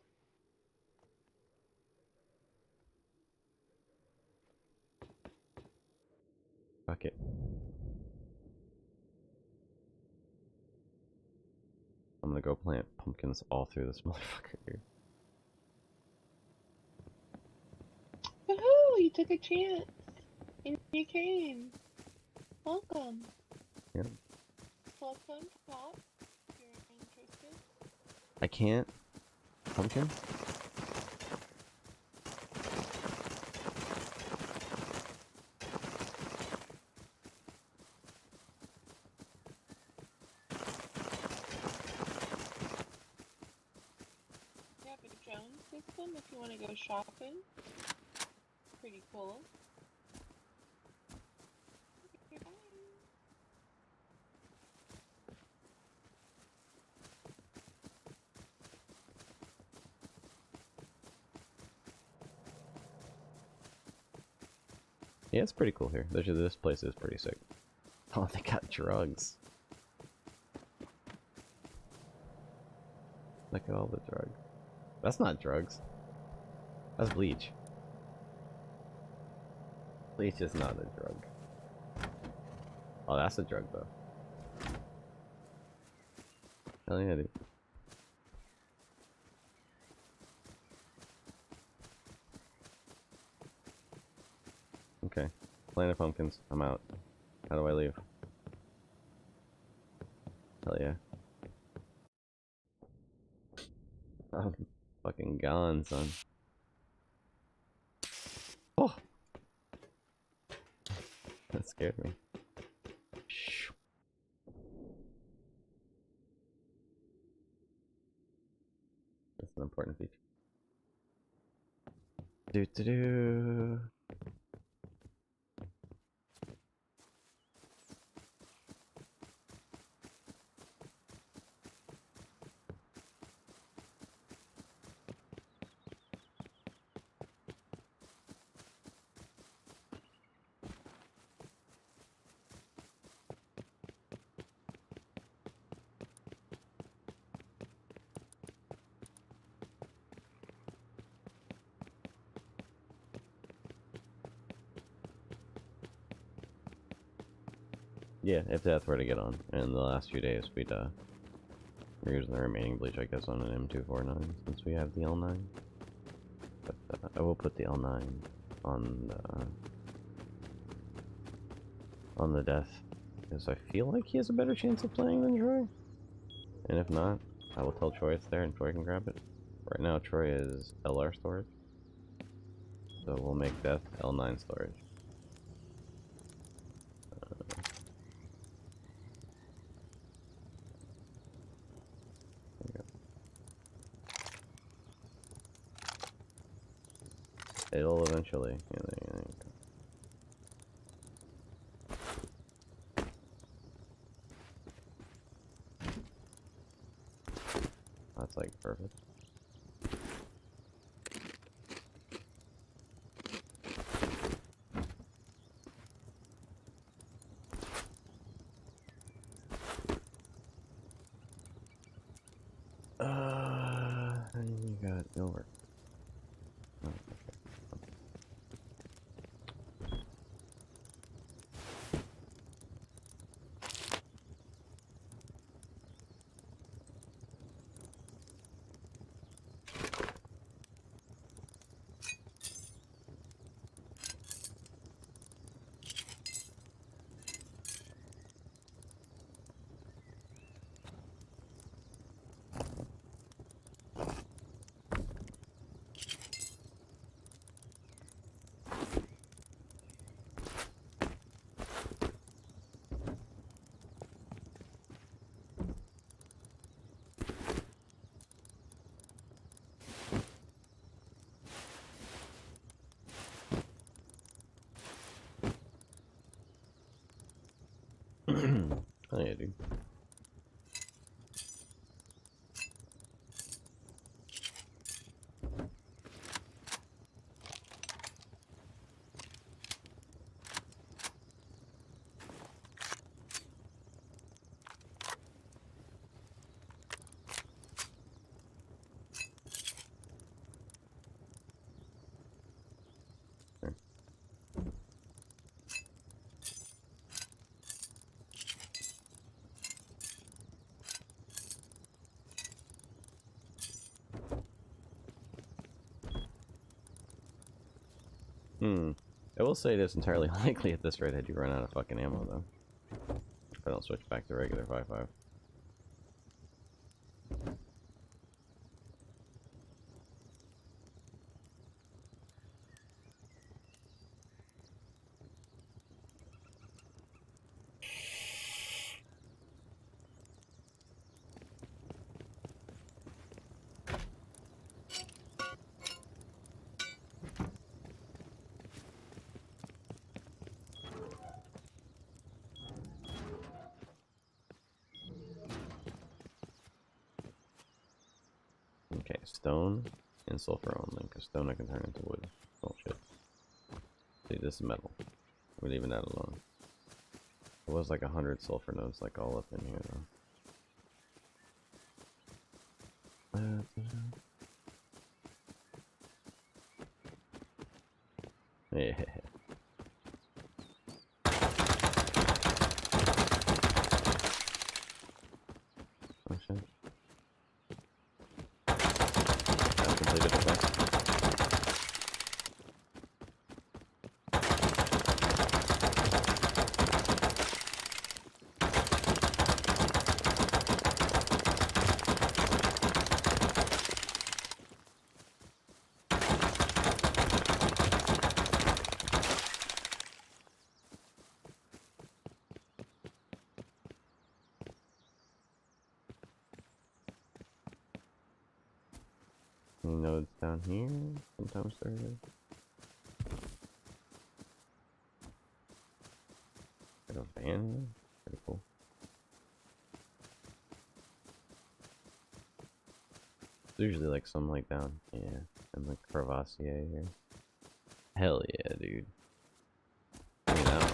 I'm gonna go plant pumpkins all through this motherfucker, dude. Woohoo! You took a chance. And you came. Welcome. Yeah. Welcome, Pop. If you're interested. I can't. Pumpkin? We have a drone system if you want to go shopping. Pretty cool. Okay, bye. Yeah, it's pretty cool here. This place is pretty sick. Oh, they got drugs. Look at all the drugs. That's not drugs. That's bleach. Bleach is not a drug. Oh, that's a drug though. Hell yeah, dude. Okay. Planet pumpkins. I'm out. How do I leave? Hell yeah. I'm fucking gone, son. Oh! That scared me. Shh. That's an important feature. Do do do. Yeah, if that's where to get on. And the last few days we're using the remaining bleach, I guess, on an M249 since we have the L9. But I will put the L9 on the death because I feel like he has a better chance of playing than Troy. And if not, I will tell Troy it's there and Troy can grab it. Right now, Troy is LR storage, so we'll make death L9 storage. It'll eventually. Yeah, there you go. That's like perfect. And you got over. Oh, okay. Oh yeah, dude. I will say it is entirely likely at this rate I do run out of fucking ammo, though. If I don't switch back to regular 5.5. Okay, stone and sulfur only, because stone I can turn into wood. Oh shit. See, this is metal. We're leaving that alone. It was like 100 sulfur nodes, like all up in here though. Yeah. Oh shit. I've completed the quest. Any nodes down here? Sometimes there is. Got a van here? Pretty cool. There's usually like some like down, yeah, and like Crevassier here. Hell yeah, dude. Check it out.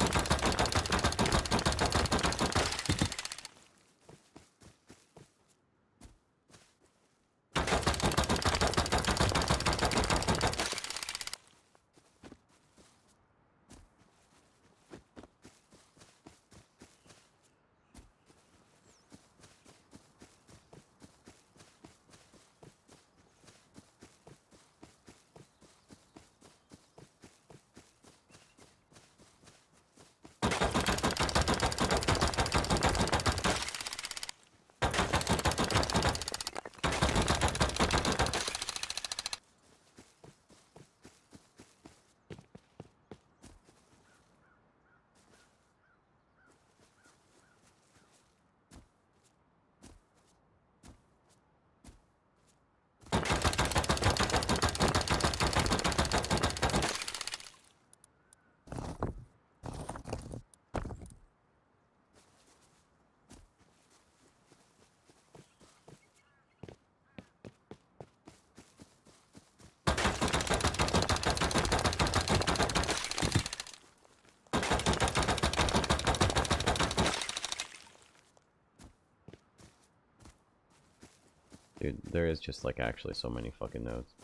Dude, there is just like actually so many fucking nodes.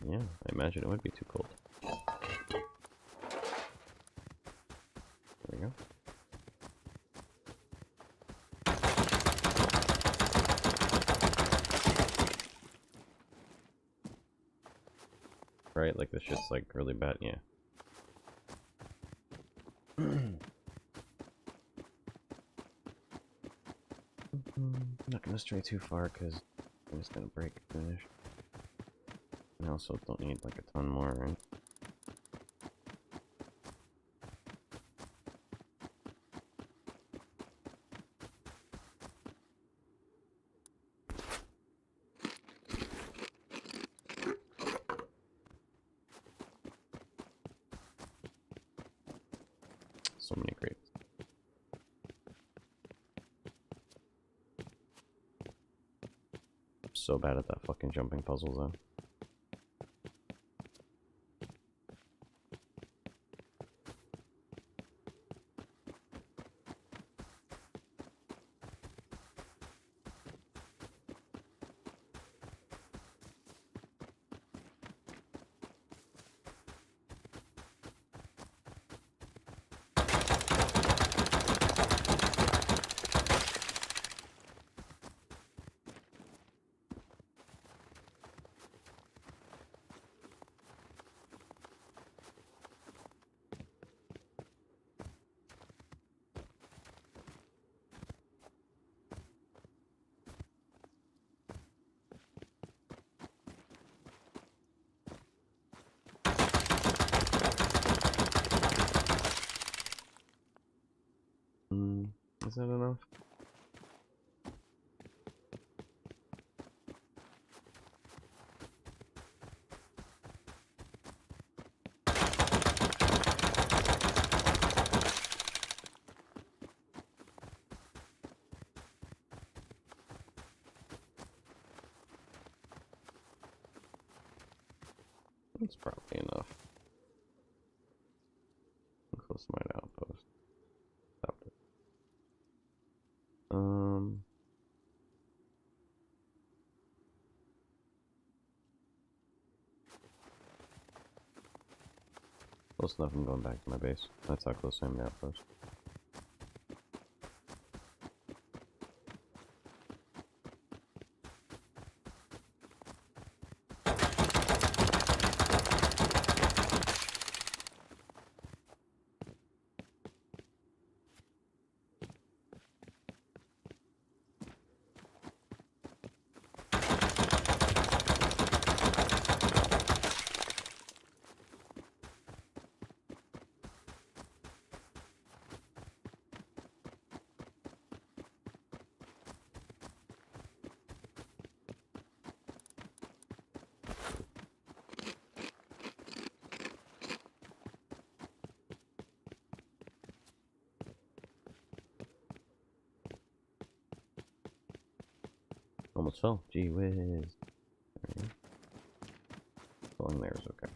Yeah, I imagine it would be too cold. There we go. Right, like this shit's like really bad, yeah. I'm not gonna stray too far because I'm just gonna break finish. I also don't need like a ton more, right? so many crates. So bad at that fucking jumping puzzle though. Is that enough? That's probably enough. Close to my outpost. Stopped it. Close enough. I'm going back to my base. That's how close I am to the outpost. Almost fell. Gee whiz. There. Falling there is okay.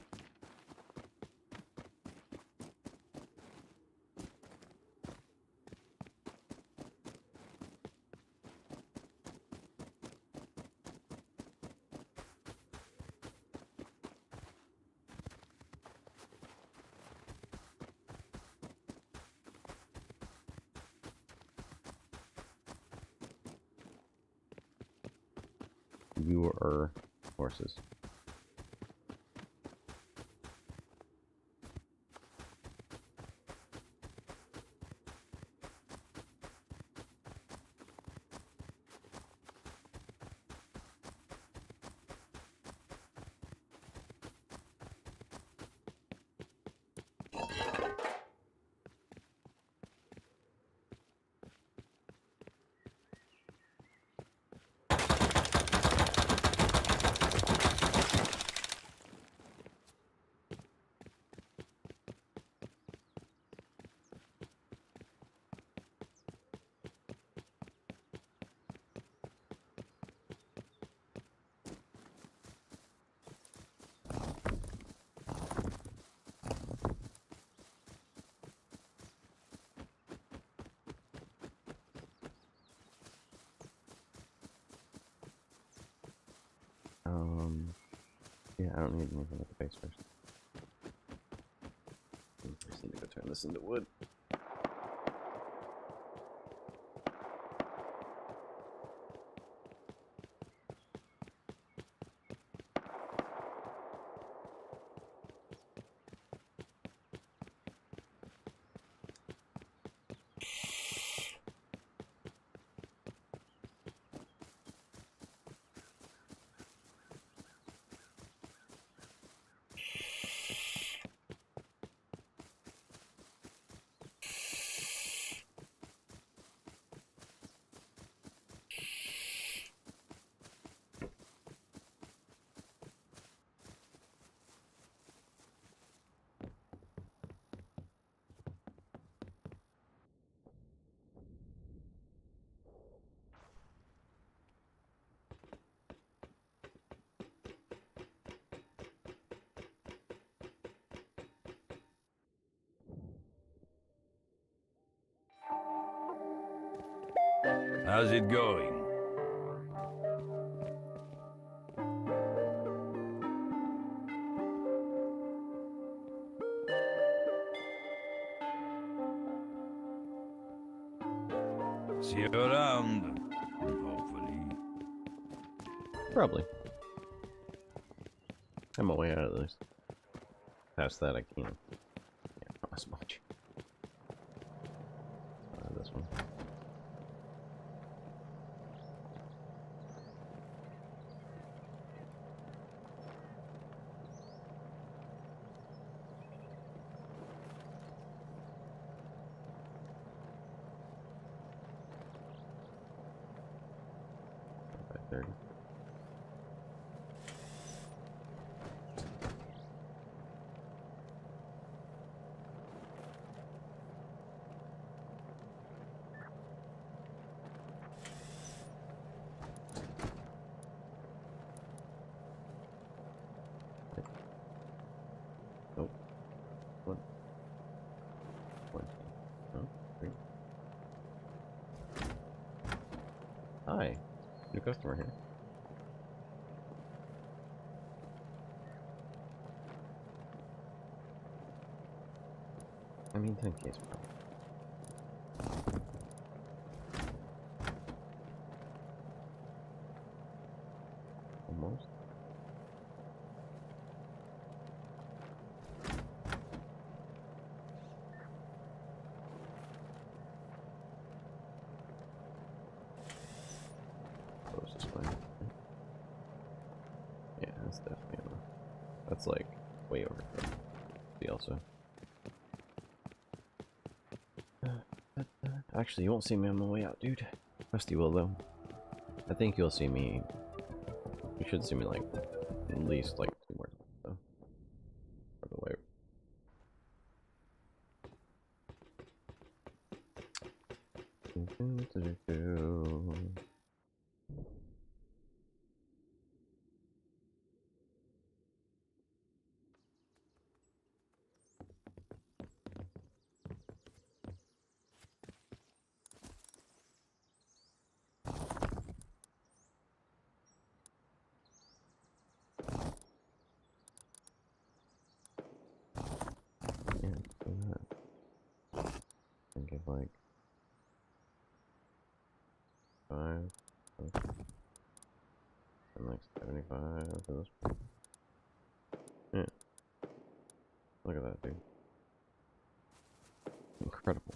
You are horses. Yeah, I don't need anything at the base first. I just need to go turn this into wood. How's it going? See you around, hopefully. Probably. I'm my way out of this. Past that, I can't. Yeah, not as much. This one. By 30. Nope. One. Oh, three. Hi. New customer here. I mean, 10K is probably. Almost. Close this way. Yeah, that's definitely enough. That's like way over. See also. Actually, you won't see me on my way out, dude. Rusty will though. I think you'll see me. You should see me like at least like 2 more times though. For the way. Yeah, do that. Think of like 5, and like 75 for this. Yeah. Look at that, dude. Incredible.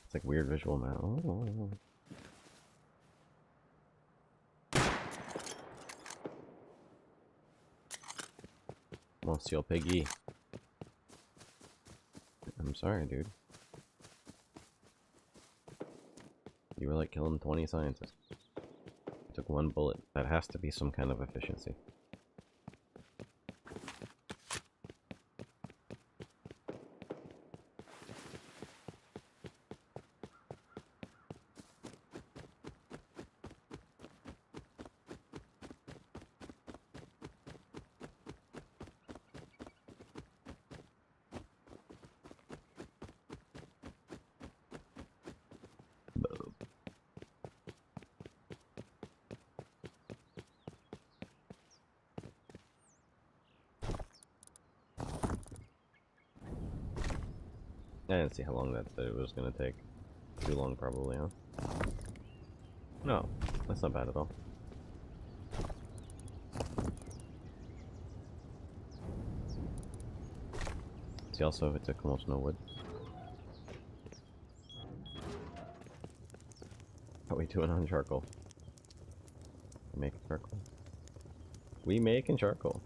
It's like weird visual now. Oh. Monsieur Piggy. I'm sorry, dude. You were like killing 20 scientists. Took 1 bullet. That has to be some kind of efficiency. I didn't see how long that it was gonna take. Too long, probably, huh? No, that's not bad at all. See, also, it took almost no wood. How are we doing on charcoal? Making charcoal. We making charcoal.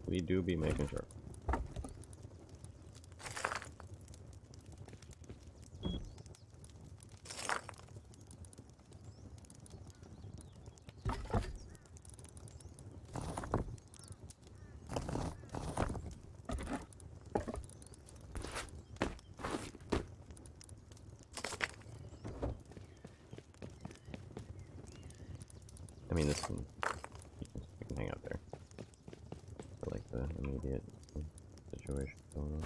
We do be making charcoal. I mean, this can, you can hang out there for like the immediate situation going on.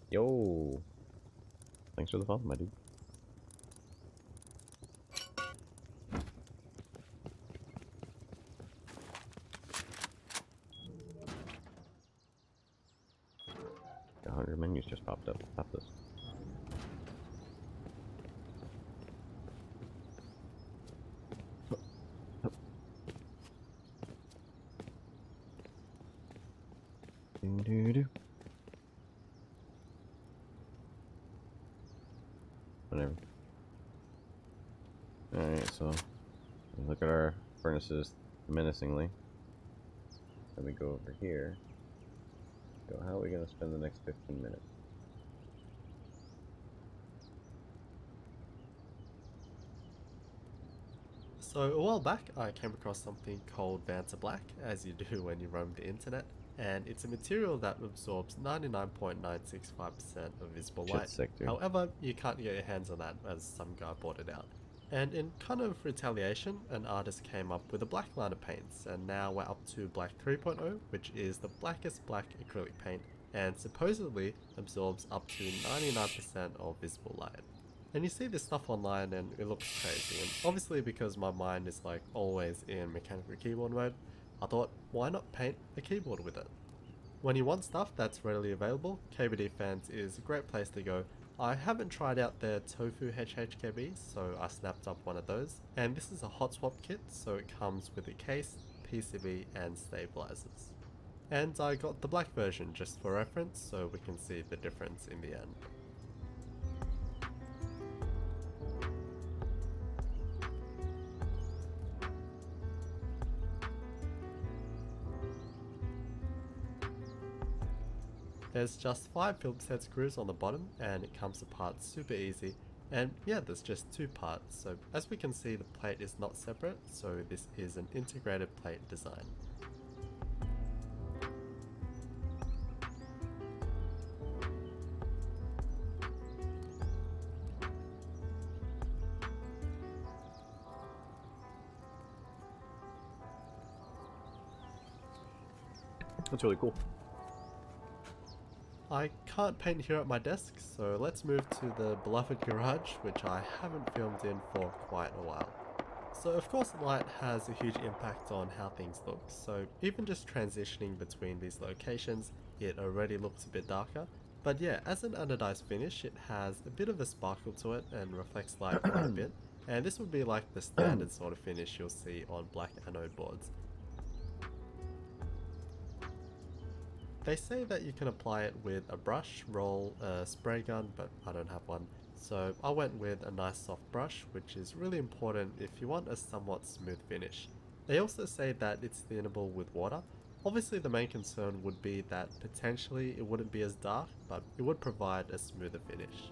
Yo. Thanks for the follow, my dude. A 100 menus just popped up. Pop this. Doo-doo-doo. Whatever. Alright, so look at our furnaces menacingly. Then we go over here. So how are we gonna spend the next 15 minutes? So a while back, I came across something called Vanta Black, as you do when you roam the internet, and it's a material that absorbs 99.965% of visible Shit's light. sick, dude. However, you can't get your hands on that as some guy bought it out. And in kind of retaliation, an artist came up with a black line of paints, and now we're up to Black 3.0, which is the blackest black acrylic paint, and supposedly absorbs up to 99% of visible light. And you see this stuff online and it looks crazy, and obviously because my mind is like always in mechanical keyboard mode, I thought, why not paint a keyboard with it? When you want stuff that's readily available, KBD Fans is a great place to go. I haven't tried out their Tofu HHKBs, so I snapped up one of those. And this is a hot swap kit, so it comes with a case, PCB and stabilizers. And I got the black version just for reference, so we can see the difference in the end. There's just 5 Phillips head screws on the bottom and it comes apart super easy, and yeah, there's just 2 parts, so as we can see the plate is not separate, so this is an integrated plate design. That's really cool. I can't paint here at my desk, so let's move to the beloved garage, which I haven't filmed in for quite a while. So of course light has a huge impact on how things look, so even just transitioning between these locations, it already looks a bit darker. But yeah, as an anodized finish, it has a bit of a sparkle to it and reflects light quite a bit, and this would be like the standard sort of finish you'll see on black anode boards. They say that you can apply it with a brush, roll, a spray gun, but I don't have one. So I went with a nice soft brush, which is really important if you want a somewhat smooth finish. They also say that it's thinnable with water. Obviously the main concern would be that potentially it wouldn't be as dark, but it would provide a smoother finish.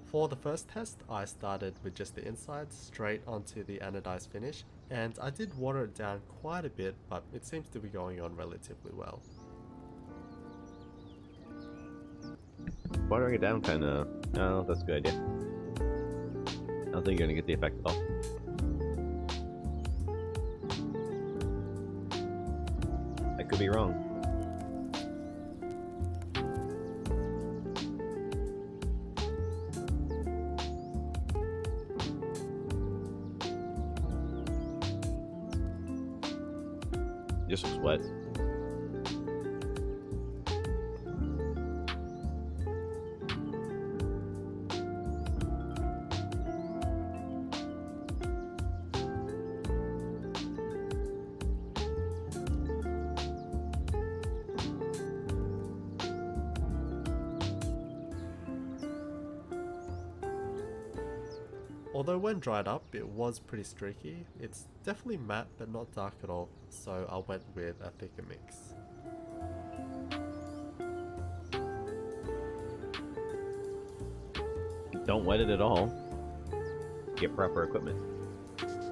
For the first test, I started with just the inside straight onto the anodized finish, and I did water it down quite a bit, but it seems to be going on relatively well. Watering it down kinda... I don't know if that's a good idea. I don't think you're gonna get the effect at all. I could be wrong. Just looks wet. Although when dried up, it was pretty streaky. It's definitely matte but not dark at all, so I went with a thicker mix. Don't wet it at all. Get proper equipment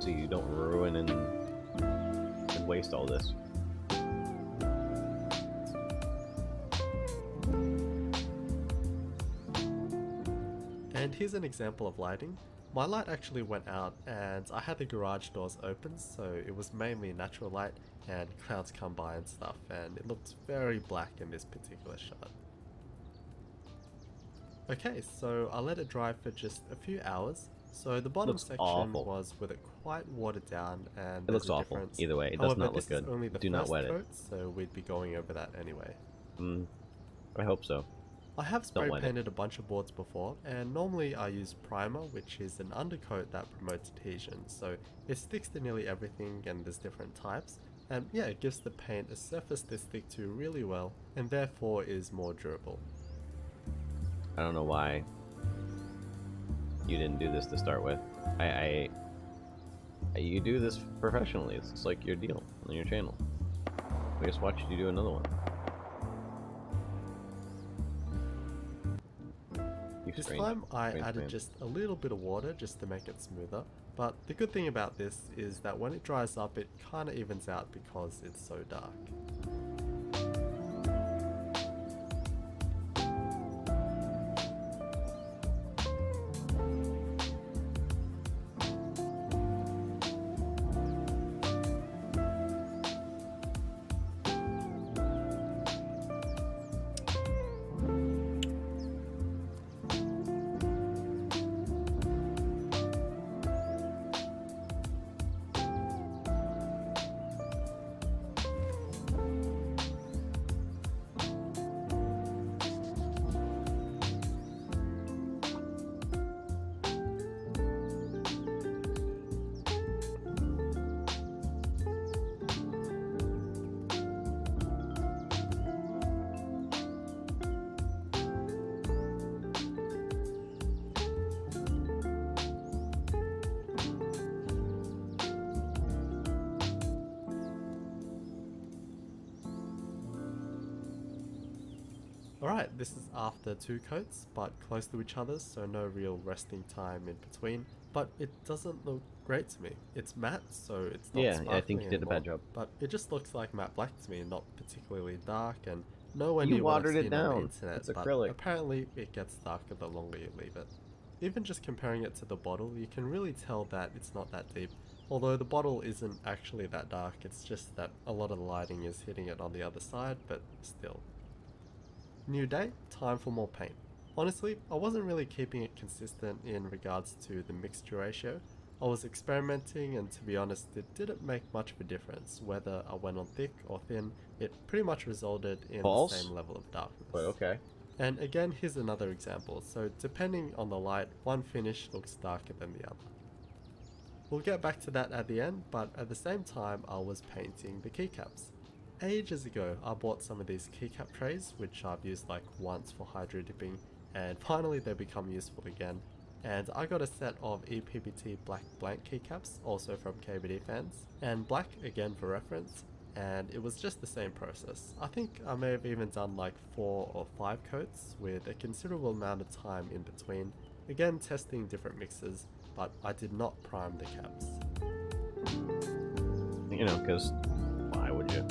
so you don't ruin and waste all this. And here's an example of lighting. My light actually went out and I had the garage doors open, so it was mainly natural light and clouds come by and stuff, and it looked very black in this particular shot. Okay, so I let it dry for just a few hours. So the bottom Looks section awful. was with it quite watered down, and It there's looks a awful. difference. Either way, it does However, not look this is good. only the Do first not wet it. coat, so we'd be going over that anyway. I hope so. I have spray wet it. painted a bunch of boards before, and normally I use primer, which is an undercoat that promotes adhesion, so it sticks to nearly everything and there's different types, and yeah, it gives the paint a surface to stick to really well, and therefore is more durable. I don't know why you didn't do this to start with. You do this professionally. It's like your deal on your channel. I just watched you do another one. This time I added just a little bit of water just to make it smoother, but the good thing about this is that when it dries up it kinda evens out because it's so dark. Alright, this is after 2 coats, but close to each other, so no real resting time in between. But it doesn't look great to me. It's matte, so it's not sparkling I think you did a bad anymore, job. but it just looks like matte black to me, not particularly dark, and nowhere You near what I've watered it seen on the down. internet, It's but acrylic. apparently it gets darker the longer you leave it. Even just comparing it to the bottle, you can really tell that it's not that deep. Although the bottle isn't actually that dark, it's just that a lot of the lighting is hitting it on the other side, but still. New day, time for more paint. Honestly, I wasn't really keeping it consistent in regards to the mixture ratio. I was experimenting, and to be honest, it didn't make much of a difference whether I went on thick or thin. It pretty much resulted in the same level of darkness. But okay. And again, here's another example. So depending on the light, one finish looks darker than the other. We'll get back to that at the end, but at the same time I was painting the keycaps. Ages ago I bought some of these keycap trays, which I've used like once for hydro dipping, and finally they become useful again. And I got a set of EPBT black blank keycaps, also from KBD fans, and black again for reference, and it was just the same process. I think I may have even done like 4 or 5 coats with a considerable amount of time in between, again testing different mixes, but I did not prime the caps. You know, because why would you?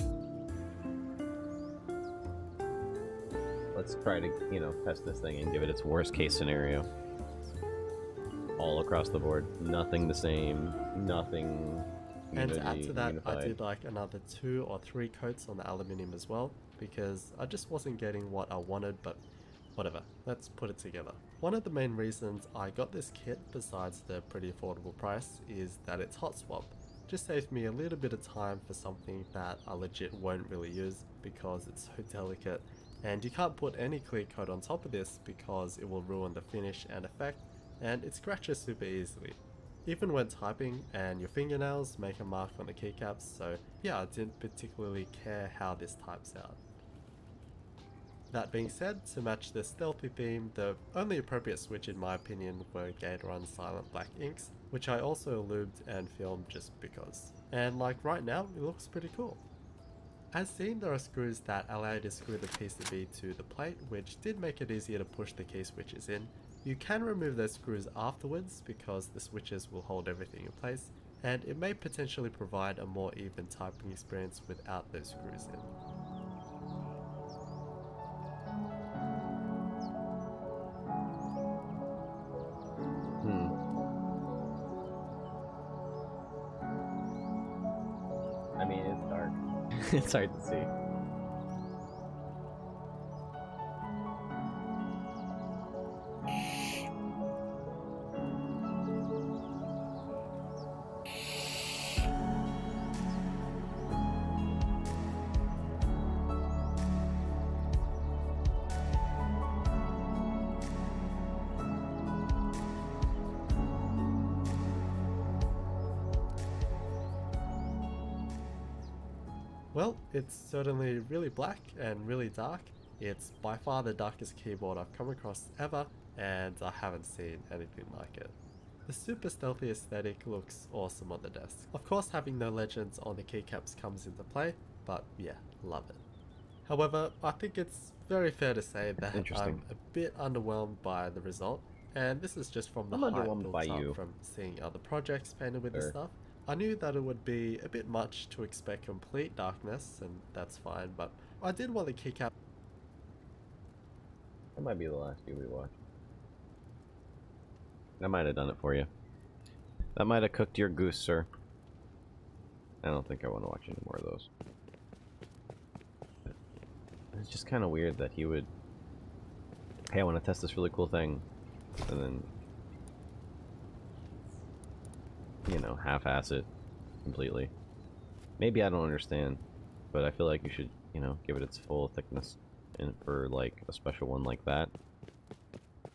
Let's try to, you know, test this thing and give it its worst case scenario. All across the board. Nothing the same. Nothing And to add to that, unified. I did like another 2 or 3 coats on the aluminium as well, because I just wasn't getting what I wanted, but whatever, let's put it together. One of the main reasons I got this kit, besides the pretty affordable price, is that it's hot swap. Just saves me a little bit of time for something that I legit won't really use because it's so delicate, and you can't put any clear coat on top of this because it will ruin the finish and effect, and it scratches super easily. Even when typing, and your fingernails make a mark on the keycaps, so yeah, I didn't particularly care how this types out. That being said, to match the stealthy theme, the only appropriate switch in my opinion were Gatorun Silent Black inks, which I also lubed and filmed just because. And like right now, it looks pretty cool. As seen, there are screws that allow you to screw the PCB to the plate, which did make it easier to push the key switches in. You can remove those screws afterwards because the switches will hold everything in place, and it may potentially provide a more even typing experience without those screws in. I mean, it's dark. It's hard to see. Well, it's certainly really black and really dark. It's by far the darkest keyboard I've come across ever, and I haven't seen anything like it. The super stealthy aesthetic looks awesome on the desk. Of course, having no legends on the keycaps comes into play, but yeah, love it. However, I think it's very fair to say that I'm a bit underwhelmed by the result, and this is just from the I'm hype underwhelmed built by up you. from seeing other projects painted with this Sure. stuff. I knew that it would be a bit much to expect complete darkness, and that's fine, but I did want the keycap. That might be the last view we watched. I might have done it for you. That might have cooked your goose, sir. I don't think I want to watch any more of those. It's just kind of weird that he would... Hey, I want to test this really cool thing. And then... You know, half-ass it completely. Maybe I don't understand, but I feel like you should, you know, give it its full thickness and for like a special one like that,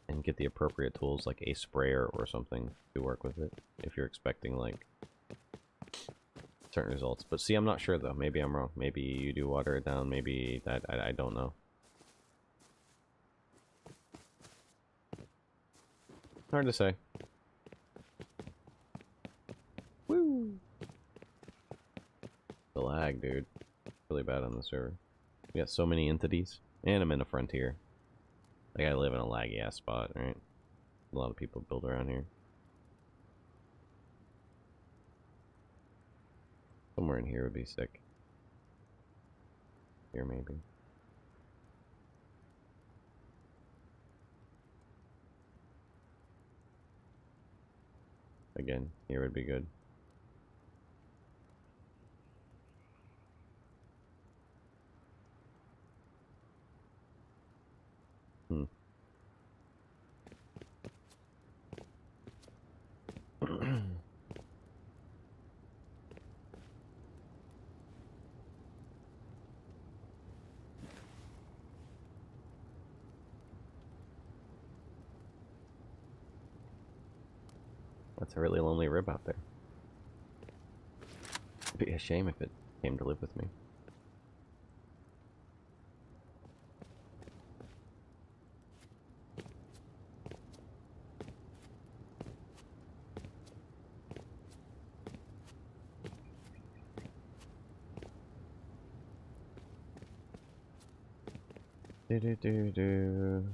and get the appropriate tools like a sprayer or something to work with it if you're expecting like certain results. But see, I'm not sure though. Maybe I'm wrong. Maybe you do water it down. Maybe that I don't know. Hard to say. Woo! The lag, dude. Really bad on the server. We got so many entities. And I'm in a frontier. Like, I live in a laggy ass spot, right? A lot of people build around here. Somewhere in here would be sick. Here, maybe. Again, here would be good. Hmm. That's a really lonely rib out there. It'd be a shame if it came to live with me. Do do do do.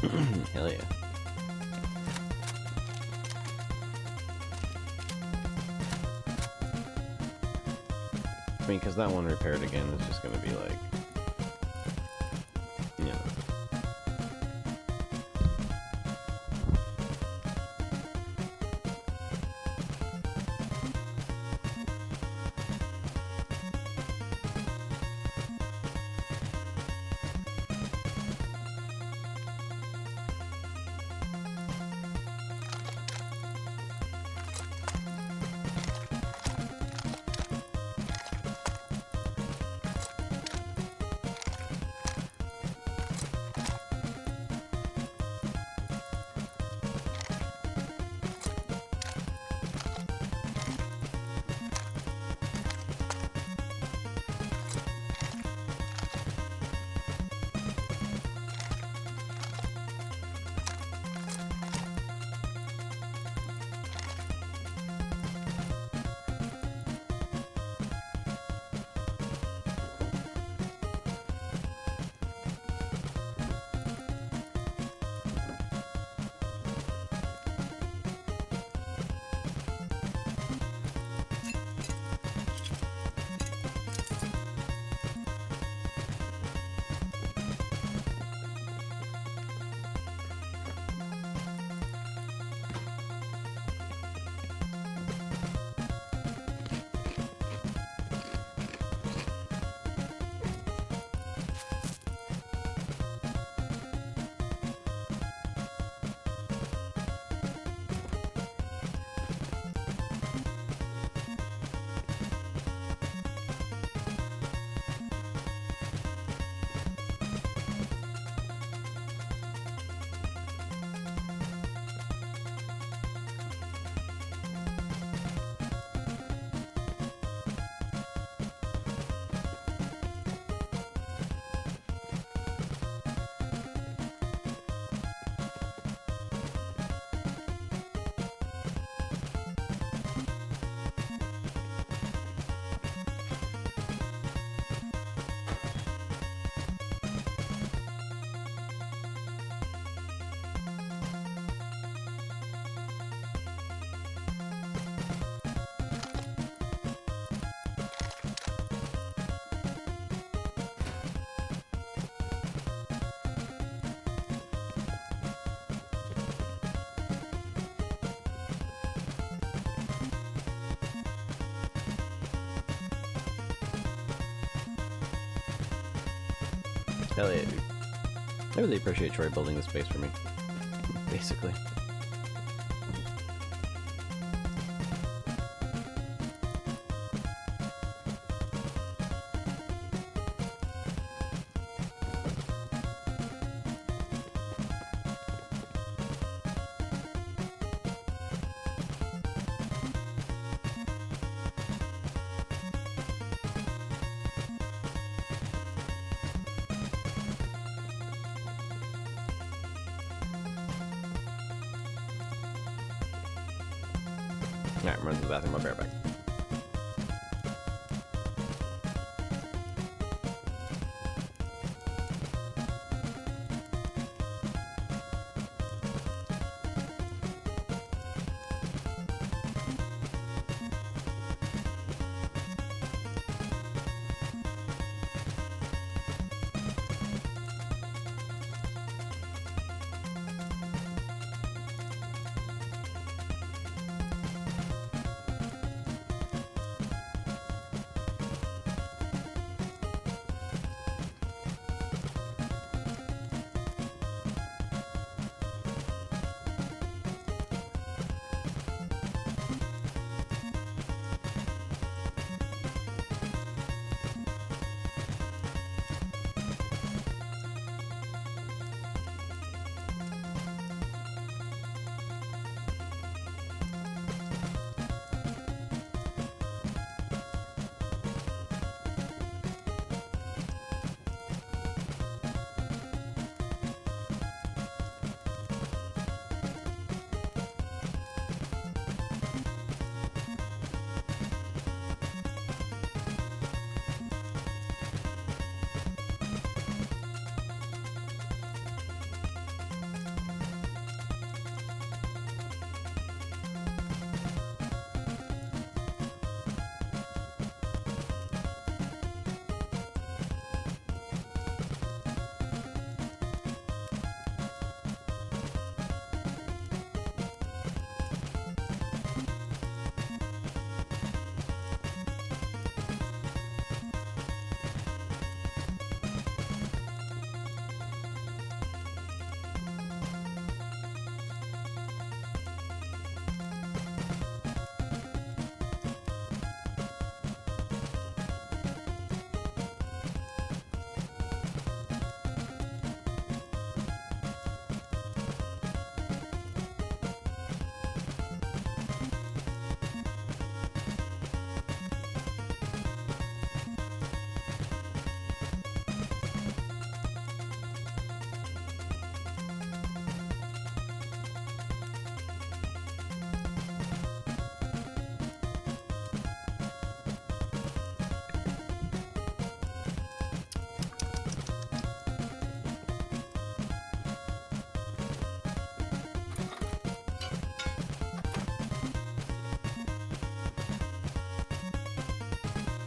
Hell yeah. I mean, because that one repaired again is just going to be like, you know. Hell yeah, dude. I really appreciate Troy building this space for me. Basically. Alright, I'm running to the bathroom, I'll be right back.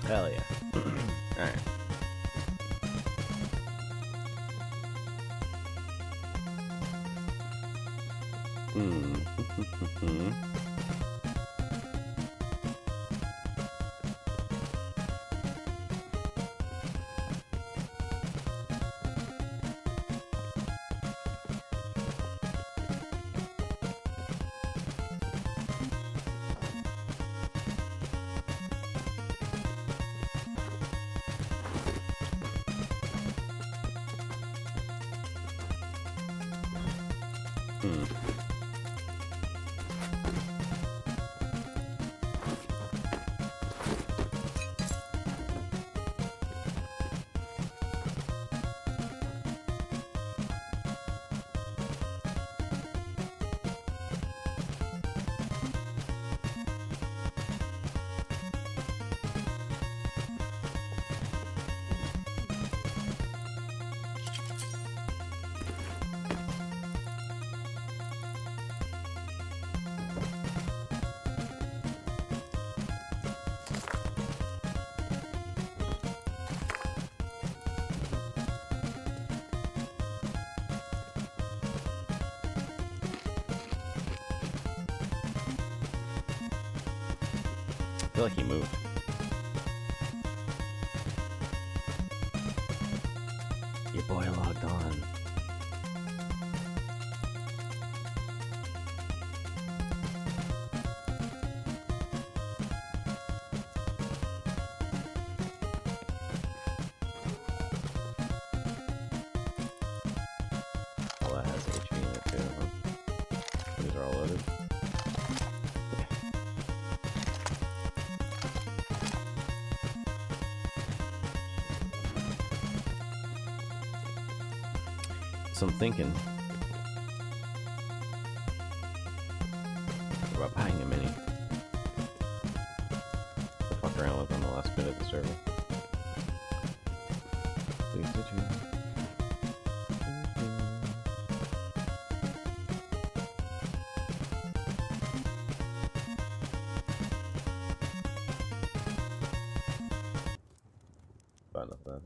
Hell yeah. Alright. I feel like he moved. Your boy logged on. Oh, that has HP in it too, huh? These are all loaded. So I'm thinking about buying a mini to fuck around with on the last bit of the server. Fun of that.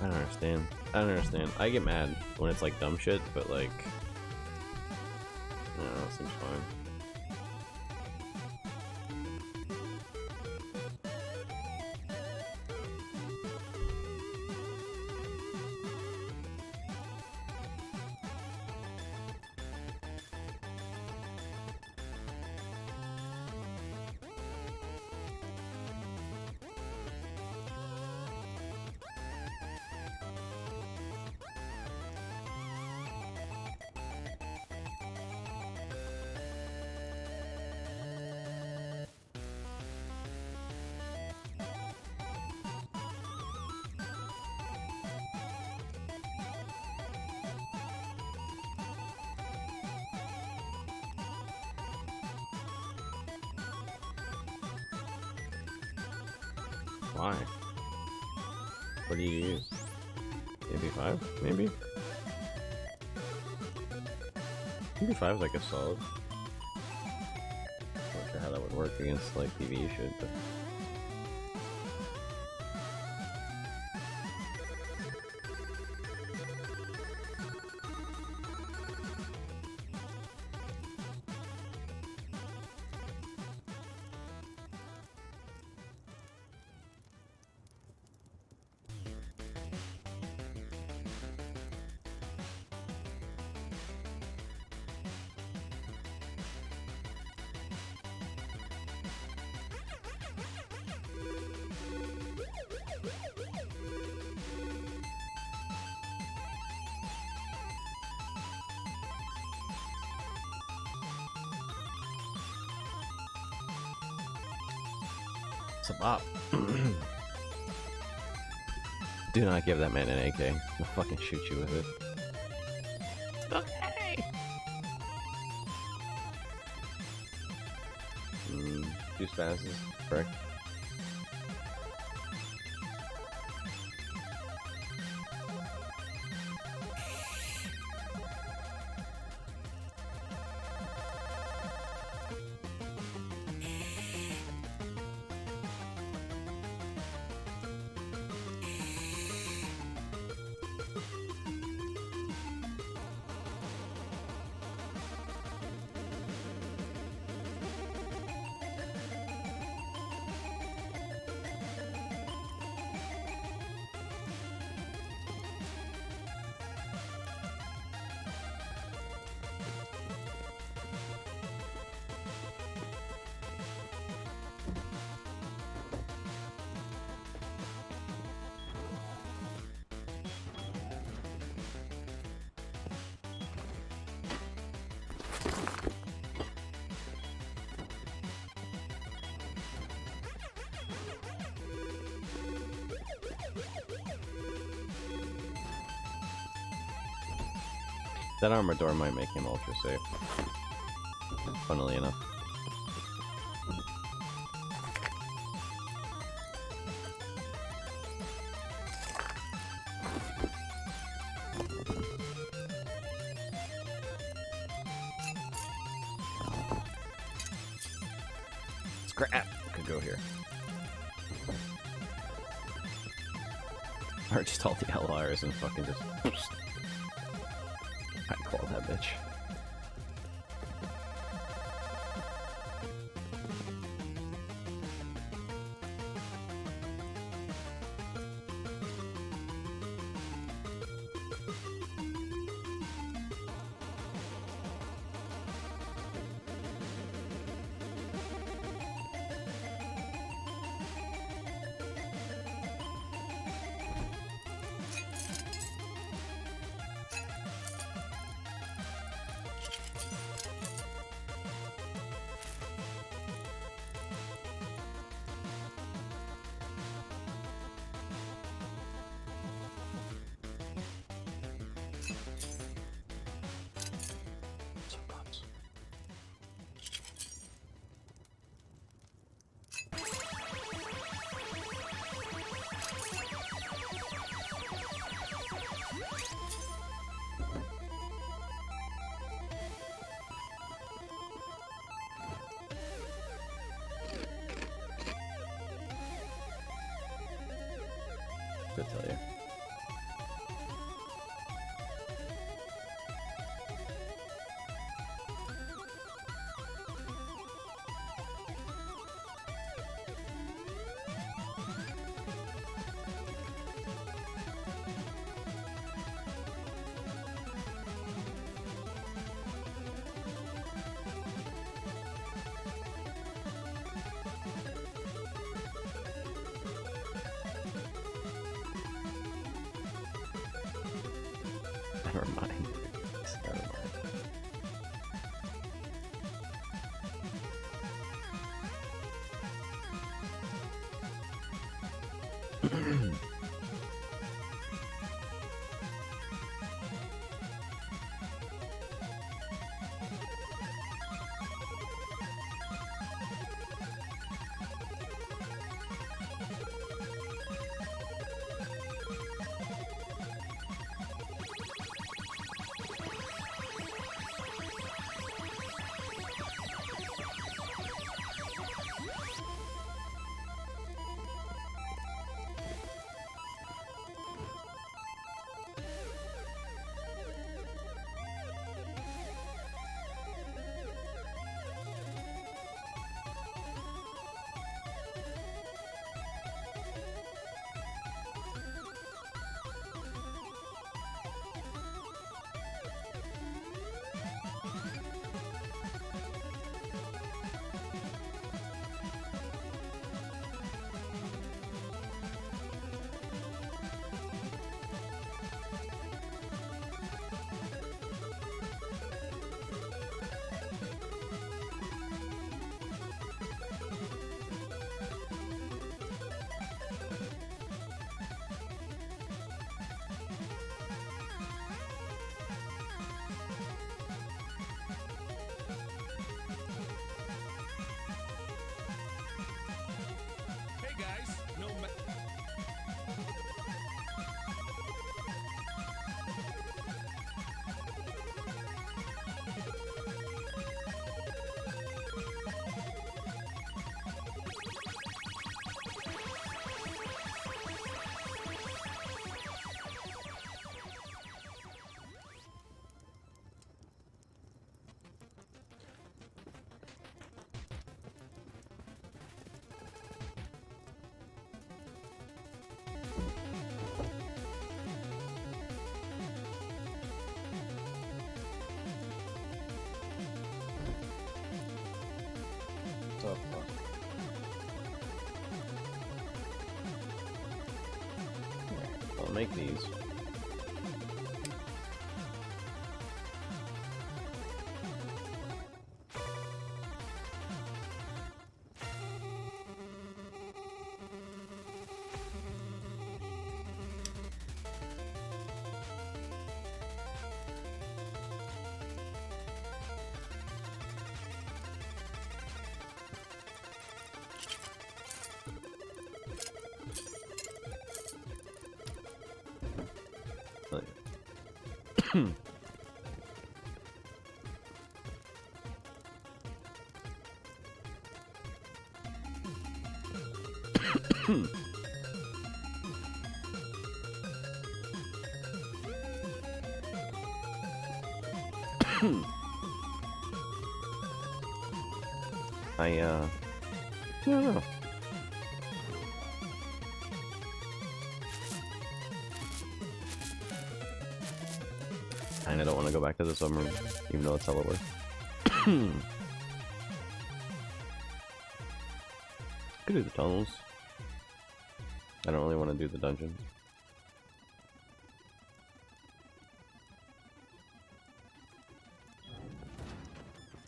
I don't understand. I don't understand. I get mad when it's like dumb shit, but like, I don't know, it seems fine. Why? What do you use? MP5? Maybe? MP5 is like a solid. Not sure how that would work against like TV shit, but. Up. Do not give that man an AK. He'll fucking shoot you with it. Okay. Two spasms, correct? That armor door might make him ultra safe. Funnily enough. Scrap! Could go here. Or just all the LRs and fucking just... I call that bitch. To tell you. Never mind. Never mind. make these. I don't know. Kinda don't want to go back to the submarine, even though it's hella work. Could do the tunnels. I don't really want to do the dungeon.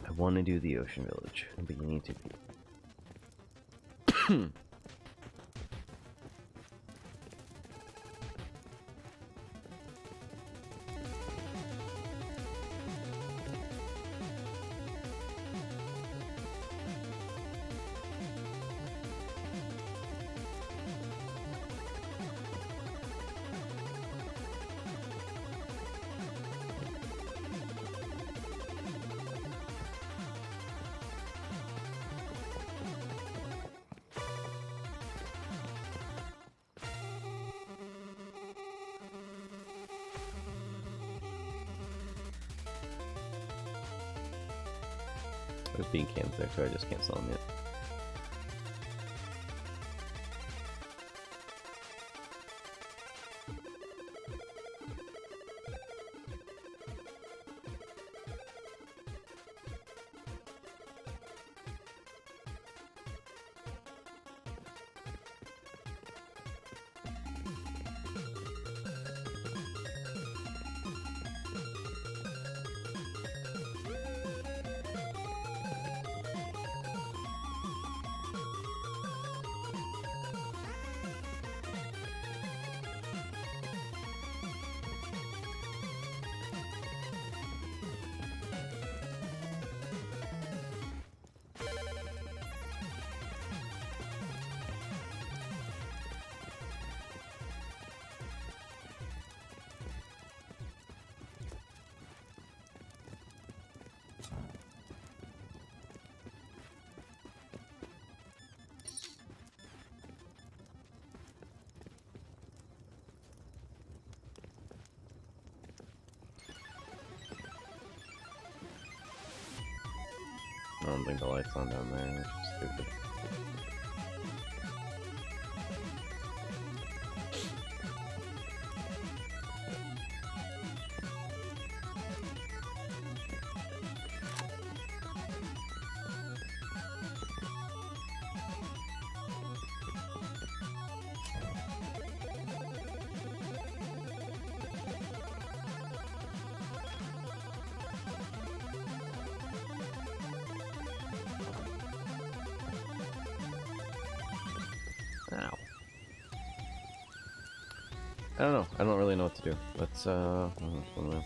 I want to do the ocean village, but you need to be. There's bean cans there, so I just can't sell them yet. I don't think the light's on down there, which is stupid. Ow. I don't know. I don't really know what to do. Let's, I don't know.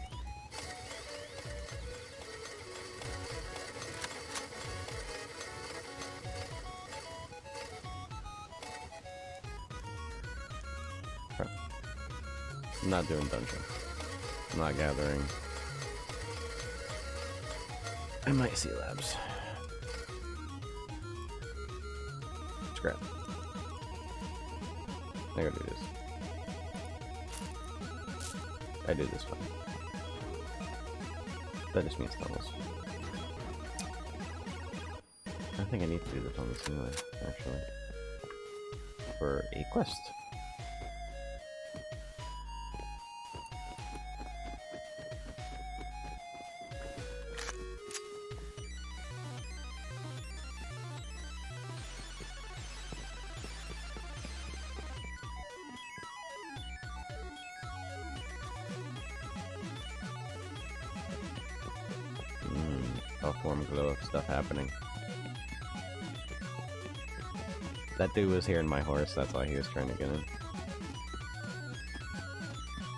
Okay. I'm not doing dungeon. I'm not gathering. I might see labs. Scrap. I gotta do this. I did this one. That just means tunnels. I think I need to do the tunnels anyway, actually. For a quest. off warm glow stuff happening. That dude was hearing my horse, that's why he was trying to get in.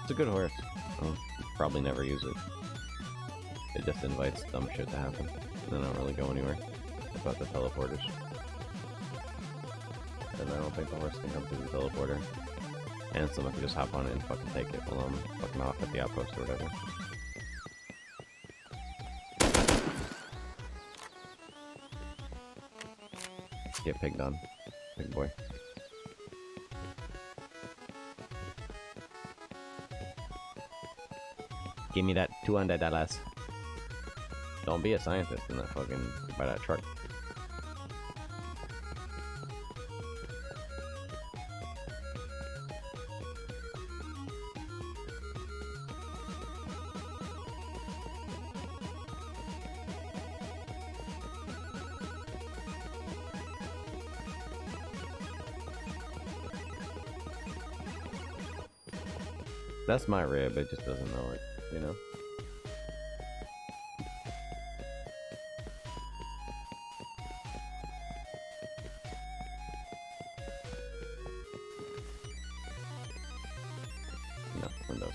It's a good horse. I'll probably never use it. It just invites dumb shit to happen. And I don't really go anywhere. About the teleporters. And I don't think the horse can come through the teleporter. And someone can just hop on it and fucking take it while I'm fucking off at the outpost or whatever. Get pigged on. Big boy. Give me that $200. Don't be a scientist in that fucking by that truck. That's my rib, it just doesn't know it, you know? No, Windows.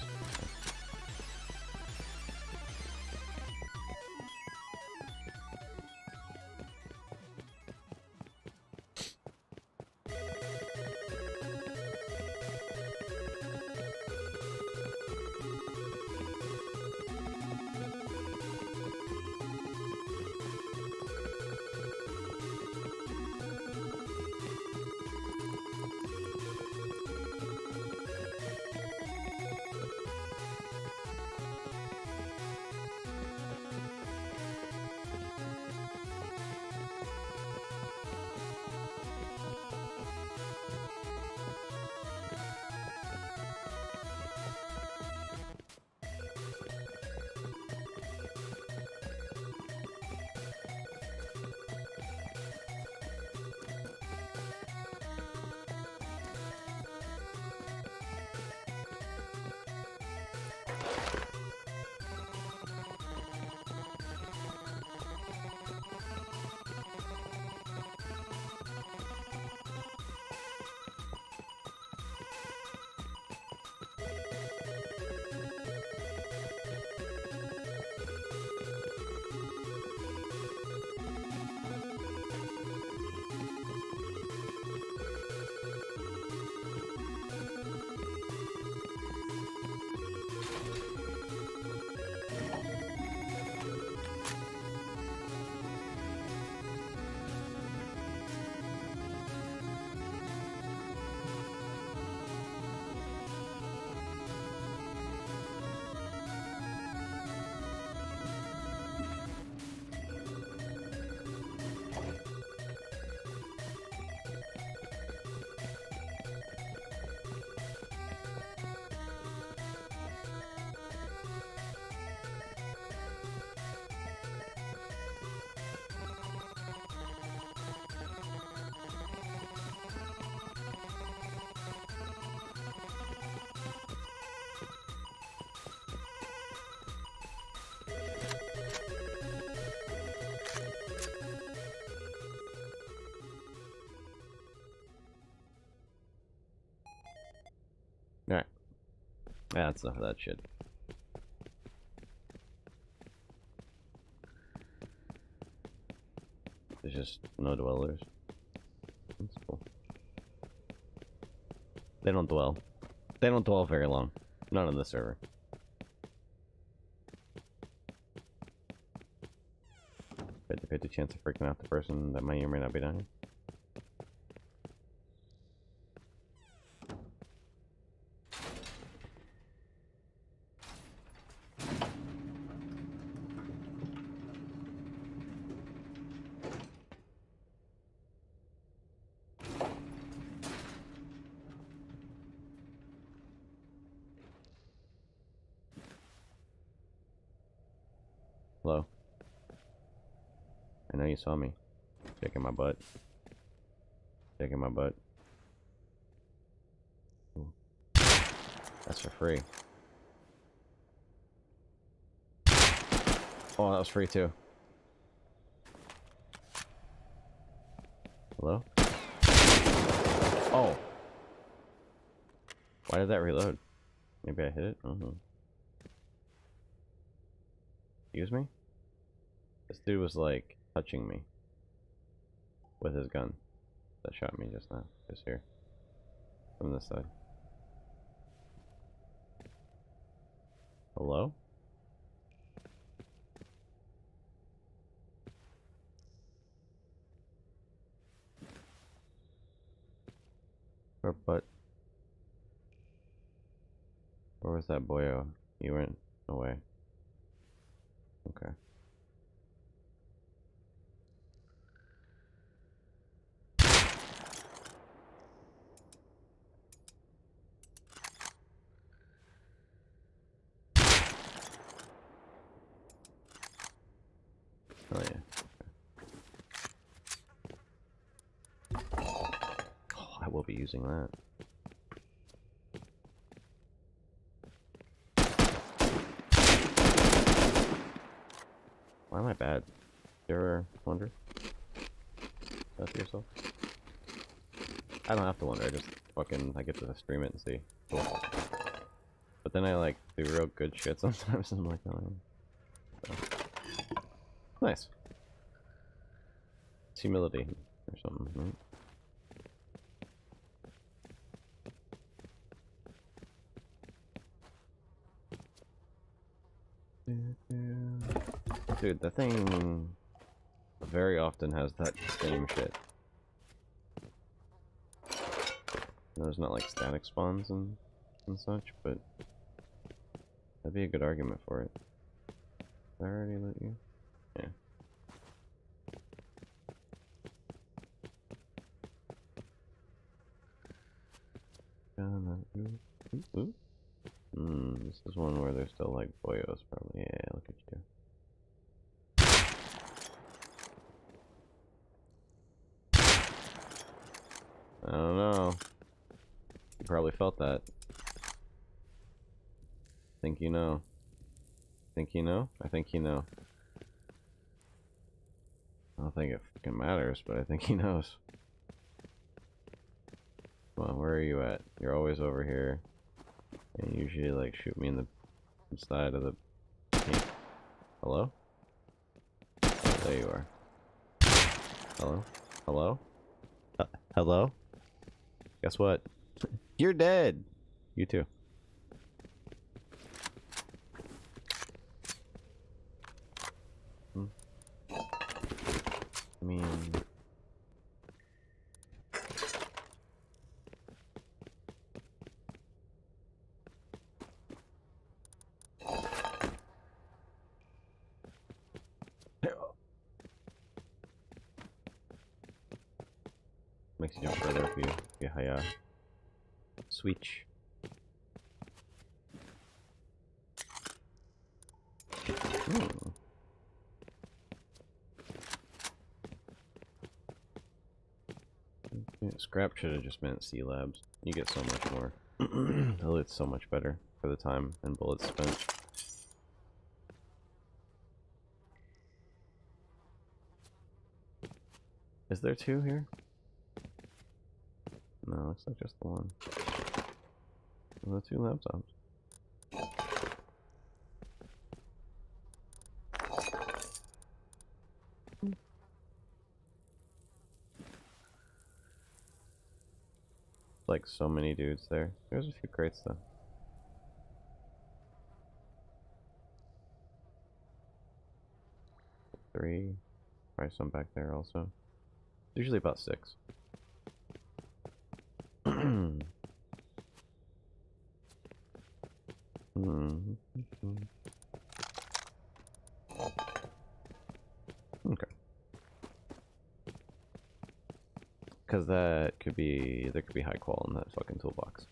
Alright. Yeah, that's enough of that shit. There's just no dwellers. That's cool. They don't dwell. They don't dwell very long. Not on the server. 50-50 chance of freaking out the person that may or may not be down here. Hello. I know you saw me. Checking my butt. Checking my butt. Ooh. That's for free. Oh, that was free too. Oh. Why did that reload? Maybe I hit it? Excuse me? This dude was like touching me with his gun that shot me just now. Just here. From this side. Hello? But where was that boyo? He went away. Okay. Oh yeah. Oh, I will be using that. Why am I bad? You ever wonder that to yourself? I don't have to wonder, I get to stream it and see. Cool. But then I like do real good shit sometimes and I'm like, oh. So. Nice. It's humility or something, right? Dude, the thing very often has that same shit. There's not like static spawns and such, but that'd be a good argument for it. Did I already let you? Yeah. This is one where there's still like boyos probably. Yeah, look at you. I don't know. You probably felt that. Think you know. Think you know? I think you know. I don't think it fucking matters, but I think he knows. Come on, where are you at? You're always over here. And you usually like shoot me in the side of the paint. Hello? Oh, there you are. Hello? Hello? Hello? Guess what? You're dead! You too. I mean... Makes you jump further if you switch. Yeah, scrap should have just meant C labs. You get so much more. The loot's so much better for the time and bullets spent. Is there two here? No, looks like just the one. And the two laptops. Like so many dudes there. There's a few crates though. Three. Probably some back there also. Usually about 6. Okay. Because there could be high qual in that fucking toolbox.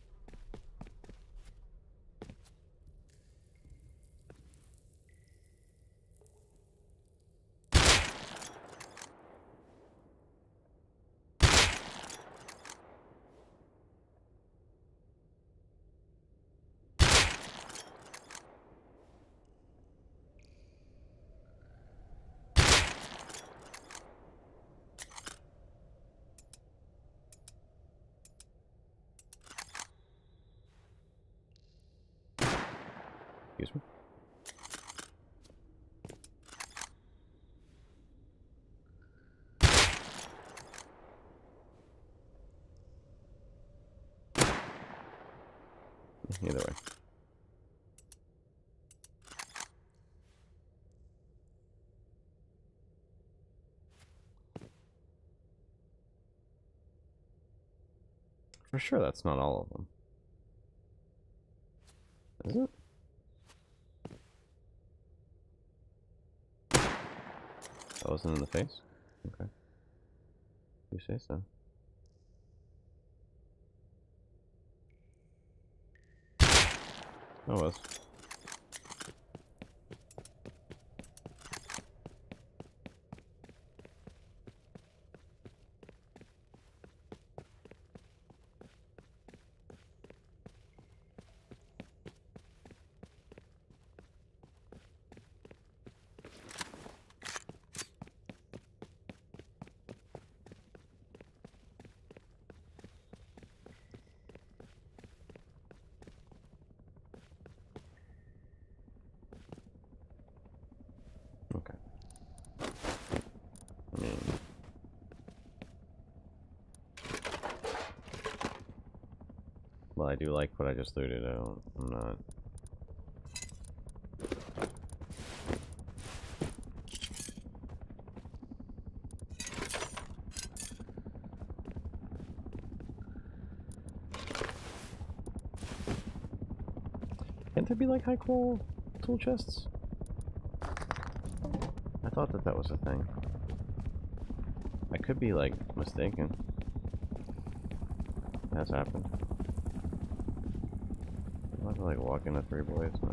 Excuse me. Either way. For sure, that's not all of them. Is it? That wasn't in the face? Okay. You say so. That was. Okay. I mean... Well, I do like what I just looted. I'm not... Can't there be like high qual tool chests? I thought that was a thing. I could be like mistaken. It has happened. I have to like walk into 3 boys. No.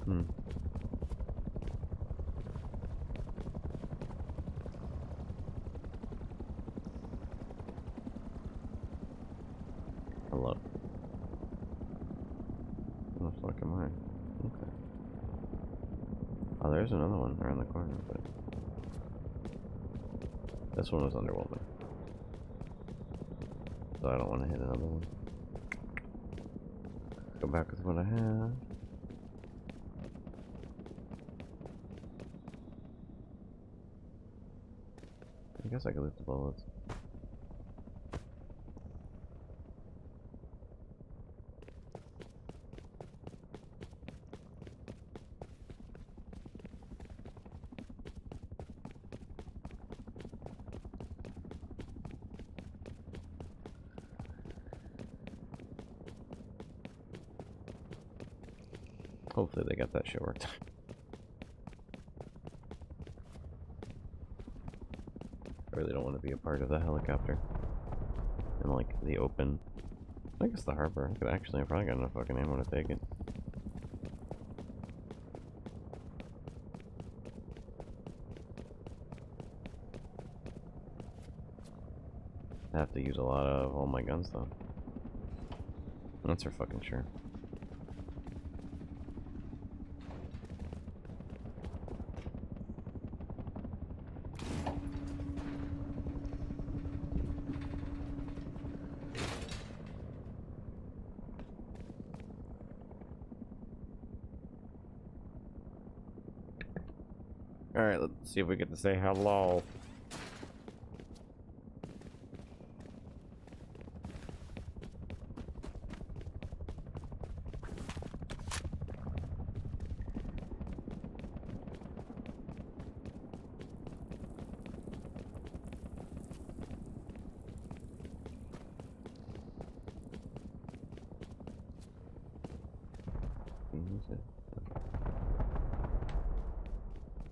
Hmm. Hello. What the fuck am I? Okay. Oh, there's another one around the corner, but this one was underwhelming. So I don't want to hit another one. Go back with what I have. I guess I could loot the bullets. Hopefully they got that shit worked. I really don't want to be a part of the helicopter. And like the open. I guess the harbor. I probably got enough fucking ammo to take it. I have to use a lot of all my guns though. That's for fucking sure. Alright, let's see if we get to say hello.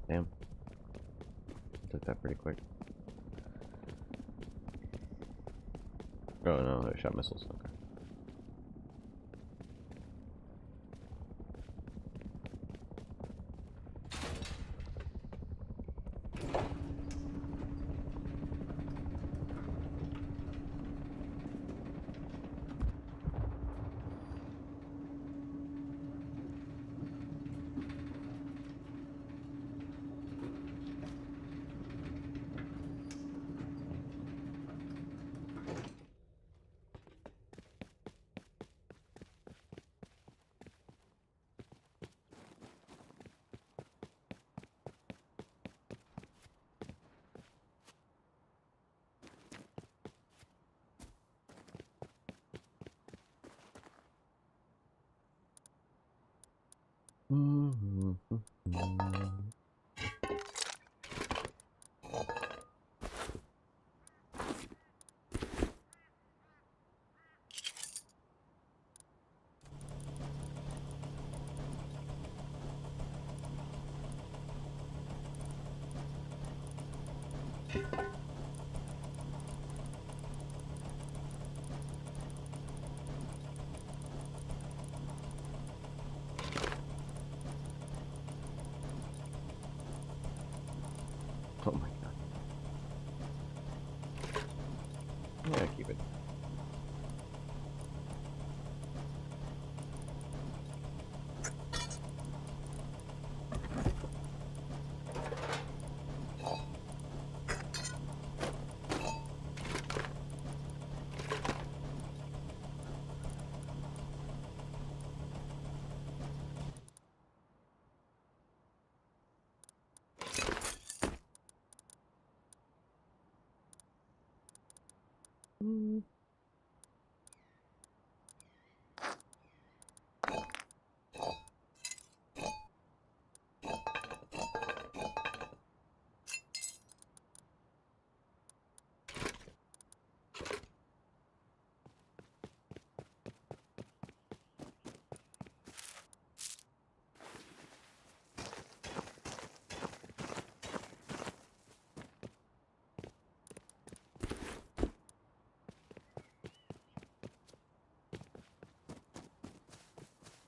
Damn. Took that pretty quick. Oh no, I shot missiles. Okay. Oh my god. Yeah, keep it.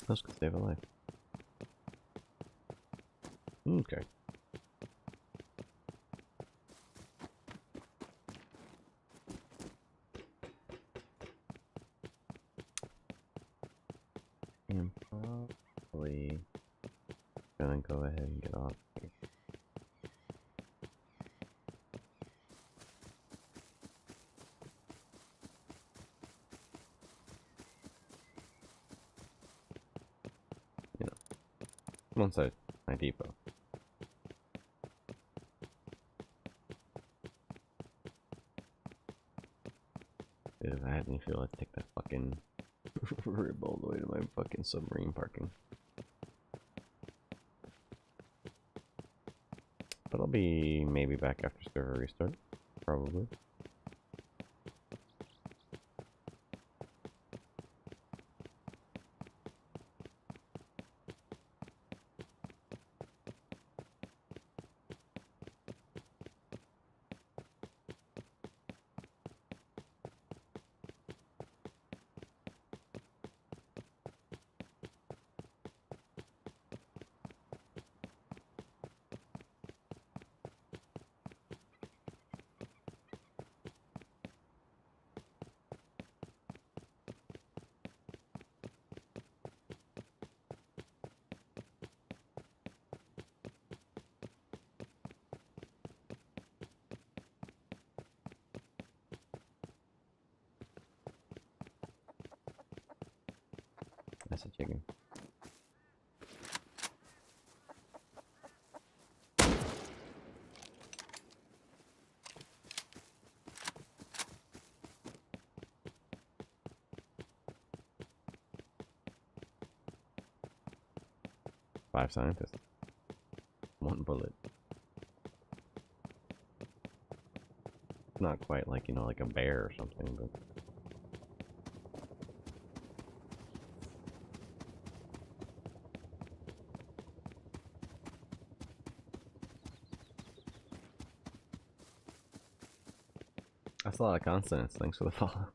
Those could save a life. Okay. I'm probably gonna go ahead and get off here. You know, once my depot. If I had any fuel, I'd take that fucking rib all the way to my fucking submarine parking. But I'll be maybe back after server restart, probably. That's a chicken. Five scientists. One bullet. Not quite like, you know, like a bear or something, but... That's a lot of consonants. Thanks for the follow.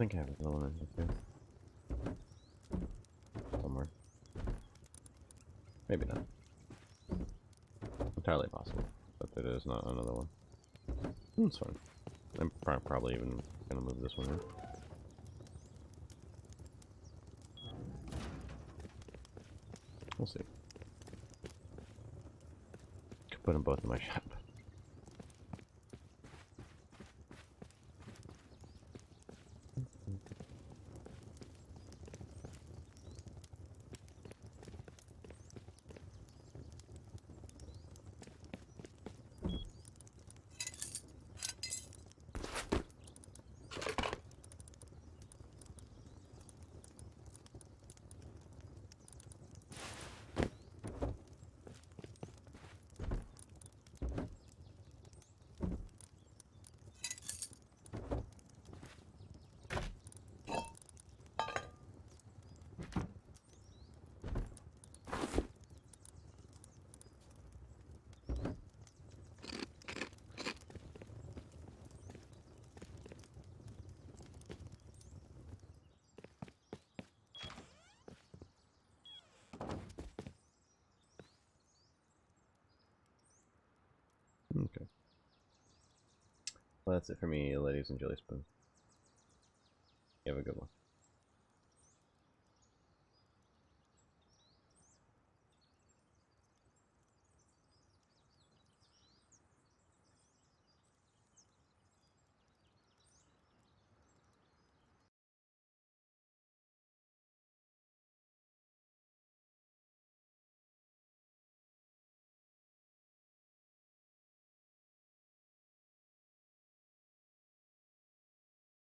think I have another one in here too. Somewhere. Maybe not. Entirely possible. But there is not another one. It's fine. I'm probably even gonna move this one in. We'll see. Could put them both in my shop. Okay. Well, that's it for me, ladies and jelly spoons. You have a good one.